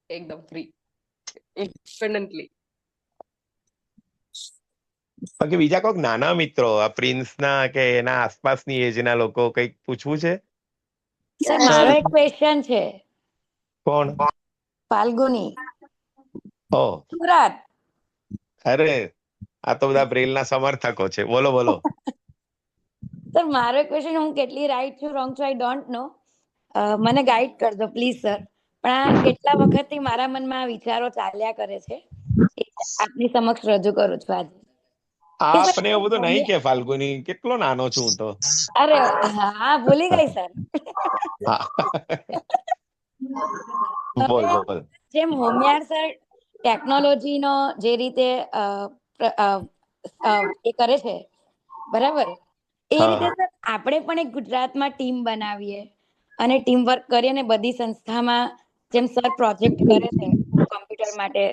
એકદમ ફ્રી, ઇન્ડિપેન્ડન્ટલી. બાકી બીજા કોઈક નાના મિત્રો, આ પ્રિન્સના કે એના આસપાસની એજના લોકો, કંઈક પૂછવું છે? સર મારો એક ક્વેશ્ચન છે. કોણ? ફાલ્ગુની, સુરત. અરે આ તો બધા બ્રેલના સમર્થકો છે. બોલો. સર મારો ક્વેશ્ચન, હું કેટલી રાઈટ છું, રોંગ છું, આઈ ડોન્ટ નો, મને ગાઈડ કરજો પ્લીઝ સર. પણ આ કેટલા વખતથી મારા મનમાં આ વિચારો ચાલ્યા કરે છે, આપની સમક્ષ રજૂ કરું છું આજે. આપને એવું બધું નહીં કે ફાલ્ગુની, કેટલો નાનો છું હું તો. અરે હા, ભૂલી ગઈ સર. બોલ. જેમ હોમિયાર સર ટેકનોલોજીનો જે રીતે એ કરે છે, બરાબર, એ રીતે સર આપણે પણ એક ગુજરાતમાં ટીમ બનાવીએ અને ટીમ વર્ક કરીએ, અને બધી સંસ્થામાં જેમ સર પ્રોજેક્ટ કરે છે કમ્પ્યુટર માટે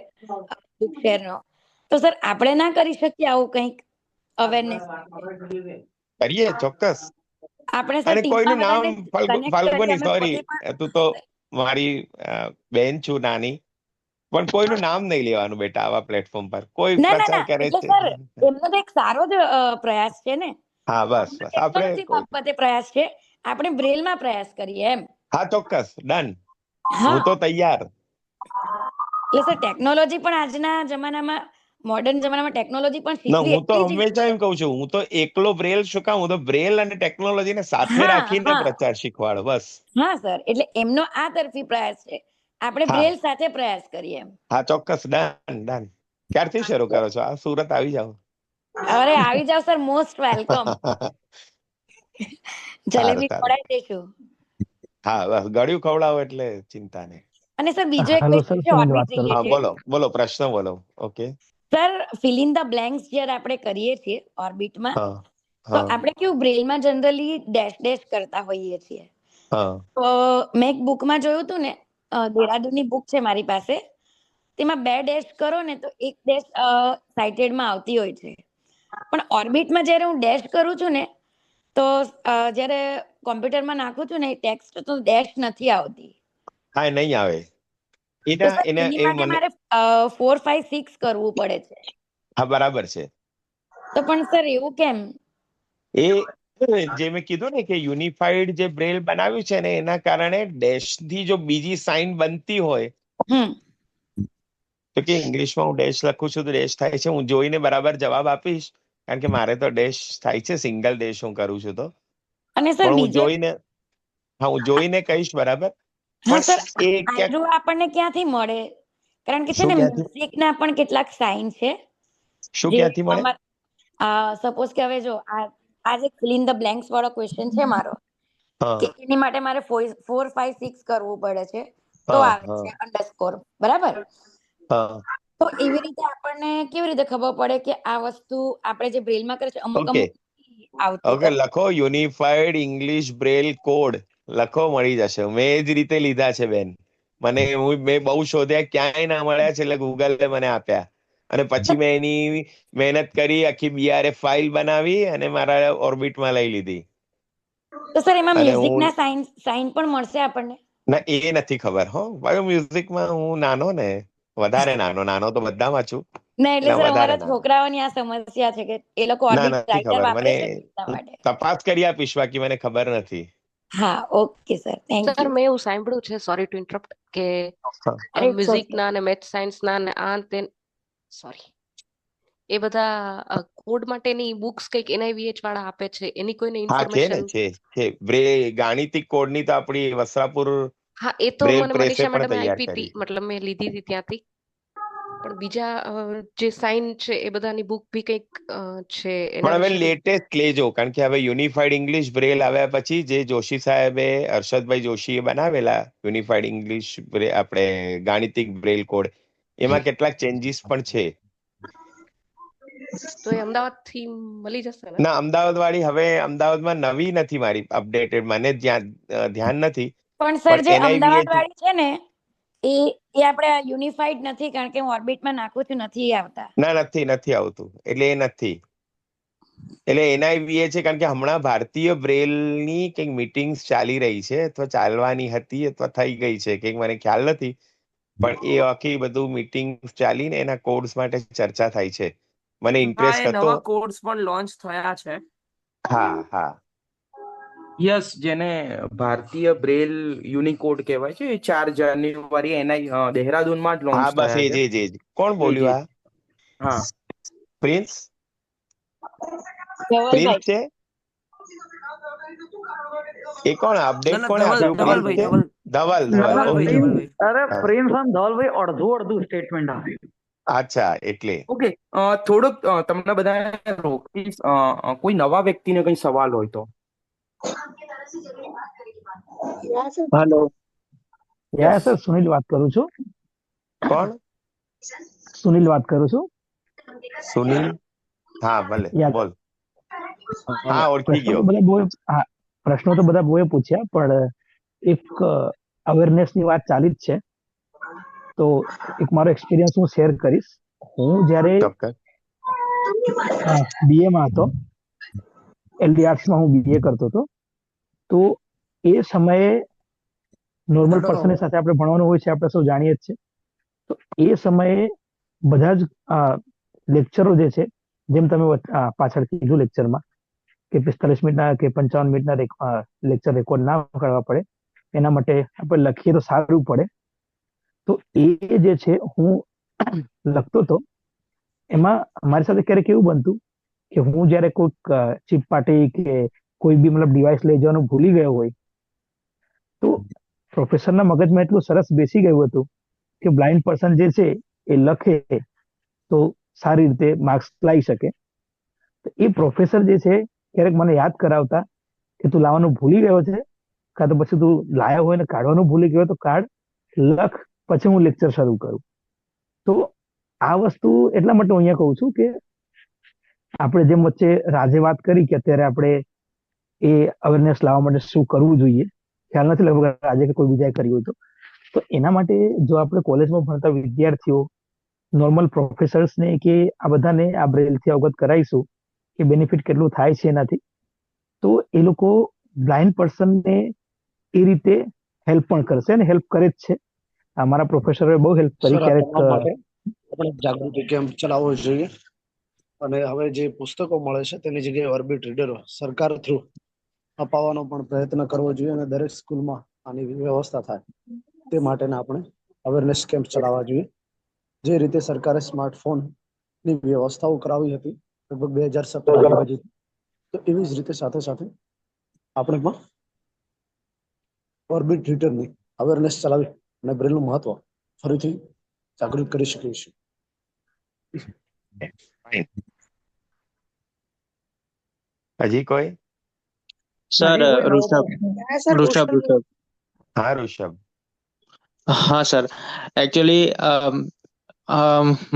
બુક શેરનો, તો સર આપણે ના કરી શકીએ આવું કંઈક અવેરનેસ કરીએ ચોક્કસ. આપણે સર અને કોઈનું નામ ટીમમાં કનેક્ટ કરી ફાલ્ગુની અમે સોરી, પોતે પણ તું તો મારી બેન છું નાની, પણ કોઈનું નામ નહીં લેવાનું બેટા આવા પ્લેટફોર્મ પર. કોઈ ના પ્રચાર કરે એટલે છે. સર એમનો તો એક સારો જ પ્રયાસ છે ને. હા બસ બસ આપણે ટેકનોલોજી બાબતે પ્રયાસ છે, આપણે બ્રેલમાં પ્રયાસ કરીએ એમ. હા ચોક્કસ ડન, હા હું તો તૈયાર. એટલે સર ટેકનોલોજી પણ આજના જમાનામાં મોડર્ન જમાનામાં ટેકનોલોજી પણ ના શીખવી હું તો એટલી જ હંમેશા એમ કહું છું, હું તો એકલો બ્રેલ શું કામ, હું તો બ્રેલ અને ટેકનોલોજીને સાથે હા રાખીને હા પ્રચાર શીખવાડો બસ. હા સર, એટલે એમનો આ તરફી પ્રયાસ છે, આપણે હા બ્રેલ સાથે પ્રયાસ કરીએ એમ. હા ચોક્કસ ડન ડન. ક્યારથી શરૂ કરો છો આ? સુરત આવી જાઓ. અરે આવી જાવ સર, મોસ્ટ વેલકમ. સારું જલેબી સારું. ખવડાવી દઈશું. હા બસ ગળ્યું ખવડાવો એટલે ચિંતા નહીં. અને સર બીજો એક હેલો સર, ક્વેશ્ચન છે સુનિલ વાત ઓર્બિટ કરું હા છું. રિલેટેડ. બોલો બોલો, પ્રશ્ન બોલો. Okay. Sir fill in the blanks જ્યારે આપણે કરીએ છીએ ઓર્બિટમાં, હા તો હા આપણે કેવું બ્રેલમાં જનરલી ડેશ ડેશ કરતા હોઈએ છીએ. હા તો મેં એક બુકમાં જોયું હતું ને, દેરાદૂનની બુક છે મારી પાસે, તેમાં 2 ડેશ કરો ને તો 1 ડેશ સાઇટેડમાં આવતી હોય છે. પણ ઓર્બિટમાં જ્યારે હું ડેશ કરું છું ને, તો જ્યારે કોમ્પ્યુટરમાં નાખું છું ને ટેક્સ્ટ, તો ડેશ નથી આવતી. હા નહીં આવે. તો એના સર એના એની એ માટે મને મારે 4 5 6 કરવું પડે છે. હા બરાબર છે. તો પણ સર એવું કેમ? એ જે મેં કીધું ને કે યુનિફાઈડ જે બ્રેલ બનાવ્યું છે ને, એના કારણે ડેશ થી જો બીજી સાઇન બનતી હોય, હમ તો કે ઇંગ્લિશમાં હું ડેશ લખું છું તો ડેશ થાય છે. હું જોઈને બરાબર જવાબ આપીશ, કારણ કે મારે તો ડેશ થાય છે, સિંગલ ડેશ હું કરું છું તો. અને સર પણ હું બીજો જોઈને, હા હું જોઈને કહીશ બરાબર. હા સર, પણ એ ક્યાંક આયરું આપણને ક્યાંથી મળે? કારણ કે છે શું ને ક્યાંથી મ્યુઝિકના પણ કેટલાક સાઇન છે શું જે ક્યાંથી મળે? સપોઝ કે હવે જો આ જે ફિલ ઇન ધ બ્લેન્ક્સ વાળો ક્વેશ્ચન છે મારો, હા કે એની માટે મારે 4 5 6 કરવું પડે છે, તો હા આવે હા છે અંડરસ્કોર, બરાબર? હા તો એવી રીતે આપણને કેવી રીતે ખબર પડે કે આ વસ્તુ આપણે જે બ્રેલમાં કરે છે અમુક ઓકે અમુક આવતી ઓકે, હોય? લખો યુનિફાઈડ ઇંગ્લિશ બ્રેલ કોડ, લખો મળી જશે. મેં એ જ રીતે લીધા છે બેન. મેં બહુ શોધ્યા, ક્યાંય ના મળ્યા છે, એટલે ગૂગલે મને આપ્યા. અને પછી મેં એની મહેનત કરી, આખી બીઆરએફ ફાઇલ બનાવી અને મારા ઓર્બિટમાં લઈ લીધી. તો સર એમાં અને હું મ્યુઝિકના સાઇન પણ મળશે આપણને? ના એ નથી ખબર હો. મ્યુઝિકમાં હું નાનો ને, વધારે નાનો તો બધામાં છું. ના એટલે એટલે સર વધારે અમારા નાનો. છોકરાઓની આ સમસ્યા છે કે એ લોકો ના ઓર્બિટ નથી રાઇટર ખબર વાપરે મને. છે ને એટલા હું માટે. તપાસ કરી આપીશ, બાકી મને ખબર નથી. હા okay sir, thank sir you. મેં એવું સાંભળ્યું છે, સોરી ટુ ઇન્ટરપ્ટ, કે અરે ઇટ્સ ઓકે. મ્યુઝિકના અને મેથ સાયન્સના અને આ તે સોરી એ બધા કોડ માટેની બુક્સ કંઈક NIVH વાળા આપે છે, એની કોઈને હા છે ને, ઇન્ફોર્મેશન? છે. ગાણિતિક કોડની તો આપણી વસ્ત્રાપુર હા એ તો બ્રેલ મને પ્રેસે મનીષા પણ મેડમે તૈયાર આપી હતી, કરી. મતલબ મેં લીધી હતી ત્યાંથી. પણ બીજા જે સાઇન છે એ બધાની બુક બી કંઈક છે, એના પણ હવે વિશે કંઈક. લેટેસ્ટ લેજો, કારણ કે હવે યુનિફાઈડ ઇંગ્લિશ બ્રેલ આવ્યા પછી જે જોશી સાહેબે, હર્ષદભાઈ જોશીએ બનાવેલા યુનિફાઈડ ઇંગ્લિશ આપણે ગાણિતિક બ્રેલ કોડ, એમાં કેટલાક ચેન્જીસ પણ છે. તો એ અમદાવાદ થી મળી જશે ને? ના, અમદાવાદ વાળી હવે અમદાવાદમાં નવી નથી મારી અપડેટેડ, મને ધ્યાન નથી. પણ સર જે અમદાવાદ NIVH વાળી છે ને, એ આપણે યુનિફાઈડ નથી, કારણ કે હું ઓર્બિટમાં નાખું છું, નથી આવતા. ના નથી આવતું, એટલે એ નથી. એટલે NIVH છે, કારણ કે હમણાં ભારતીય બ્રેલની કંઈક મીટિંગ્સ ચાલી રહી છે, અથવા ચાલવાની હતી, અથવા થઈ ગઈ છે, કંઈક મને ખ્યાલ નથી. પણ એ આખી બધું મીટિંગ ચાલીને એના કોડ્સ માટે ચર્ચા થાય છે. મને હા, ઇન્ટરેસ્ટ એ હતો. નવા કોડ્સ પણ લોન્ચ થયા છે. હા હા યસ, જેને ભારતીય બ્રેલ યુનિકોડ કહેવાય છે, એ 4 જાન્યુઆરી એના દહેરાદૂનમાં જ લોન્ચ હા બસ થયા એ છે. જ એ જ. કોણ એ જે બોલ્યું આ? હા, પ્રિન્સ? પ્રિન્સ ધવલભાઈ. છે એ? કોણ ના અપડેટ ના, કોણે આપ્યું? પ્રિન્સ ધવલભાઈ છે? ધવલ ના ના ઓકે. પ્રિન્સ, ધવલભાઈ. અરે હા પ્રિન્સ અને ધવલભાઈ અડધું સ્ટેટમેન્ટ આપ્યું. અચ્છા એટલે ઓકે. થોડુંક તમને બધા રોકીશ. કોઈ નવા વ્યક્તિને કઈ સવાલ હોય તો. Hello, yes. સર સુનિલ વાત કરું છું. કોણ? સુનિલ વાત કરું છું. સુનિલ? હા ભલે યા બોલ. હા ઓળખી પ્રશ્નો ગયો. તો બધા બહુ હા, પ્રશ્નો તો બધા બહુ પૂછ્યા, પણ એક અવેરનેસ ની વાત ચાલી જ છે, તો એક મારો એક્સપિરિયન્સ હું શેર કરીશ. હું જ્યારે ચોક્કસ. BA માં હતો, LD આર્ટ્સમાં હું BA કરતો હતો, તો એ સમયે નોર્મલ પર્સનની સાથે આપણે ભણવાનું હોય છે, આપણે સૌ જાણીએ જ છે. તો એ સમયે બધા જ લેક્ચરો જે છે, જેમ તમે પાછળ કીધું લેક્ચરમાં કે 45 મિનિટના કે 55 મિનિટના લેક્ચર રેકોર્ડ ના કરવા પડે, એના માટે આપણે લખીએ તો સારું પડે. તો એ જે છે હું લખતો હતો, એમાં મારી સાથે ક્યારેક એવું બનતું કે હું જ્યારે કોઈક ચીપ પાર્ટી કે કોઈ બી મતલબ ડિવાઇસ લઈ જવાનું ભૂલી ગયો હોય, તો પ્રોફેસરના મગજમાં એટલું સરસ બેસી ગયું હતું કે બ્લાઇન્ડ પર્સન જે છે એ લખે તો સારી રીતે માર્ક્સ લાવી શકે. તો એ પ્રોફેસર જે છે ક્યારેક મને યાદ કરાવતા કે તું લાવવાનું ભૂલી ગયો છે, કાં તો પછી તું લાયો હોય ને કાઢવાનું ભૂલી ગયો તો કાઢ, લખ, પછી હું લેક્ચર શરૂ કરું. તો આ વસ્તુ એટલા માટે હું અહીંયા કહું છું કે આપણે જેમ વચ્ચે રાજે વાત કરી કે અત્યારે આપણે એ અવેરનેસ લાવવા માટે શું કરવું જોઈએ, ખ્યાલ નથી લગભગ રાજે કે કોઈ બીજાએ કર્યું હતું. તો એના માટે જો આપણે કોલેજમાં ભણતા વિદ્યાર્થીઓ, નોર્મલ પ્રોફેસર્સને કે આ બધાને આ બ્રેલથી અવગત કરાવીશું કે બેનિફિટ કેટલું થાય છે એનાથી, તો એ લોકો બ્લાઇન્ડ પર્સનને એ રીતે હેલ્પ પણ કરશે અને હેલ્પ કરે જ છે. અમારા પ્રોફેસરોએ બહુ હેલ્પ કરી. સર, આ ક્યારેક તમામ માટે આપણે જાગૃતિ કેમ્પ ચલાવવો જોઈએ અને હવે જે પુસ્તકો મળે છે તેની જગ્યાએ ઓર્બિટ રીડરો સરકાર થ્રુ અપાવવાનો પણ પ્રયત્ન કરવો જોઈએ અને દરેક સ્કૂલમાં આની વ્યવસ્થા થાય તે માટેના આપણે અવેરનેસ કેમ્પ ચલાવવા જોઈએ. જે રીતે સરકારે સ્માર્ટફોનની વ્યવસ્થાઓ કરાવી હતી લગભગ 2017 આજુબાજુ, તો એવી જ રીતે સાથે સાથે આપણે પણ ઓર્બિટ રીડરની અવેરનેસ ચલાવી અને બ્રેલનું મહત્વ ફરીથી જાગૃત કરી શકીએ છીએ. હજી કોઈ? સર, ઋષભ. હા ઋષભ. હા સર, એકચ્યુઅલી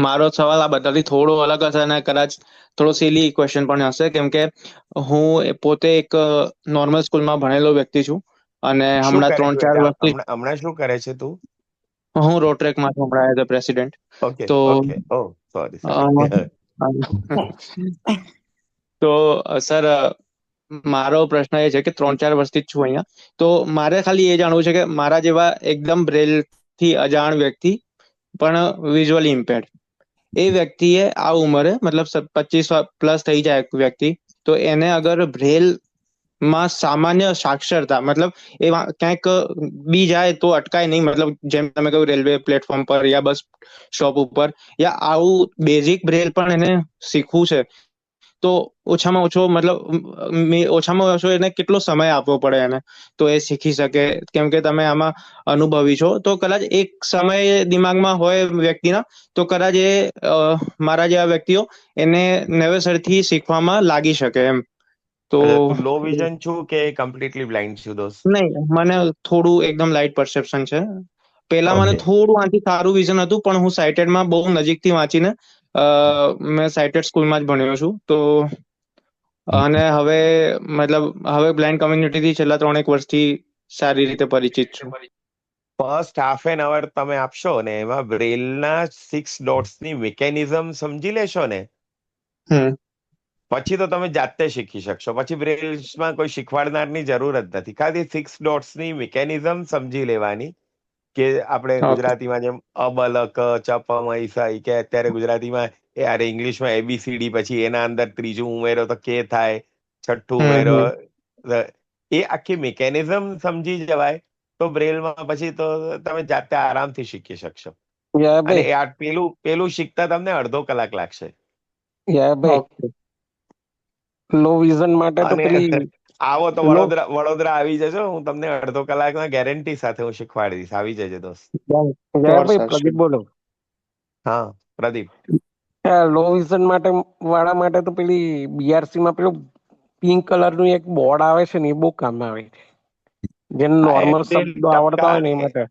મારો સવાલ આ બધાથી થોડો અલગ હશે અને કદાચ થોડો સિલી ક્વેશ્ચન પણ હશે, કેમ કે હું પોતે એક નોર્મલ સ્કૂલમાં ભણેલો વ્યક્તિ છું અને શું હમણાં કરે 3-4 તું? વર્ષથી હમણાં શું કરે છે તું? હું રોટરેકમાં છું હમણાં એઝ અ પ્રેસિડેન્ટ. ઓકે તો ઓકે. ઓ સોરી. તો સર, મારો પ્રશ્ન એ છે કે 3-4 વર્ષથી જ છું અહીંયા, તો મારે ખાલી એ જાણવું છે કે મારા જેવા એકદમ બ્રેલ થી અજાણ વ્યક્તિ પણ વિઝ્યુઅલી ઇમ્પેર્ડ, એ વ્યક્તિએ આ ઉંમરે મતલબ 25 પ્લસ થઈ જાય વ્યક્તિ, તો એને અગર બ્રેલ માં સામાન્ય સાક્ષરતા મતલબ એ ક્યાંક બી જાય તો અટકાય નહીં, મતલબ જેમ તમે કહ્યું રેલવે પ્લેટફોર્મ પર યા બસ સ્ટોપ ઉપર યા આવું બેઝિક બ્રેલ પણ એને શીખવું છે, તો ઓછામાં ઓછો એને કેટલો સમય આપવો પડે એને તો એ શીખી શકે? કેમ કે તમે આમાં અનુભવી છો, તો કદાચ એક સમય દિમાગમાં હોય વ્યક્તિના, તો કદાચ એ મારા જેવા વ્યક્તિઓ એને નવેસરથી શીખવામાં લાગી શકે એમ. તો તું લો વિઝન છું કે કમ્પ્લીટલી બ્લાઇન્ડ છું દોસ્ત? નહીં, મને થોડું એકદમ લાઇટ પરસેપ્શન છે. પેલા મને થોડું આથી સારું વિઝન હતું, પણ હું સાઇટેડમાં બહુ નજીકથી વાંચીને મેં સાઇટેડ સ્કૂલમાં જ ભણ્યો છું. તો અને હવે બ્લાઇન્ડ કમ્યુનિટીથી છેલ્લા 3-1 વર્ષથી સારી રીતે પરિચિત છું. ફર્સ્ટ હાફ એન અવર તમે આપશો ને એમાં બ્રેલના 6 ડોટ્સની મિકેનિઝમ સમજી લેશો ને, પછી તો તમે જાતે શીખી શકશો. પછી બ્રેલ્સમાં કોઈ શીખવાડનારની જરૂર જ નથી. ખાલી 6 ડોટ્સની મિકેનિઝમ સમજી લેવાની કે આપણે ગુજરાતીમાં જેમ અબલક ચપમૈસઈ કે અત્યારે ગુજરાતીમાં ઇંગ્લિશમાં ABCD, પછી એના અંદર ત્રીજું ઉમેરો તો કે થાય, છઠ્ઠું ઉમેરો, એ આખી મિકેનિઝમ સમજી જવાય તો બ્રેલમાં પછી તો તમે જાતે આરામથી શીખી શકશો. અને પેલું શીખતા તમને અડધો કલાક લાગશે. લો વિઝન માટે તો આવો તો વડોદરા આવી જજો, હું તમને અડધો કલાકના ગેરંટી સાથે હું શીખવાડી દઈશ. આવી જજો દોસ્ત. પ્રદીપ બોલો. હા પ્રદીપ. લો વિઝન માટે વાળા માટે તો પેલી BRC માં પેલું પિંક કલરનું એક બોર્ડ આવે છે ને, એ બહુ કામ આવે છે. જેને નોર્મલ શબ્દો આવડતા હોય ને એ માટે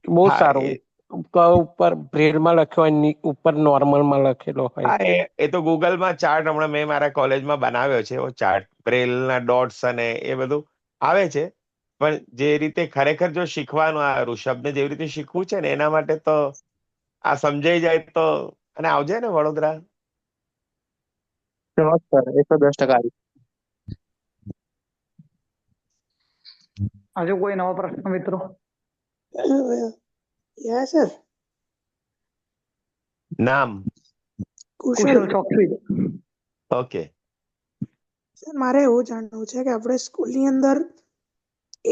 બહુ સારું. ઉપર બ્રેડમાં લખ્યો હોય, ઉપર નોર્મલમાં લખેલો હોય. એ તો ગૂગલમાં ચાર્ટ હમણાં મેં મારા કોલેજમાં બનાવ્યો છે, એવો ચાર્ટ બ્રેલના ડોટ્સ અને એ બધું આવે છે. પણ જે રીતે ખરેખર જો શીખવાનું આ ઋષભને જેવી રીતે શીખવું છે ને, એના માટે તો આ સમજાઈ જાય તો અને આવજે ને વડોદરા. સર 110% હજુ કોઈ નવો પ્રશ્ન મિત્રો? Yes sir. નામ? કુશલ ચોકસી. ઓકે. સર મારે એવું જાણવું છે કે આપણે સ્કૂલની અંદર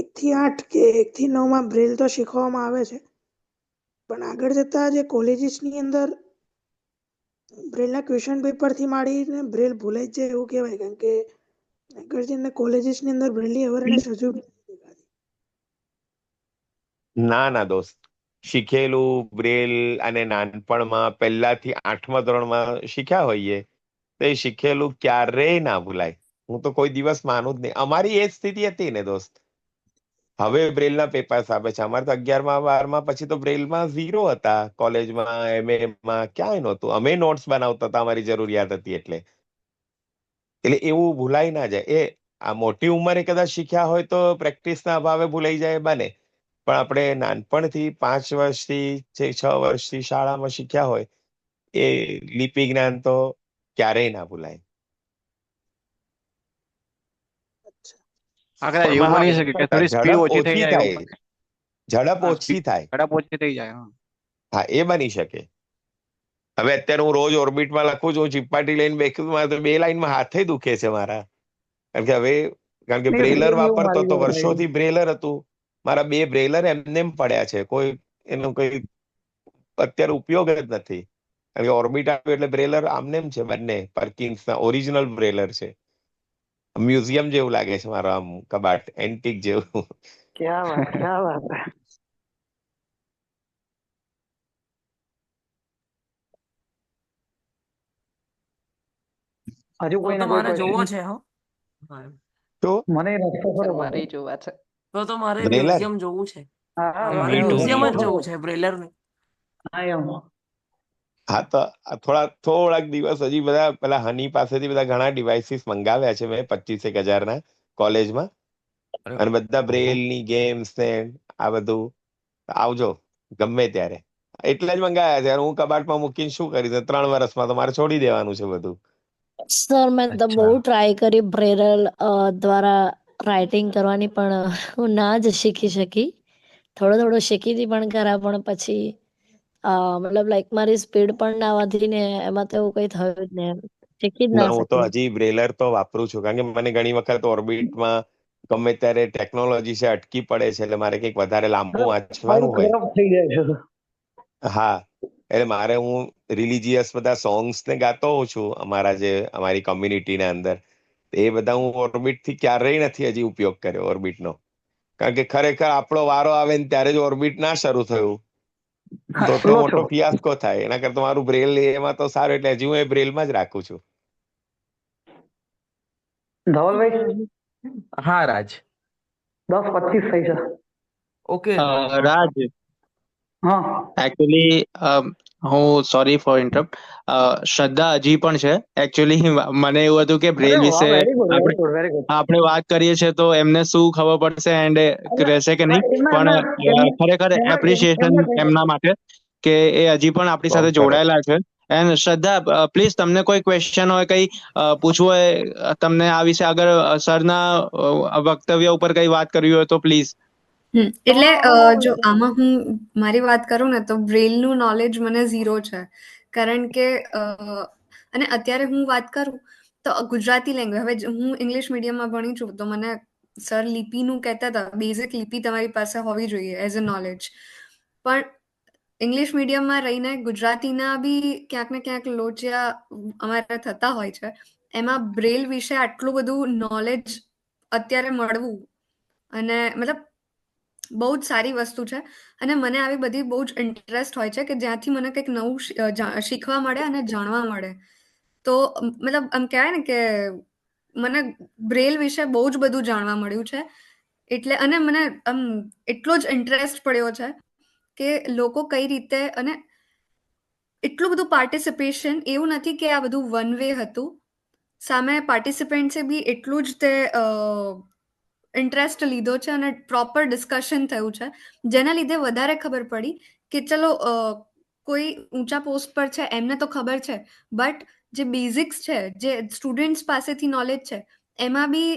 1 થી 8 કે 1 થી 9 માં બ્રેલ તો શીખવવામાં આવે છે, પણ આગળ જતા જે કોલેજીસની અંદર બ્રેલના ક્વેશ્ચન પેપરથી માંડીને બ્રેલ ભૂલાઈ જ જાય એવું કહેવાય, કારણ કે આગળ જઈને કોલેજીસની અંદર બ્રેલની અવેરનેસ હજુ ના ના દોસ્ત, શીખેલું બ્રેલ અને નાનપણમાં પહેલાથી 8મા ધોરણમાં શીખ્યા હોઈએ તો એ શીખેલું ક્યારેય ના ભૂલાય. હું તો કોઈ દિવસ માનું જ નહીં. અમારી એ સ્થિતિ હતી ને દોસ્ત. હવે બ્રેલના પેપર્સ આપે છે. અમારે તો 11મા 12મા પછી તો બ્રેલમાં 0 હતા. કોલેજમાં એમએમાં ક્યાંય નહોતું. અમે નોટ્સ બનાવતા હતા, અમારી જરૂરિયાત હતી એટલે એવું ભૂલાઈ ના જાય. આ મોટી ઉંમરે કદાચ શીખ્યા હોય તો પ્રેક્ટિસના અભાવે ભૂલાઈ જાય બને, પણ આપણે નાનપણથી 5 વર્ષથી 6 વર્ષથી શાળામાં શીખ્યા હોય એ લિપિ જ્ઞાન તો ક્યારેય ના ભૂલાય. એવું બની શકે કે થોડી સ્પીડ ઓછી થઈ જાય, ઝડપ ઓછી થાય. ઝડપ ઓછી થઈ જાય. હા, એ બની શકે. હવે અત્યારે હું રોજ ઓર્બિટમાં લખું છું, ચીપાટી લઈને બેઠું છું, તો 2 લાઈનમાં હાથે દુખે છે મારા. કારણ કે બ્રેલર વાપરતો તો વર્ષોથી બ્રેલર હતું. મારા 2 બ્રેલર એમને પડ્યા છે, કોઈ એનો કોઈ અત્યારે ઉપયોગ જ નથી. કારણ કે ઓર્બિટ આવ્યું એટલે બ્રેલર આમનેમ છે બંને. પરકિન્સના ઓરિજિનલ બ્રેલર છે. મ્યુઝિયમ જેવું લાગે છે મારો આમ કબાટ, એન્ટિક જેવું. ક્યાં વાત, ક્યાં વાત. હજુ કોઈ મારે જોવો છે. તો મને રસ્તો ખરો મારે જોવા છે. તો મારે મ્યુઝિયમ જોવું છે. મારે મ્યુઝિયમ જ જોવું છે બ્રેલર નું. હા, તો થોડાક દિવસ હજી બધા પેલા હની પાસેથી બધા ઘણા ડિવાઇસીસ મંગાવ્યા છે મેં 25,000 કોલેજમાં, અને બધા બ્રેલની ગેમ્સ ને આ બધું. આવજો ગમે ત્યારે. એટલે જ મંગાવ્યા છે. હું કબાટમાં મૂકીને શું કરીશ? 3 વર્ષમાં તો મારે છોડી દેવાનું છે બધું. સર મેં તો બહુ ટ્રાય કરી બ્રેરલ દ્વારા રાઇટિંગ કરવાની, પણ હું ના જ શીખી શકી. થોડો શીખી હતી પણ ખરા, પણ પછી મતલબ લાઈક મારી સ્પીડ પણ ના વધી ને એમાં તો એવું કઈ થયું જ નહીં. શીખી જ ના હું તો શકી. હજી બ્રેલર તો વાપરું છું, કારણ કે મને ઘણી વખત ઓર્બિટમાં ગમે ત્યારે ટેકનોલોજી છે અટકી પડે છે, એટલે મારે કંઈક વધારે લાંબુ વાંચવાનું હોય. હા, એટલે હું રિલિજિયસ બધા સોંગ્સ ને ગાતો હોઉં છું અમારી કોમ્યુનિટીના અંદર. એ બધા હું ઓર્બિટથી ક્યારેય નથી હજી ઉપયોગ કર્યો ઓર્બિટનો, કારણ કે ખરેખર આપણો વારો આવે ને ત્યારે જ ઓર્બિટ ના શરૂ થયું તો મોટો ફિયાસ્કો થાય. એના કરતા મારું બ્રેલ એમાં તો સારું, એટલે હજી હું એ બ્રેલમાં જ રાખું છું. ધવલભાઈ? હા રાજ. 10:25 થઈ છે. ઓકે રાજ, એકચ્યુઅલી હું સોરી ફોર ઇન્ટરપ્ટ. શ્રદ્ધા હજી પણ છે. એકચ્યુઅલી મને એવું હતું કે બ્રેલ વિશે આપણે વાત કરીએ છીએ તો એમને શું ખબર પડશે એન્ડ રહેશે કે નહીં, પણ ખરેખર એપ્રિશિએશન એમના માટે કે એ હજી પણ આપણી સાથે જોડાયેલા છે. એન્ડ શ્રદ્ધા, પ્લીઝ તમને કોઈ ક્વેશ્ચન હોય, કઈ પૂછવું હોય તમને આ વિશે, આગળ સરના વક્તવ્ય ઉપર કઈ વાત કરવી હોય તો પ્લીઝ. એટલે જો આમાં હું મારી વાત કરું ને તો બ્રેલનું નોલેજ મને 0 છે, કારણ કે અને અત્યારે હું વાત કરું તો ગુજરાતી લેંગ્વેજ, હવે હું ઇંગ્લિશ મીડિયમમાં ભણી છું તો મને સર લિપિનું કહેતા હતા, બેઝિક લિપિ તમારી પાસે હોવી જોઈએ એઝ અ નોલેજ, પણ ઇંગ્લિશ મીડિયમમાં રહીને ગુજરાતીના બી ક્યાંક ને ક્યાંક લોચિયા અમારા થતા હોય છે. એમાં બ્રેલ વિશે આટલું બધું નોલેજ અત્યારે મળવું અને મતલબ બહુ જ સારી વસ્તુ છે. અને મને આવી બધી બહુ જ ઇન્ટરેસ્ટ હોય છે કે જ્યાંથી મને કંઈક નવું શીખવા મળે અને જાણવા મળે. તો મતલબ આમ કહેવાય ને કે મને બ્રેલ વિશે બહુ જ બધું જાણવા મળ્યું છે. એટલે અને મને આમ એટલો જ ઇન્ટરેસ્ટ પડ્યો છે કે લોકો કઈ રીતે, અને એટલું બધું પાર્ટિસિપેશન, એવું નથી કે આ બધું વન વે હતું, સામે પાર્ટિસિપન્ટ્સે બી એટલું જ તે ઇન્ટરેસ્ટ લીધો છે અને પ્રોપર ડિસ્કશન થયું છે, જેના લીધે વધારે ખબર પડી કે ચલો કોઈ ઊંચા પોસ્ટ પર છે એમને તો ખબર છે, બટ જે બેઝિક્સ છે, જે સ્ટુડન્ટ્સ પાસેથી નોલેજ છે, એમાં બી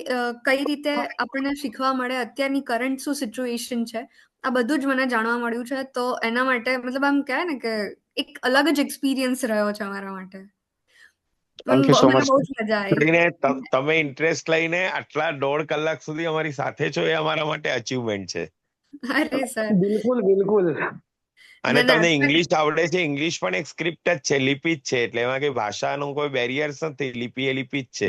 કઈ રીતે આપણને શીખવા મળે, અત્યારની કરંટ શું સિચ્યુએશન છે, આ બધું જ મને જાણવા મળ્યું છે. તો એના માટે મતલબ આમ કહેવાય ને કે એક અલગ જ એક્સપિરિયન્સ રહ્યો છે અમારા માટે. થેન્ક યુ સો મને મચ. બહુ જ મજા આવી. કરીને તમે ઇન્ટરેસ્ટ લઈને આટલા 1.5 કલાક સુધી અમારી સાથે છો, એ અમારા માટે અચીવમેન્ટ છે. અરે સર, બિલકુલ બિલકુલ. અને ના ના તમને સર, ઇંગ્લિશ આવડે છે. ઇંગ્લિશ પણ એક સ્ક્રિપ્ટ જ છે, લિપિ જ છે, એટલે એમાં કઈ ભાષાનું કોઈ બેરિયર્સ નથી. લિપિ એ લિપિ જ છે.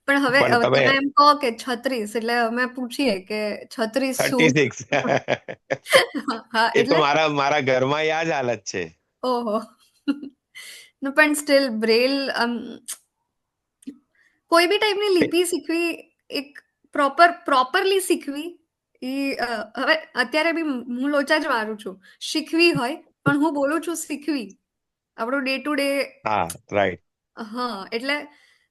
પણ હવે પણ તમે તમે એમ કહો કે 36, એટલે અમે પૂછીએ કે 36 શું? 36 હા, એ તો એટલે મારા ઘરમાં યા જ હાલત છે. ઓહો. No, પણ સ્ટીલ બ્રેલ કોઈ બી ટાઈપની લિપિ શીખવી, એક પ્રોપરલી શીખવી, હવે અત્યારે બી હું લોચા જ મારું છું. શીખવી હોય પણ હું બોલું છું શીખવી, આપણું ડે ટુ ડે. હા, રાઈટ. હા, એટલે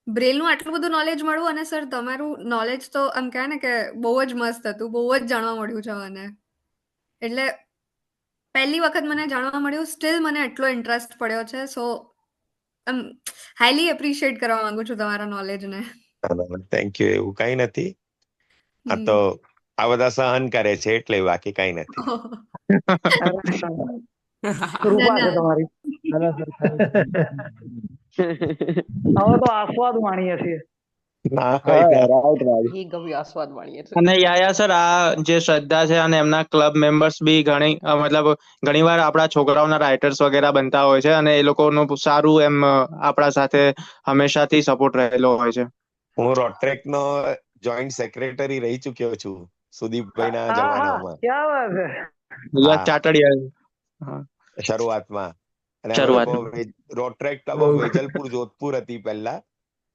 બ્રેલનું આટલું બધું નોલેજ મળવું, અને સર તમારું નોલેજ તો આમ કહે ને કે બહુ જ મસ્ત હતું, બહુ જ જાણવા મળ્યું છે મને. એટલે પહેલી વખત મને જાણવા મળ્યું, સ્ટીલ મને એટલો ઇન્ટરેસ્ટ પડ્યો છે. સો હાઈલી એપ્રિશિએટ કરવા માંગુ છું તમારા નોલેજને. Thank you. એવું કઈ નથી. આ તો આ બધા સહન કરે છે એટલે, બાકી કઈ નથી. કૃપા છે તમારી. હવે તો આસ્વાદ માણીએ છીએ. આસ્વાદ માણીએ છીએ. અને યાયા સર, આ જે શ્રદ્ધા છે અને એમના ક્લબ મેમ્બર્સ બી મતલબ ઘણીવાર આપણા છોકરાઓના રાઇટર્સ વગેરે બનતા હોય છે, અને એ લોકોનું સારું એમ આપણા સાથે હંમેશાથી સપોર્ટ રહેલો હોય છે. હું રોટ્રેકનો જોઈન્ટ સેક્રેટરી રહી ચુક્યો છું સુદીપભાઈના હા હા, જમાનામાં. ક્યાં વાત છે. Yes, chartered. શરૂઆતમાં. અને અમે શરૂઆત. લોકો રોટ્રેક ક્લબ ઓફ વેજલપુર જોધપુર હતી પહેલા.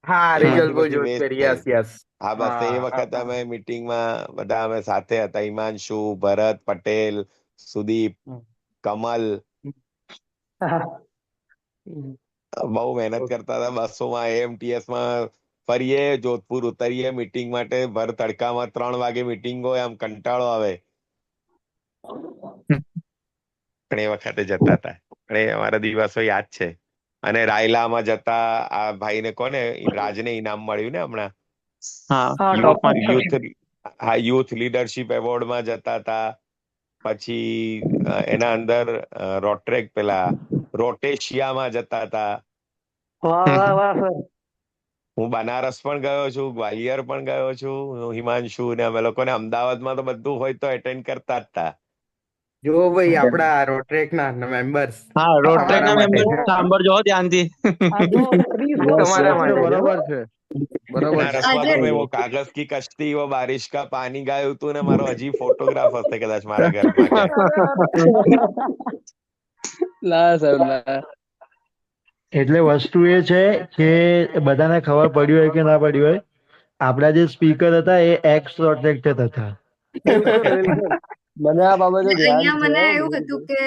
હા, ત્યાંથી રિઝલ્ટ પછી જોત વેસ્ટ કરી. થઈ. Yes yes. હા, બસ એ વખતે અમે મીટિંગમાં બધા અમે સાથે હતા. હિમાંશુ, ભરત, પટેલ, સુદીપ, કમલ. બહુ મહેનત કરતા હતા. 200માં AMTS માં ફરીએ, જોધપુર ઉતરીએ મીટિંગ માટે. ભર તડકામાં 3 વાગે મીટિંગ હોય, આમ કંટાળો આવે. પણ એ વખતે જતા હતા. પણ એ અમારા દિવસો યાદ છે. અને રાયલામાં જતા આ ભાઈને કોને રાજને ઇનામ મળ્યું ને હમણાં. યુથ લીડરશિપ એવોર્ડમાં જતા હતા. પછી એના અંદર રોટ્રેક પેલા રોટેશિયામાં જતા હતા. વાહ વાહ વાહ સર. હું બનારસ પણ ગયો છું, ગ્વાલિયર પણ ગયો છું. હિમાંશુ ને અમે લોકોને અમદાવાદમાં તો બધું હોય તો એટેન્ડ કરતા જ હતા. જો ભાઈ, આપડા રોટ્રેક ના મેમ્બર્સ હા, રોટ્રેક ના મેમ્બર સાંભળજો ધ્યાનથી. તમારા માટે બરોબર છે. બરોબર છે. બનાरसમાં तो मैं वो कागज की कश्ती वो बारिश का पानी गाયું હતું ને મારો હજી ફોટોગ્રાફ હશે કદાચ મારા ઘરમાં ક્યાંય. એટલે વસ્તુ એ છે કે બધાને ખબર પડી હોય કે ના પડી હોય, આપડા જે સ્પીકર હતા એ એક્સ પ્રોટેક્ટેડ હતા. મને આ બાબતે ધ્યાન અહીંયા છે. મને એવું હતું કે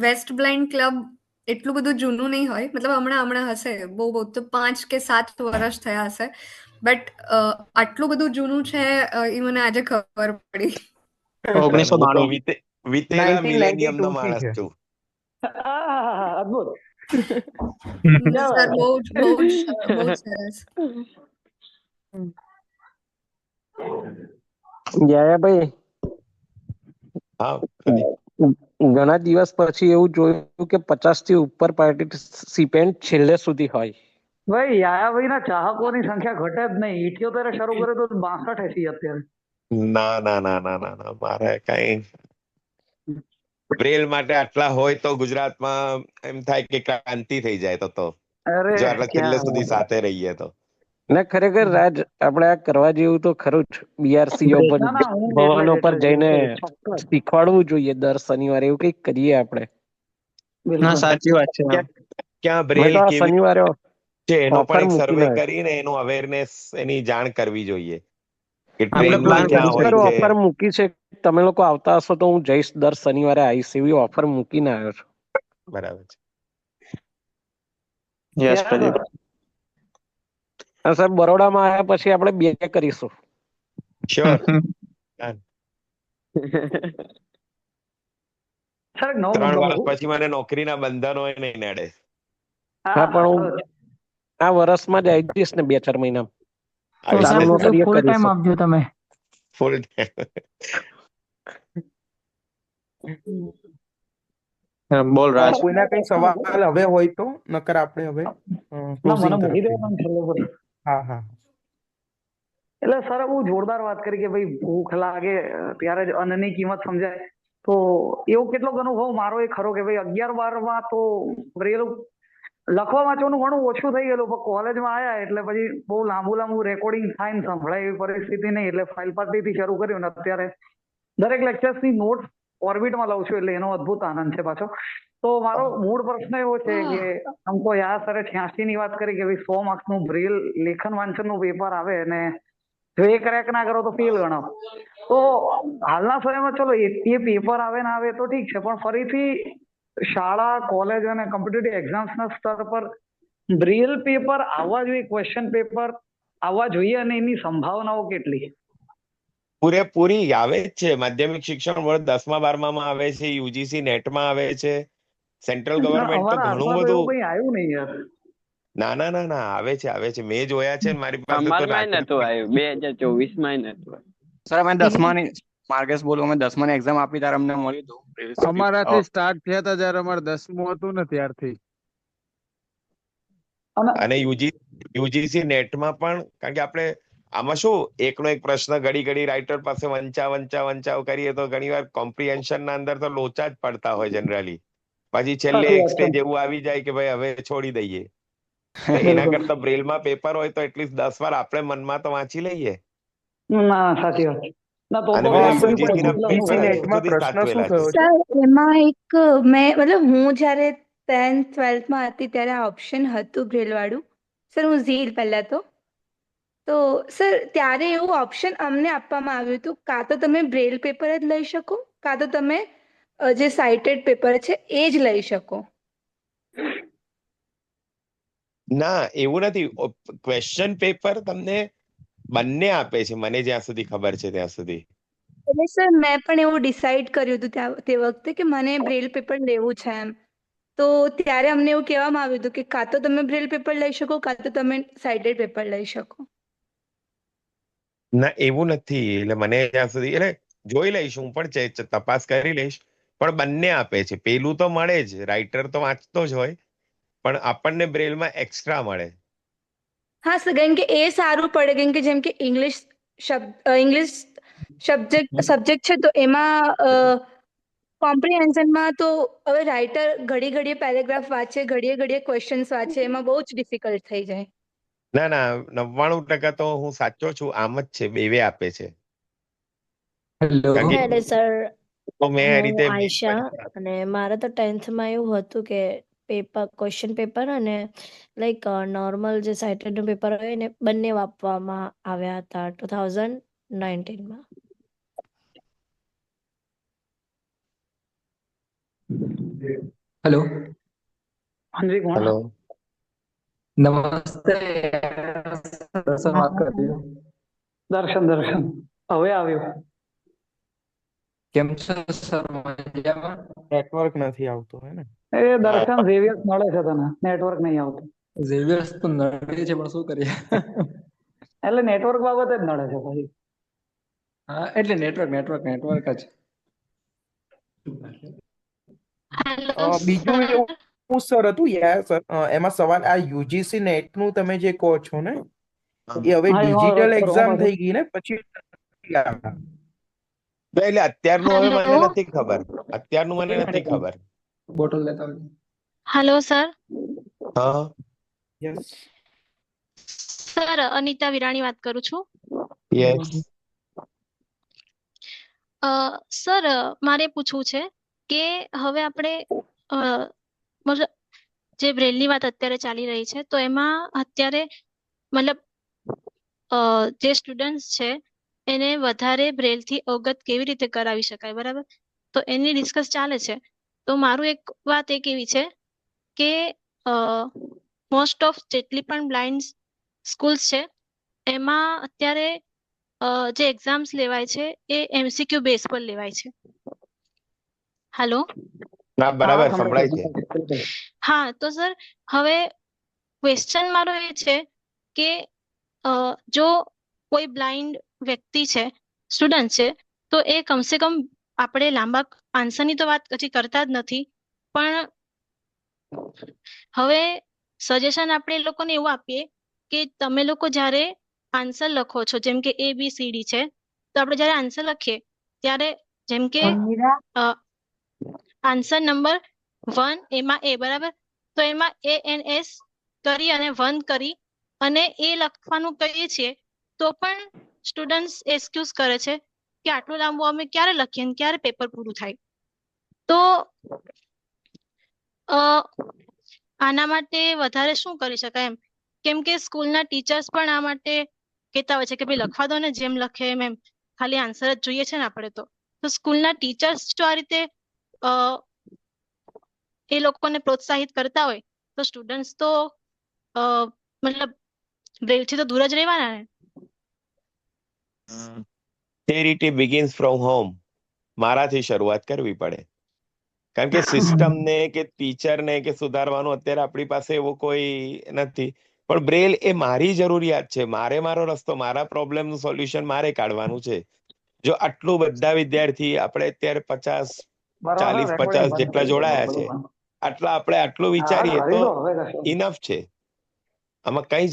વેસ્ટ બ્લાઇન્ડ ક્લબ એટલું બધું જૂનું નહીં હોય, મતલબ હમણાં હશે, બહુ તો 5 કે 7 વર્ષ થયા હશે, બટ આટલું બધું જૂનું છે એ મને આજે ખબર પડી. 1992. વિતેલા મિલેનિયમ નો માણસ છું. અદ્ભુત. સર, બહુ જ સરસ. યાયાભાઈ, ઘણા દિવસ પછી એવું જોયું કે 50 થી ઉપર પાર્ટિસિપેન્ટ છેલ્લે સુધી હોય. ભાઈ, યાયાભાઈ ના ચાહકોની સંખ્યા ઘટે જ નહીં. 78 શરૂ કર્યો તો 62-80 અત્યારે. ના ના ના ના ના ના, મારે કઈ બ્રેલ માટે આટલા હોય તો ગુજરાતમાં એમ થાય કે ક્રાંતિ થઈ જાય તો જો આટલા છેલ્લે સુધી સાથે રહીએ તો. ના, ખરેખર રાજ, આપણે આ કરવા જેવું તો ખરું જ. બીઆરસીઓ પર ભવનો પર જઈને શીખવાડવું જોઈએ દર શનિવારે. એવું કઈક કરીએ આપણે. ના, સાચી વાત છે. ક્યાં બ્રેલ કેવી શનિવારે છે એનો પણ ઓફર એક સર્વે મૂકીને કરીને એનું અવેરનેસ એની જાણ કરવી જોઈએ કે આપણે ટ્રેનમાં ક્યાં હોય છે. ઓફર મૂકી છે. તમે લોકો આવતા હશો તો હું જઈશ, દર શનિવારે આવીશ. એવી ઓફર મૂકીને આવ્યો છું. બરાબર છે. યસ પ્રદીપ. સાહેબ, બરોડામાં આવ્યા પછી આપણે 2 કરીશું. શ્યોર. સર 9 3 નંબર વર્ષ પછી મને નોકરીના બંધન હોય નહીં નડે. હા પણ હું આ વર્ષમાં જ આવી જઈશ ને 2-4 મહિના. આવી ચાલુ જશે. નોકરીએ ફૂલ ટાઈમ કરીશું. આપજો તમે. Full time. બોલ રાજ. કોઈના કઈ સવાલ હવે હોય તો, નકર આપણે હવે ના ક્લોઝિંગ મને મૂકી તરફ દેવા જઈએ. છેલ્લે પર. હા હા એટલે સર બહુ જોરદાર વાત કરી કે ભાઈ ભૂખ લાગે ત્યારે જ અન્નની કિંમત સમજાય. તો એવો કેટલોક અનુભવ મારો એ ખરો કે ભાઈ 11-12 માં તો બ્રેલ લખવા વાંચવાનું ઘણું ઓછું થઈ ગયેલું, પણ કોલેજમાં આવ્યા એટલે પછી બહુ લાંબુ રેકોર્ડિંગ થાય ને સંભળાય એવી પરિસ્થિતિ નહીં, એટલે ફાઇલ પાર્ટીથી શરૂ કર્યું ને અત્યારે દરેક લેક્ચર્સની નોટ ઓર્બિટમાં લઉં છું, એટલે એનો અદ્ભુત આનંદ છે પાછો. તો મારો મૂળ પ્રશ્ન એવો છે કે આમ તો યા સરે 86 ની વાત કરી કે ભાઈ 100 માર્ક્સનું બ્રેલ લેખન વાંચનનું પેપર આવે અને જો એ ક્રેક ના કરો તો ફેલ ગણાવ. તો હાલના સમયમાં ચલો એ પેપર આવે ને આવે તો ઠીક છે, પણ ફરીથી શાળા કોલેજ અને કોમ્પિટિટિવ એક્ઝામ્સના સ્તર પર બ્રેલ પેપર આવવા જોઈએ, ક્વેશ્ચન પેપર આવવા જોઈએ, અને એની સંભાવનાઓ કેટલી? પૂરેપૂરી આવે જ છે. માધ્યમિક શિક્ષણ બોર્ડ 10મા 12મામાં આવે છે, યુજીસી નેટમાં આવે છે, સેન્ટ્રલ ગવર્મેન્ટ તો અમારા ઘણું હાથમાં તો એવું બધું. કઈ આવ્યું નહીં યાર. ના આવે છે. મેં જોયા છે ને મારી પાસે તો અમારમાં રાત્રે નતું આવ્યું, 2024માં નતું આવ્યું. સર અમે 10માની માર્કેશ બોલું, અમે 10માની એક્ઝામ આપી ત્યારે અમને મળ્યું હતું. અમારાથી સ્ટાર્ટ થયા હતા જયારે અમારે 10મું હતું ને ત્યારથી. અને યુજીસી નેટમાં પણ, કારણ કે આપણે આમાં શું એકનો એક પ્રશ્ન ઘડી રાઇટર પાસે વંચાવ કરીએ તો ઘણીવાર કોમ્પ્રિહેન્શન ના અંદર તો લોચા જ પડતા હોય જનરલી. પછી છેલ્લે એક સ્ટેજ એવું આવી જાય કે ભાઈ હવે છોડી દઈએ. એના કરતા બ્રેલમાં પેપર હોય તો એટલીસ્ટ 10 વાર આપણે મનમાં તો વાંચી લઈએ. ના સાચી વાત. ના તો અને તો બધા વાંચવું યુજીસી ના પડે. પેપર હજુ સુધી સાચવેલા છે. સર એમાં એક મેં મતલબ હું જ્યારે 10th 12thમાં હતી ત્યારે આ ઓપ્શન હતું બ્રેલ વાળું. સર હું ઝીલ પહેલા તો સર ત્યારે એવું ઓપ્શન અમને આપવામાં આવ્યું હતું, કાં તો તમે બ્રેલ પેપર જ લઈ શકો, કાં તો તમે જે સાઇટેડ પેપર છે એ જ લઈ શકો. ના એવું નથી. ક્વેશ્ચન પેપર તમને બંને આપે છે, મને જ્યાં સુધી ખબર છે ત્યાં સુધી. એટલે સર મેં પણ એવું ડિસાઈડ કર્યું હતું તે વખતે કે મને બ્રેલ પેપર લેવું છે એમ. તો ત્યારે અમને એવું કહેવામાં આવ્યું હતું કે કાં તો તમે બ્રેલ પેપર લઈ શકો, કાં તો તમે સાઇટેડ પેપર લઈ શકો. ના એવું નથી. એટલે મને જ્યાં સુધી, એટલે જોઈ લઈશ, હું પણ તપાસ કરી લઈશ, પણ બંને આપે છે. પેલું તો મળે જ, રાઇટર તો વાંચતો જ હોય, પણ આપણને બ્રેલમાં એક્સ્ટ્રા મળે. હા સર, કેમ કે એ સારું પડે, કેમ કે જેમ કે ઇંગ્લિશ સબ્જેક્ટ છે તો એમાં કોમ્પ્રિહેન્શનમાં તો હવે રાઇટર ઘડીએ પેરેગ્રાફ વાંચે, ઘડીએ ક્વેશ્ચન્સ વાંચે, એમાં બહુ જ ડિફિકલ્ટ થઈ જાય. ના 99% તો હું સાચો છું, આમ જ છે. બેવે આપે છે. કારણ કે એટલે સર તો મેં આ હું રીતે આયશા, અને મારે તો 10thમાં એવું હતું કે ક્વેશ્ચન પેપર અને લાઈક નોર્મલ જે સાઇટેડનું પેપર હોય ને બંને આપવામાં આવ્યા હતા 2019માં. हेलो हाँ जी कौन? हेलो नमस्ते दर्शन बात कर रही हूँ। દર્શન હવે આવ્યું. કેમ છો સર? મજામાં? નેટવર્ક નથી આવતું હે ને? એ દર્શન ઝેવિયર્સ મળે છે તને, નેટવર્ક નહીં આવતું. ઝેવિયર્સ તો નડે છે, પણ શું કરીએ. એટલે નેટવર્ક બાબતે જ નડે છે પછી. હા એટલે નેટવર્ક જ. બીજું એવું સર હતું યાર સર, એમાં સવાલ આ યુજીસી નેટ નું તમે જે કહો છો ને, એ હવે ડિજિટલ એક્ઝામ થઈ ગઈ ને પછી? એટલે અત્યારનું હવે મને નથી ખબર. મને નથી ખબર. બોટલ લેતા હોય. Hello sir. હા યસ સર અનિતા વિરાણી વાત કરું છું. યસ. સર મારે પૂછવું છે કે હવે આપણે મતલબ જે બ્રેલની વાત અત્યારે ચાલી રહી છે, તો એમાં અત્યારે મતલબ જે સ્ટુડન્ટ્સ છે એને વધારે બ્રેલથી અવગત કેવી રીતે કરાવી શકાય, બરાબર? તો એની ડિસ્કસ ચાલે છે. તો મારું એક વાત એક એવી છે કે મોસ્ટ ઓફ જેટલી પણ બ્લાઇન્ડ સ્કૂલ્સ છે એમાં અત્યારે જે એક્ઝામ્સ લેવાય છે એ MCQ બેઝ પર લેવાય છે. હાલો. ના બરાબર સંભળાય છે. હા તો સર હવે ક્વેશ્ચન મારો એ છે કે જો કોઈ બ્લાઇન્ડ વ્યક્તિ છે, સ્ટુડન્ટ છે, તો એ કમસે કમ આપણે લાંબા આન્સરની તો વાત હજી કરતા જ નથી, પણ હવે સજેશન આપણે એ લોકોને એવું આપીએ કે તમે લોકો જ્યારે આન્સર લખો છો, જેમ કે ABCD છે, તો આપણે જ્યારે આન્સર લખીએ ત્યારે જેમ કે આન્સર નંબર 1 એમાં A બરાબર, તો એમાં ANS કરી અને 1 કરી અને એ લખવાનું કહીએ છીએ તો પણ સ્ટુડન્ટ્સ એક્સક્યુઝ કરે છે કે આટલું લાંબુ અમે ક્યારે લખીએ ને ક્યારે પેપર પૂરું થાય. તો આના માટે વધારે શું કરી શકાય એમ, કેમ કે સ્કૂલના ટીચર્સ પણ આ માટે કહેતા હોય છે કે ભાઈ લખવા દો ને, જેમ લખે એમ ખાલી આન્સર જ જોઈએ છે ને આપણે તો સ્કૂલના ટીચર્સ જો આ રીતે એ લોકોને પ્રોત્સાહિત કરતા હોય તો સ્ટુડન્ટ્સ તો મતલબ બ્રેલથી તો દૂર જ રહેવાના ને. Charity begins from home. મારાથી શરૂઆત કરવી પડે, કારણ કે સિસ્ટમને કે ટીચરને કે સુધારવાનું અત્યારે આપણી પાસે એવો કોઈ નથી, પણ બ્રેલ એ મારી જરૂરિયાત છે. મારે મારો રસ્તો, મારા પ્રોબ્લેમનું સોલ્યુશન મારે કાઢવાનું છે. જો આટલું બધા વિદ્યાર્થી આપણે અત્યારે 40-50 જેટલા જોડાયા છે, આટલું વિચારીએ તો ઇનફ છે. આમાં કઈ